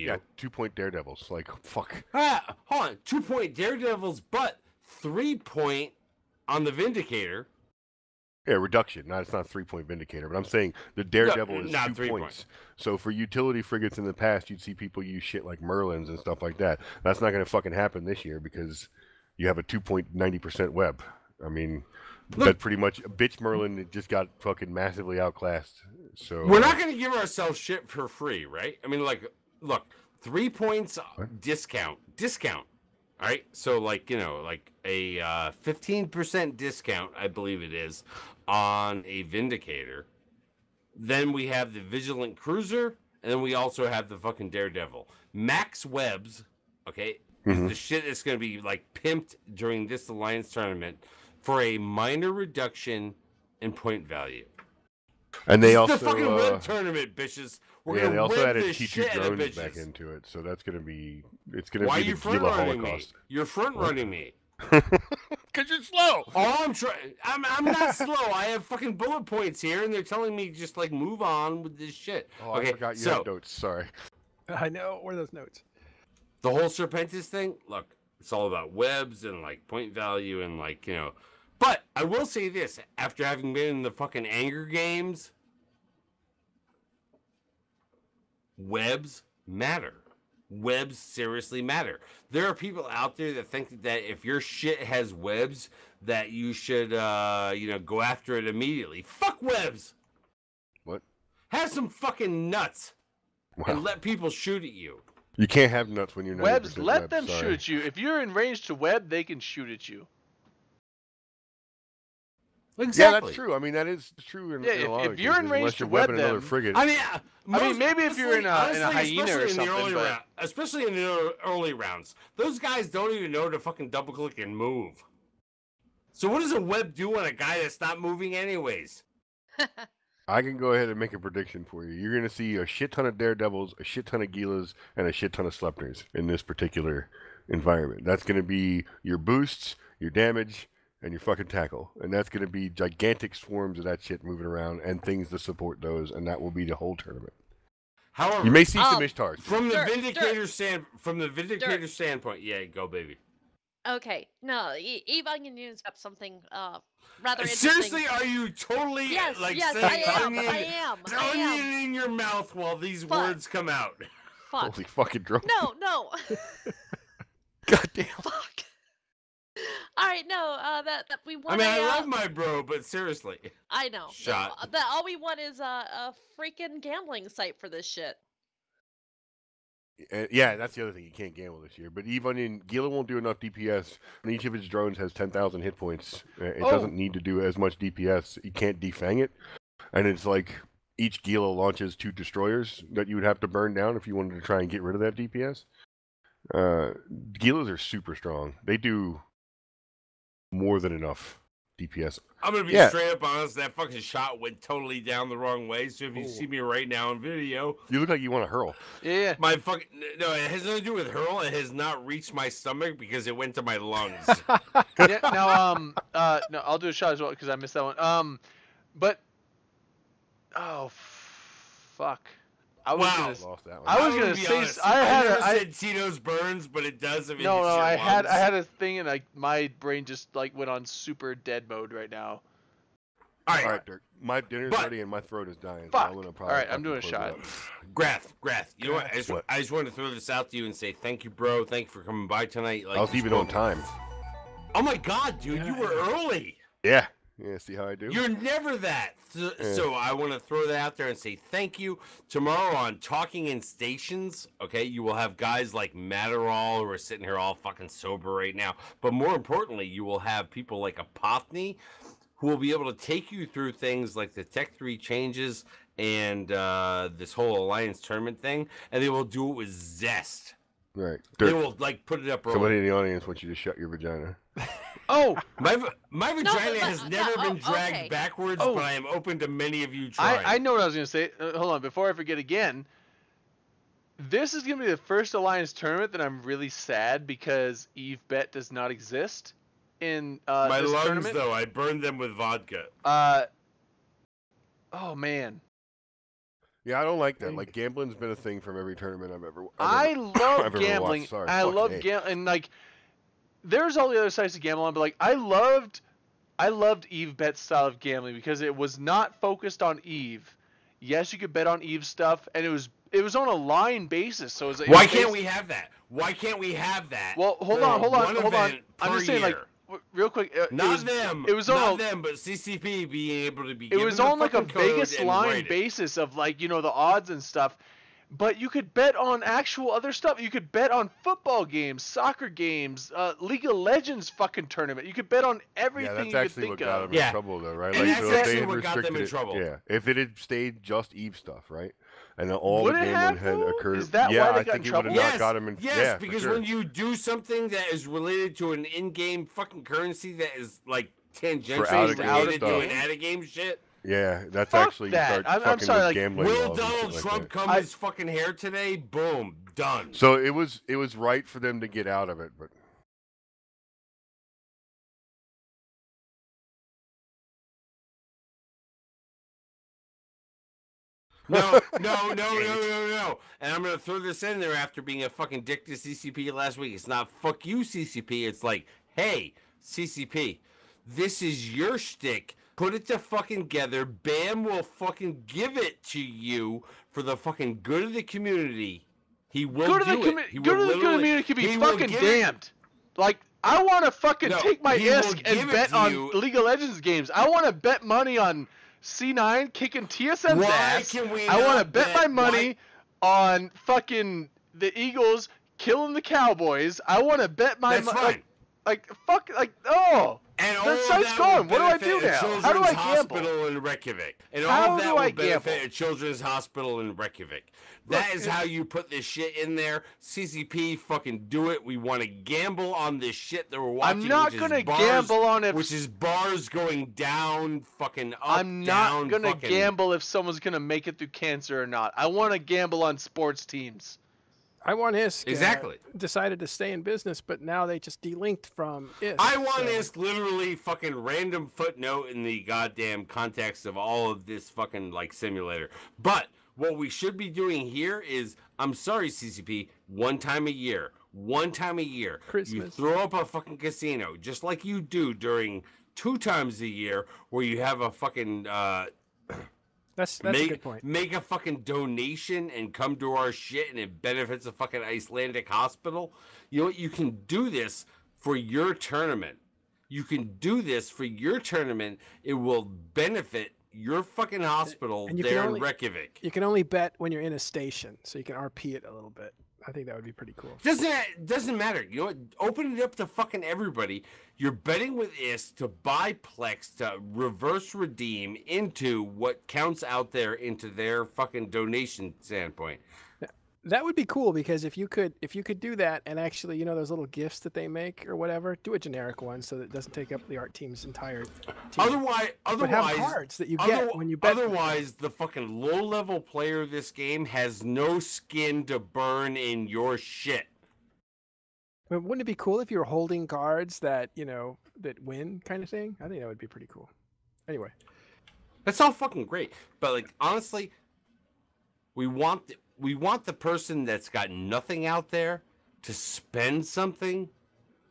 Yeah, 2-point daredevils. Like, fuck. Hold on, 2-point Daredevils, but 3-point on the Vindicator. Yeah, reduction. It's not 3-point vindicator, but I'm saying the daredevil is not 2 3 points. points. So for utility frigates in the past, you'd see people use shit like Merlins and stuff like that. That's not going to fucking happen this year because you have a 2.90% web. I mean, that pretty much bitch Merlin just got fucking massively outclassed. So We're not going to give ourselves shit for free, right? I mean, like, look, 3 points discount. All right, so like, you know, like a 15% discount, I believe it is, on a Vindicator. Then we have the Vigilant Cruiser, and then we also have the fucking Daredevil. Max Webs, okay, is the shit that's going to be like pimped during this Alliance tournament for a minor reduction in point value. And they This also is the fucking web tournament, bitches. We're yeah, gonna they also web added the T2 shit out of drones back bitches. into it. So that's gonna be Why are be you the front Gila running me? Holocaust. You're front running me. Because you're slow. Oh, I'm not slow. I have fucking bullet points here, and they're telling me just like move on with this shit. Oh, okay, I forgot you so had notes. Sorry. I know. Where are those notes? the whole Serpentis thing. Look, it's all about webs and like point value and like, you know. But I will say this: after having been in the fucking Anger Games, webs matter. Webs seriously matter. There are people out there that think that if your shit has webs, that you should, go after it immediately. Fuck webs. What? Have some fucking nuts Wow. and let people shoot at you. You can't have nuts when you're 90% Webs, let web, them sorry. shoot at you. If you're in range to web, they can shoot at you. Exactly. Yeah, that's true. I mean, that is true. In, Yeah, in a lot if of you're in cases, range unless to you're web webbing another them- frigate. I mean, maybe if you're in a hyena or especially in the something, early but- round, especially in the early rounds, those guys don't even know to fucking double click and move. So what does a web do on a guy that's not moving anyways? I can go ahead and make a prediction for you. You're going to see a shit ton of Daredevils, a shit ton of Gilas, and a shit ton of Sleipnirs in this particular environment. That's going to be your boosts, your damage, and your fucking tackle. And that's going to be gigantic swarms of that shit moving around and things to support those, and that will be the whole tournament. However, You may see some Um, Ishtars. from the Dirk, Vindicator standpoint, yeah, go baby. Okay, no, Eve Onion News got something rather interesting. Seriously, are you totally Yes, like yes, saying I am. onion, I am. onion in your mouth while these Fuck. words come out? Fuck. Holy fucking drunk. No. Goddamn. Fuck. All right, no. That we I want. mean, I love my bro, but seriously. I know. Shot. No, that all we want is a freaking gambling site for this shit. Yeah, that's the other thing. You can't gamble this year. But Eve Onion, Gila won't do enough DPS. And each of its drones has 10,000 hit points. It doesn't need to do as much DPS. You can't defang it. And it's like each Gila launches 2 destroyers that you would have to burn down if you wanted to try and get rid of that DPS. Gilas are super strong. They do more than enough DPS. I'm gonna be Yeah. straight up honest. That fucking shot went totally down the wrong way. So if you see me right now in video, You look like you want to hurl. Yeah. my fucking no, it has nothing to do with hurl. It has not reached my stomach because it went to my lungs. Yeah. Now, no, I'll do a shot as well because I missed that one. But, oh, fuck. I was Wow. gonna. Lost that one. I was I'm gonna be say honest, I had never a. I, said Tito's burns, but it does. If it no, hits no, your I had lungs. a thing and like my brain just like went on super dead mode right now. All right, All right, Dirk. My dinner's But- ready and my throat is dying. Fuck. I'm gonna All probably right, I'm fucking doing a close shot. it up. Grath. You know what? What? I just wanted to throw this out to you and say thank you, bro. Thank you for coming by tonight. Like, I was even on time. Oh my god, dude, you were early. Yeah. Yeah, see how I do? You're never that. So I want to throw that out there and say thank you. Tomorrow on Talking in Stations, okay, you will have guys like Matterall who are sitting here all fucking sober right now. But more importantly, you will have people like Apothny who will be able to take you through things like the Tech 3 changes and this whole Alliance tournament thing. And they will do it with zest. Right. They Dirk, will like put it up early. somebody in the audience wants you to shut your vagina. Oh, My vagina but- has never been dragged okay. backwards, Oh. but I am open to many of you trying. I know what I was gonna say. Hold on, before I forget again. This is gonna be the first Alliance tournament that I'm really sad because Eve Bet does not exist in My this lungs, tournament. though, I burned them with vodka. Oh man, Yeah, I don't like that. Like, gambling's been a thing from every tournament I I've love ever gambling. watched. Sorry, I fucking love A. gambling, and like, there's all the other sides to gamble on, but like, I loved Eve Bet's style of gambling because it was not focused on Eve. Yes, you could bet on Eve stuff, and it was on a line basis. So it was, Why can't we have that? Why can't we have that? Well, hold for on. one I'm event just per saying, like, year? real quick. Not them. It was not on. them, but CCP being able to be. It given was the on like a fucking code Vegas and line write it. basis of like the odds and stuff. But you could bet on actual other stuff. You could bet on football games, soccer games, League of Legends fucking tournament. You could bet on everything Yeah, that's you could actually what think got of. them Yeah. in trouble, though, right? And Like, that's so if actually they had what got them in restricted it- trouble. Yeah, if it had stayed just Eve stuff, right? And then all Would the it gambling have, had though? occurred. Is that yeah, why they I got think in it would have trouble? not got them in. Yes, yeah, for because sure. when you do something that is related to an in-game fucking currency that is like tangentially out-of-game related to stuff. an out-of-game shit. Yeah, that's Fuck actually that. start I'm fucking sorry, with like, gambling Will laws and shit Donald like Trump that. come his fucking hair today? Boom, done. So it was right for them to get out of it, but No. And I'm gonna throw this in there after being a fucking dick to CCP last week. It's not fuck you, CCP. It's like, hey, CCP, this is your shtick. Put it to fucking together. Bam will fucking give it to you for the fucking good of the community. He will Good do of the it. He good will of the literally- community can be he will fucking give it- damned. Like, I want to fucking No, take my he will ISK give and it bet to on you. League of Legends games. I want to bet money on C9 kicking TSM's Why ass. can we I want to not bet my money on fucking the Eagles killing the Cowboys. I want to bet my That's money. fine. Oh. And all The of site's that gone. will What do I benefit do a now? How do Children's I gamble? Hospital in Reykjavik. And all How of that do will I benefit gamble? a Children's Hospital in Reykjavik. That Look, is how you put this shit in there. CCP, fucking do it. We want to gamble on this shit that we're watching. I'm not which gonna is bars, gamble on if which is bars going down, fucking up, I'm down, not gonna fucking... gamble if someone's gonna make it through cancer or not. I want to gamble on sports teams. I want ISK. Exactly. Decided to stay in business, but now they just delinked from ISK. I want so- this literally fucking random footnote in the goddamn context of all of this fucking like simulator. But what we should be doing here is, I'm sorry, CCP, one time a year, one time a year. You Christmas. throw up a fucking casino, just like you do during 2 times a year, where you have a fucking That's a good point. make a fucking donation and come to our shit, and it benefits a fucking Icelandic hospital. You know what? You can do this for your tournament. You can do this for your tournament. It will benefit your fucking hospital And you can there only- in Reykjavik. You can only bet when you're in a station, so you can RP it a little bit. I think that would be pretty cool. Doesn't matter. You know what? Open it up to fucking everybody. You're betting with IS to buy Plex to reverse redeem into what counts out there into their fucking donation standpoint. That would be cool because if you could do that and actually, you know, those little gifts that they make or whatever, do a generic one so that it doesn't take up the art team's entire team. Otherwise, but have cards that you get when you bet. Otherwise, the fucking low-level player of this game has no skin to burn in your shit. I mean, wouldn't it be cool if you were holding cards that, you know, that win kind of thing? I think that would be pretty cool. Anyway. That's all fucking great. But like honestly, we want the person that's got nothing out there to spend something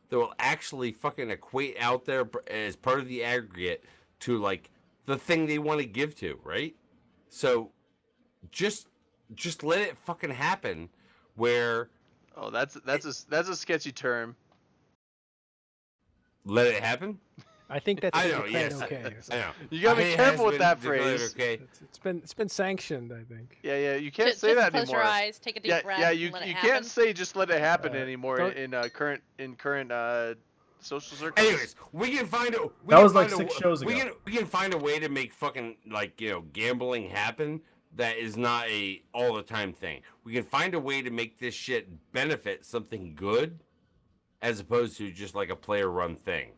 that will actually fucking equate out there as part of the aggregate to like the thing they want to give to, right? So just let it fucking happen where Oh, that's a sketchy term. let it happen? I think that's I been know, declared yes. okay. I know. You gotta I be mean, it careful has with that been declared phrase. Okay. It's been sanctioned, I think. Yeah, you can't Just say that close anymore. your eyes, take a deep breath, Yeah, and you let it you happen. can't say just let it happen Uh, anymore don't- in current social circles. Anyways, we can find a. We That can was like find a 6 w- shows we ago. can we can find a way to make fucking like gambling happen. That is not a all the time thing. We can find a way to make this shit benefit something good, as opposed to just like a player run thing.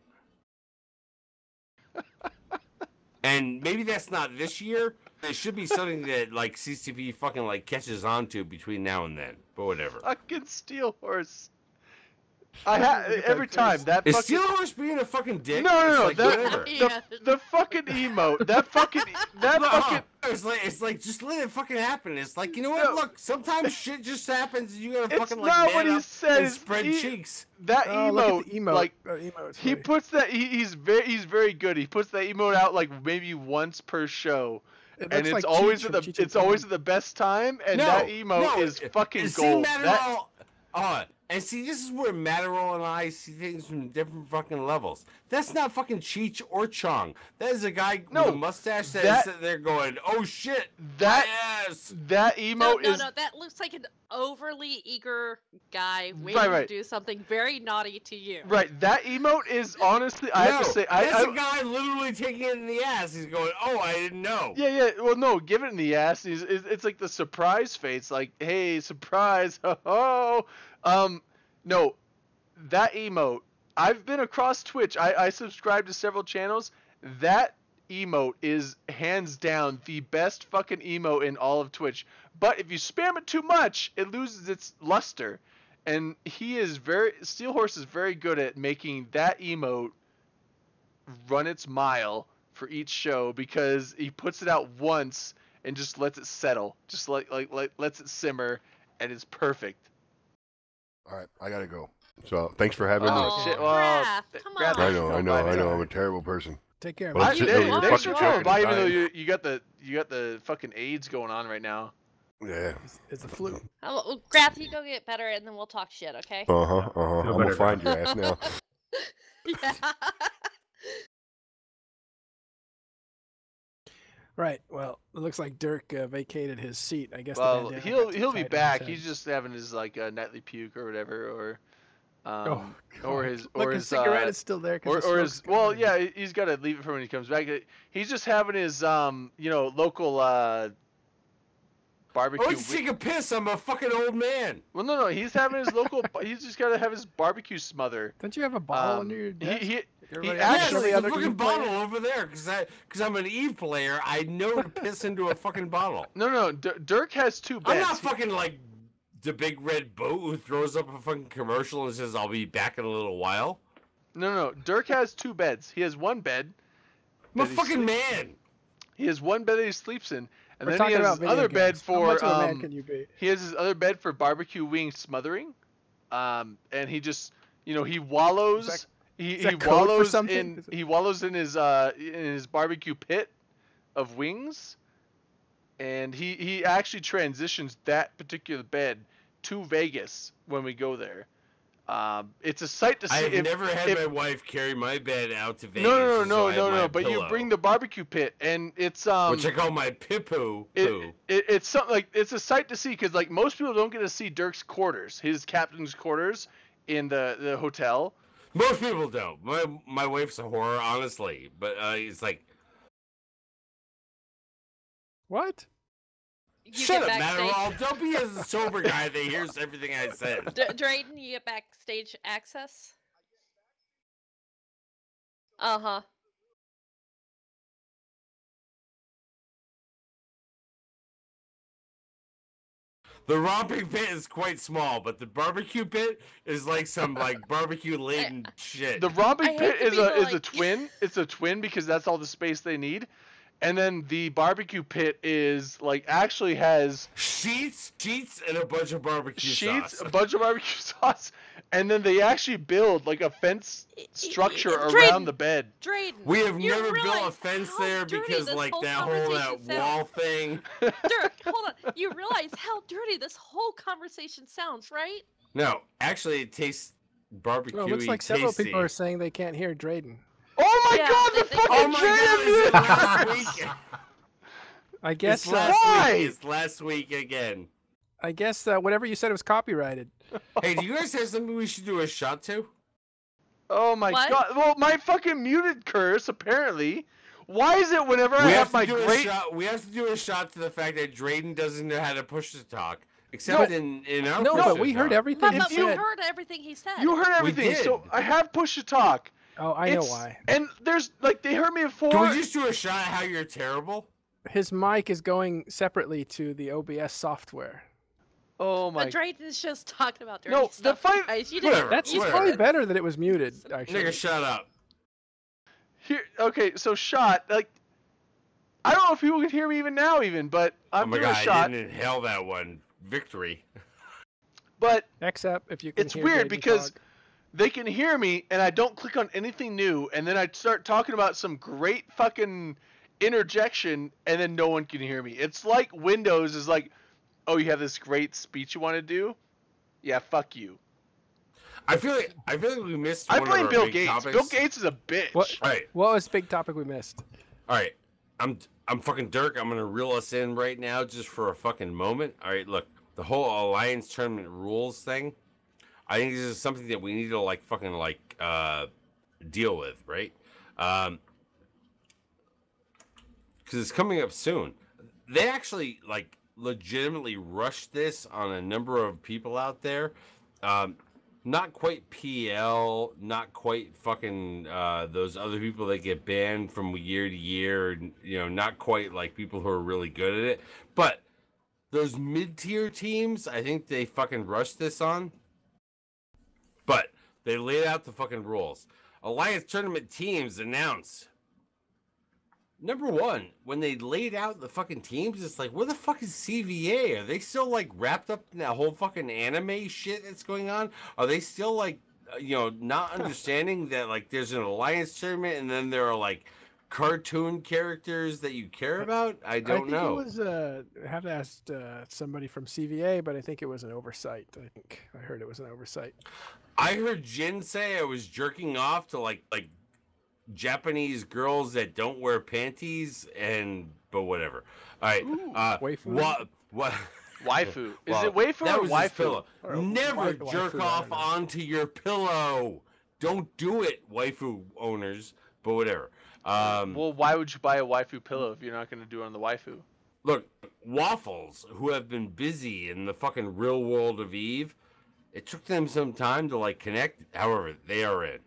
And maybe that's not this year. It should be something that like CCP fucking like catches on to between now and then. But whatever. Fucking Steel Horse. Look at that Every time face. that Is fucking Steelhorse being a fucking dick? No, It's like, whatever. Yeah. the fucking emote. That fucking It's like just let it fucking happen. It's like, you know what? No. Look, sometimes shit just happens. You gotta It's fucking not like what man he up said, and it's- spread he- cheeks. that Oh, look emote, at the emote. like Emote's he funny. puts that he's very good. He puts that emote out like maybe once per show. It And looks it's like always Cheech at from the Cheech and it's always Chong. at the best time, and No, that emote no, is fucking see, gold. Matterall, and see, this is where Matterall and I see things from different fucking levels. That's not fucking Cheech or Chong. That is a guy No, with a mustache that that- is sitting there going, "Oh shit, That yes." that No, emote is that looks like an overly eager guy waiting Right. to do something very naughty to you. right. That emote is honestly, I have to say, that's I a guy literally taking it in the ass. He's going, "Oh, I didn't know." yeah. Well, no, give it in the ass. It's like the surprise face, like, hey, surprise, ho. No, that emote. I've been across Twitch. I subscribe to several channels. That emote is hands down the best fucking emote in all of Twitch. But if you spam it too much, it loses its luster. And Steelhorse is very good at making that emote run its mile for each show because he puts it out once and just lets it settle, just like lets it simmer, and it's perfect. All right, I gotta go. So thanks for having Oh, me. shit, well, Raph, come Raph, on. I know, Bye, I'm a terrible person. Take care, Well, man. that's it, though, you're Thanks fucking for coming joking, by, even though dying. you got the fucking AIDS going on right now. Yeah. It's the flu. Oh, well, Graf, you go get better, and then we'll talk shit, okay? Uh huh. I'm gonna better find your ass now. Yeah. Right. Well, it looks like Dirk vacated his seat. I guess. Well, the bandana he'll got be tied on back. his He's head. just having his like nightly puke or whatever, or Oh, or God. his Look, or his his cigarette is still there. 'cause the or his smoke's coming in. yeah, he's got to leave it for when he comes back. He's just having his local barbecue. Oh, it's take a piss. I'm a fucking old man. Well, no, he's having his local. He's just got to have his barbecue smother. Don't you have a bottle Um, under your he desk? he Everybody actually- else Yes, the the other fucking Eve player? bottle over there, because I'm an Eve player. I know to piss into a fucking bottle. no. Dirk has two I'm beds. not fucking like the big red boat who throws up a fucking commercial and says, "I'll be back in a little while." No. Dirk has two beds. He has one bed. I'm a that he fucking sleep- man. He has one bed that he sleeps in, and We're then he talking has about his video other bed games. How for much of a man can you be? he has his other bed for barbecue wing smothering. and he just, he wallows. is that code for something? He wallows in his barbecue pit of wings, and he actually transitions that particular bed to Vegas when we go there. It's a sight to see. I've never had my wife carry my bed out to Vegas. No. But you bring the barbecue pit, and it's which I call my pipoo. It's something like, it's a sight to see, because like most people don't get to see Dirk's quarters, his captain's quarters in the hotel. Most people don't. My wife's a horror, honestly, but it's like, What? shut up, Matterall. Don't be a sober guy that hears everything I said. Drayden, you get backstage access? Uh-huh. The romping pit is quite small, but the barbecue pit is like some barbecue laden shit. The romping pit is a twin. It's a twin because that's all the space they need. And then the barbecue pit is actually has sheets, and a bunch of barbecue sauce. A bunch of barbecue sauce, and then they actually build a fence structure around the bed. Drayden, we have never built a fence there because that wall thing. Dirk, hold on. You realize how dirty this whole conversation sounds, right? No, actually, it tastes barbecue. Well, it looks like several people are saying they can't hear Drayden. Oh my god, the fucking Drayden! Last week. I guess it's last week again. I guess whatever you said was copyrighted. Hey, do you guys have something we should do a shot to? Oh my god. Well, my fucking muted curse, apparently. Why is it whenever I have my great... We have to do a shot to the fact that Drayden doesn't know how to push to talk. Except in our No, but we heard everything he said. You heard everything he said. You heard everything, so I have push to talk. Oh, I know why. And there's, they heard me before. Can we just do a shot at how you're terrible? His mic is going separately to the OBS software. Oh my... But Drayden's just talking about dirty stuff. That's probably better that it was muted, actually. Nigga, shut up. Here, okay, so shot, I don't know if people can hear me even now, but I'm doing a shot. I didn't inhale that one. Victory. But... Except if you can it's weird because... They can hear me, and I don't click on anything new, and then I start talking about some great fucking interjection, and then no one can hear me. It's like Windows is like, oh, you have this great speech you want to do? Yeah, fuck you. I feel like we missed. I one blame of our Bill big Gates. Topics. Bill Gates is a bitch. What was the big topic we missed? All right, I'm fucking Dirk. I'm gonna reel us in right now just for a fucking moment. All right, look, the whole Alliance Tournament rules thing. I think this is something that we need to deal with, right? Because it's coming up soon. They actually legitimately rushed this on a number of people out there. Not quite PL, not quite fucking those other people that get banned from year to year. Not quite people who are really good at it. But those mid-tier teams, I think they fucking rushed this on. But they laid out the fucking rules. Alliance Tournament teams announced. Number one, when they laid out the fucking teams, it's where the fuck is CVA? Are they still wrapped up in that whole fucking anime shit that's going on? Are they still not understanding that there's an Alliance Tournament and then there are cartoon characters that you care about? I don't know. It was I have to ask somebody from CVA, but I think it was an oversight. I heard it was an oversight. I heard Jin say I was jerking off to Japanese girls that don't wear panties, but whatever. All right. Waifu. What? Waifu. Is it waifu or waifu? Pillow. Never jerk off onto your pillow. Don't do it, waifu owners. But whatever. Well, why would you buy a waifu pillow if you're not going to do it on the waifu? Look, Waffles, who have been busy in the fucking real world of Eve, it took them some time to connect. However, they are in.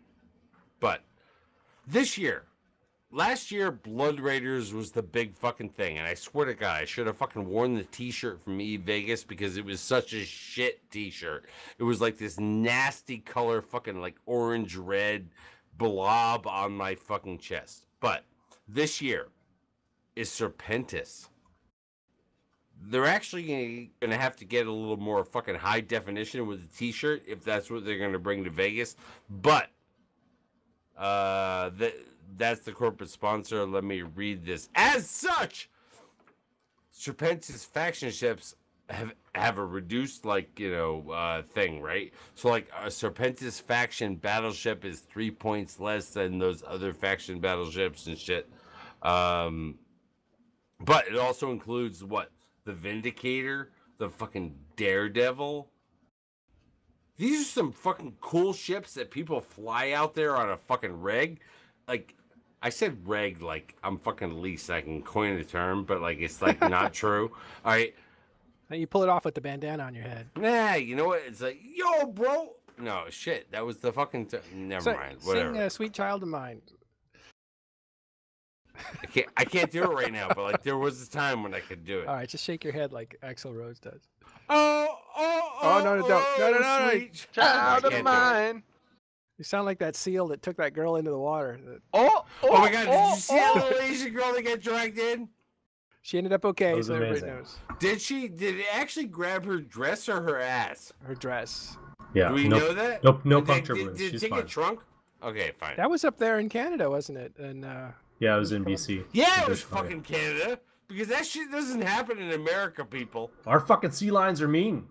But last year, Blood Raiders was the big fucking thing. And I swear to God, I should have fucking worn the t-shirt from Eve Vegas because it was such a shit t-shirt. It was this nasty color, fucking orange red blob on my fucking chest. But this year is Serpentis. they're actually going to have to get a little more fucking high definition with the T-shirt if that's what they're going to bring to Vegas. But that's the corporate sponsor. Let me read this. As such, Serpentis faction ships have a reduced thing, right? So like a Serpentis faction battleship is 3 points less than those other faction battleships and shit. But it also includes what? The Vindicator, the fucking Daredevil. These are some fucking cool ships that people fly out there on a fucking reg. Like, I said reg like I'm fucking least. I can coin the term, but like it's like not true. All right. Now you pull it off with the bandana on your head. Nah, you know what? It's like, yo, bro. No, shit. That was the fucking... Never mind. Whatever. Sing Sweet Child of Mine. I can't do it right now, but like there was a time when I could do it. All right, just shake your head like Axl Rose does. Oh, no, don't. No. Sweet Child I of can't do it. mine. You sound like that seal that took that girl into the water. Oh my god, did you see that little Asian girl that got dragged in? She ended up okay, was so everybody amazing. knows. Did it actually grab her dress or her ass? Her dress. Yeah. Do we know that? No Did puncture Did wounds. it She's take fine. a trunk? Okay, fine. That was up there in Canada, wasn't it? And Yeah, it was in BC. Yeah, it was British Columbia. fucking Canada. Because that shit doesn't happen in America, people. Our fucking sea lions are mean.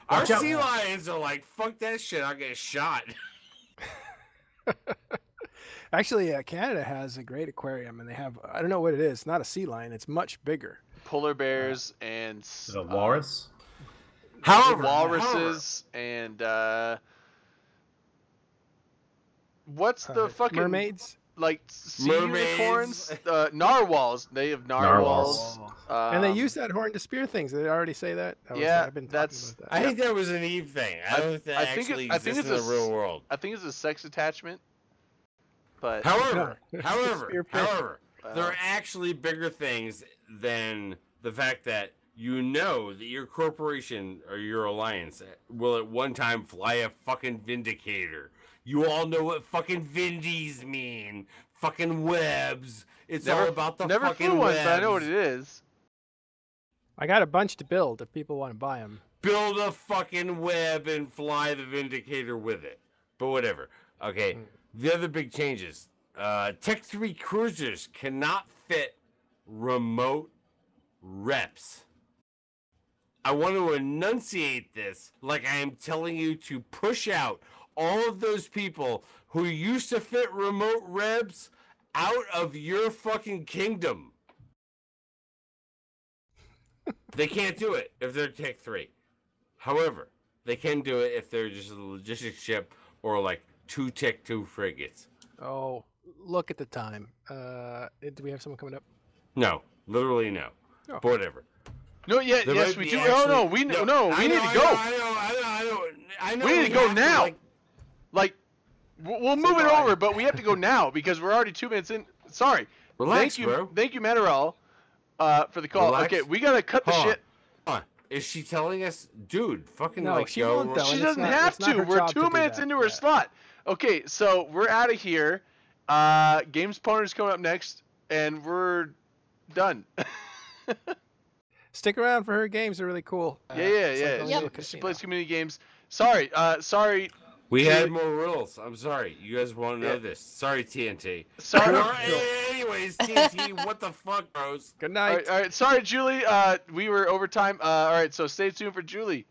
Our Watch out. sea lions are like, fuck that shit, I'll get shot. actually, Canada has a great aquarium, and they have, I don't know what it is, not a sea lion, it's much bigger. Polar bears and Is it a walrus? However, walruses and what's the fucking mermaids? like sea Mermaids. unicorns? Narwhals. They have narwhals. And they use that horn to spear things. Did they already say that? yeah, I've been talking that's- about that. I think that was an Eve thing. I don't think that I think actually I think exists it's in the real world. I think it's a sex attachment. But However, Spear fish. there are actually bigger things than the fact that you know that your corporation or your alliance will at one time fly a fucking Vindicator. You all know what fucking Vindies mean. Fucking webs. It's all about the never fucking flew one, webs. but I know what it is. I got a bunch to build if people want to buy them. Build a fucking web and fly the Vindicator with it. But whatever. Okay. The other big changes. Tech 3 cruisers cannot fit remote reps. I want to enunciate this like I am telling you to push out all of those people who used to fit remote reps out of your fucking kingdom. They can't do it if they're Tech 3. However, they can do it if they're just a logistics ship or like 2 Tech 2 frigates. Oh, look at the time. Do we have someone coming up? No, literally no. Oh. But whatever. No, yeah, There yes, might we be do. actually- No, we need to go. I know. We need to go have now. like, Like, we'll move it over, but we have to go now because we're already 2 minutes in. Sorry. relax, Thank you, bro. thank you, Manuel, for the call. Relax. Okay, we gotta cut the Hold on. shit. Hold on. Is she telling us, dude? Fucking No, like she go. won't, though. She it's doesn't not- have it's not to. her We're job to 2 do minutes that. into her Yeah. slot. Okay, so we're out of here. Games Partners coming up next, and we're done. Stick around for her games. They're really cool. Yeah. It's like going to a Yep. casino. Plays community games. Sorry. We Dude. had more rules. I'm sorry. You guys won't know Yeah. this. Sorry, TNT. Sorry. Or, anyways, TNT, what the fuck, bros? Good All night. right, all right. Sorry, Julie. We were overtime. All right, so stay tuned for Julie.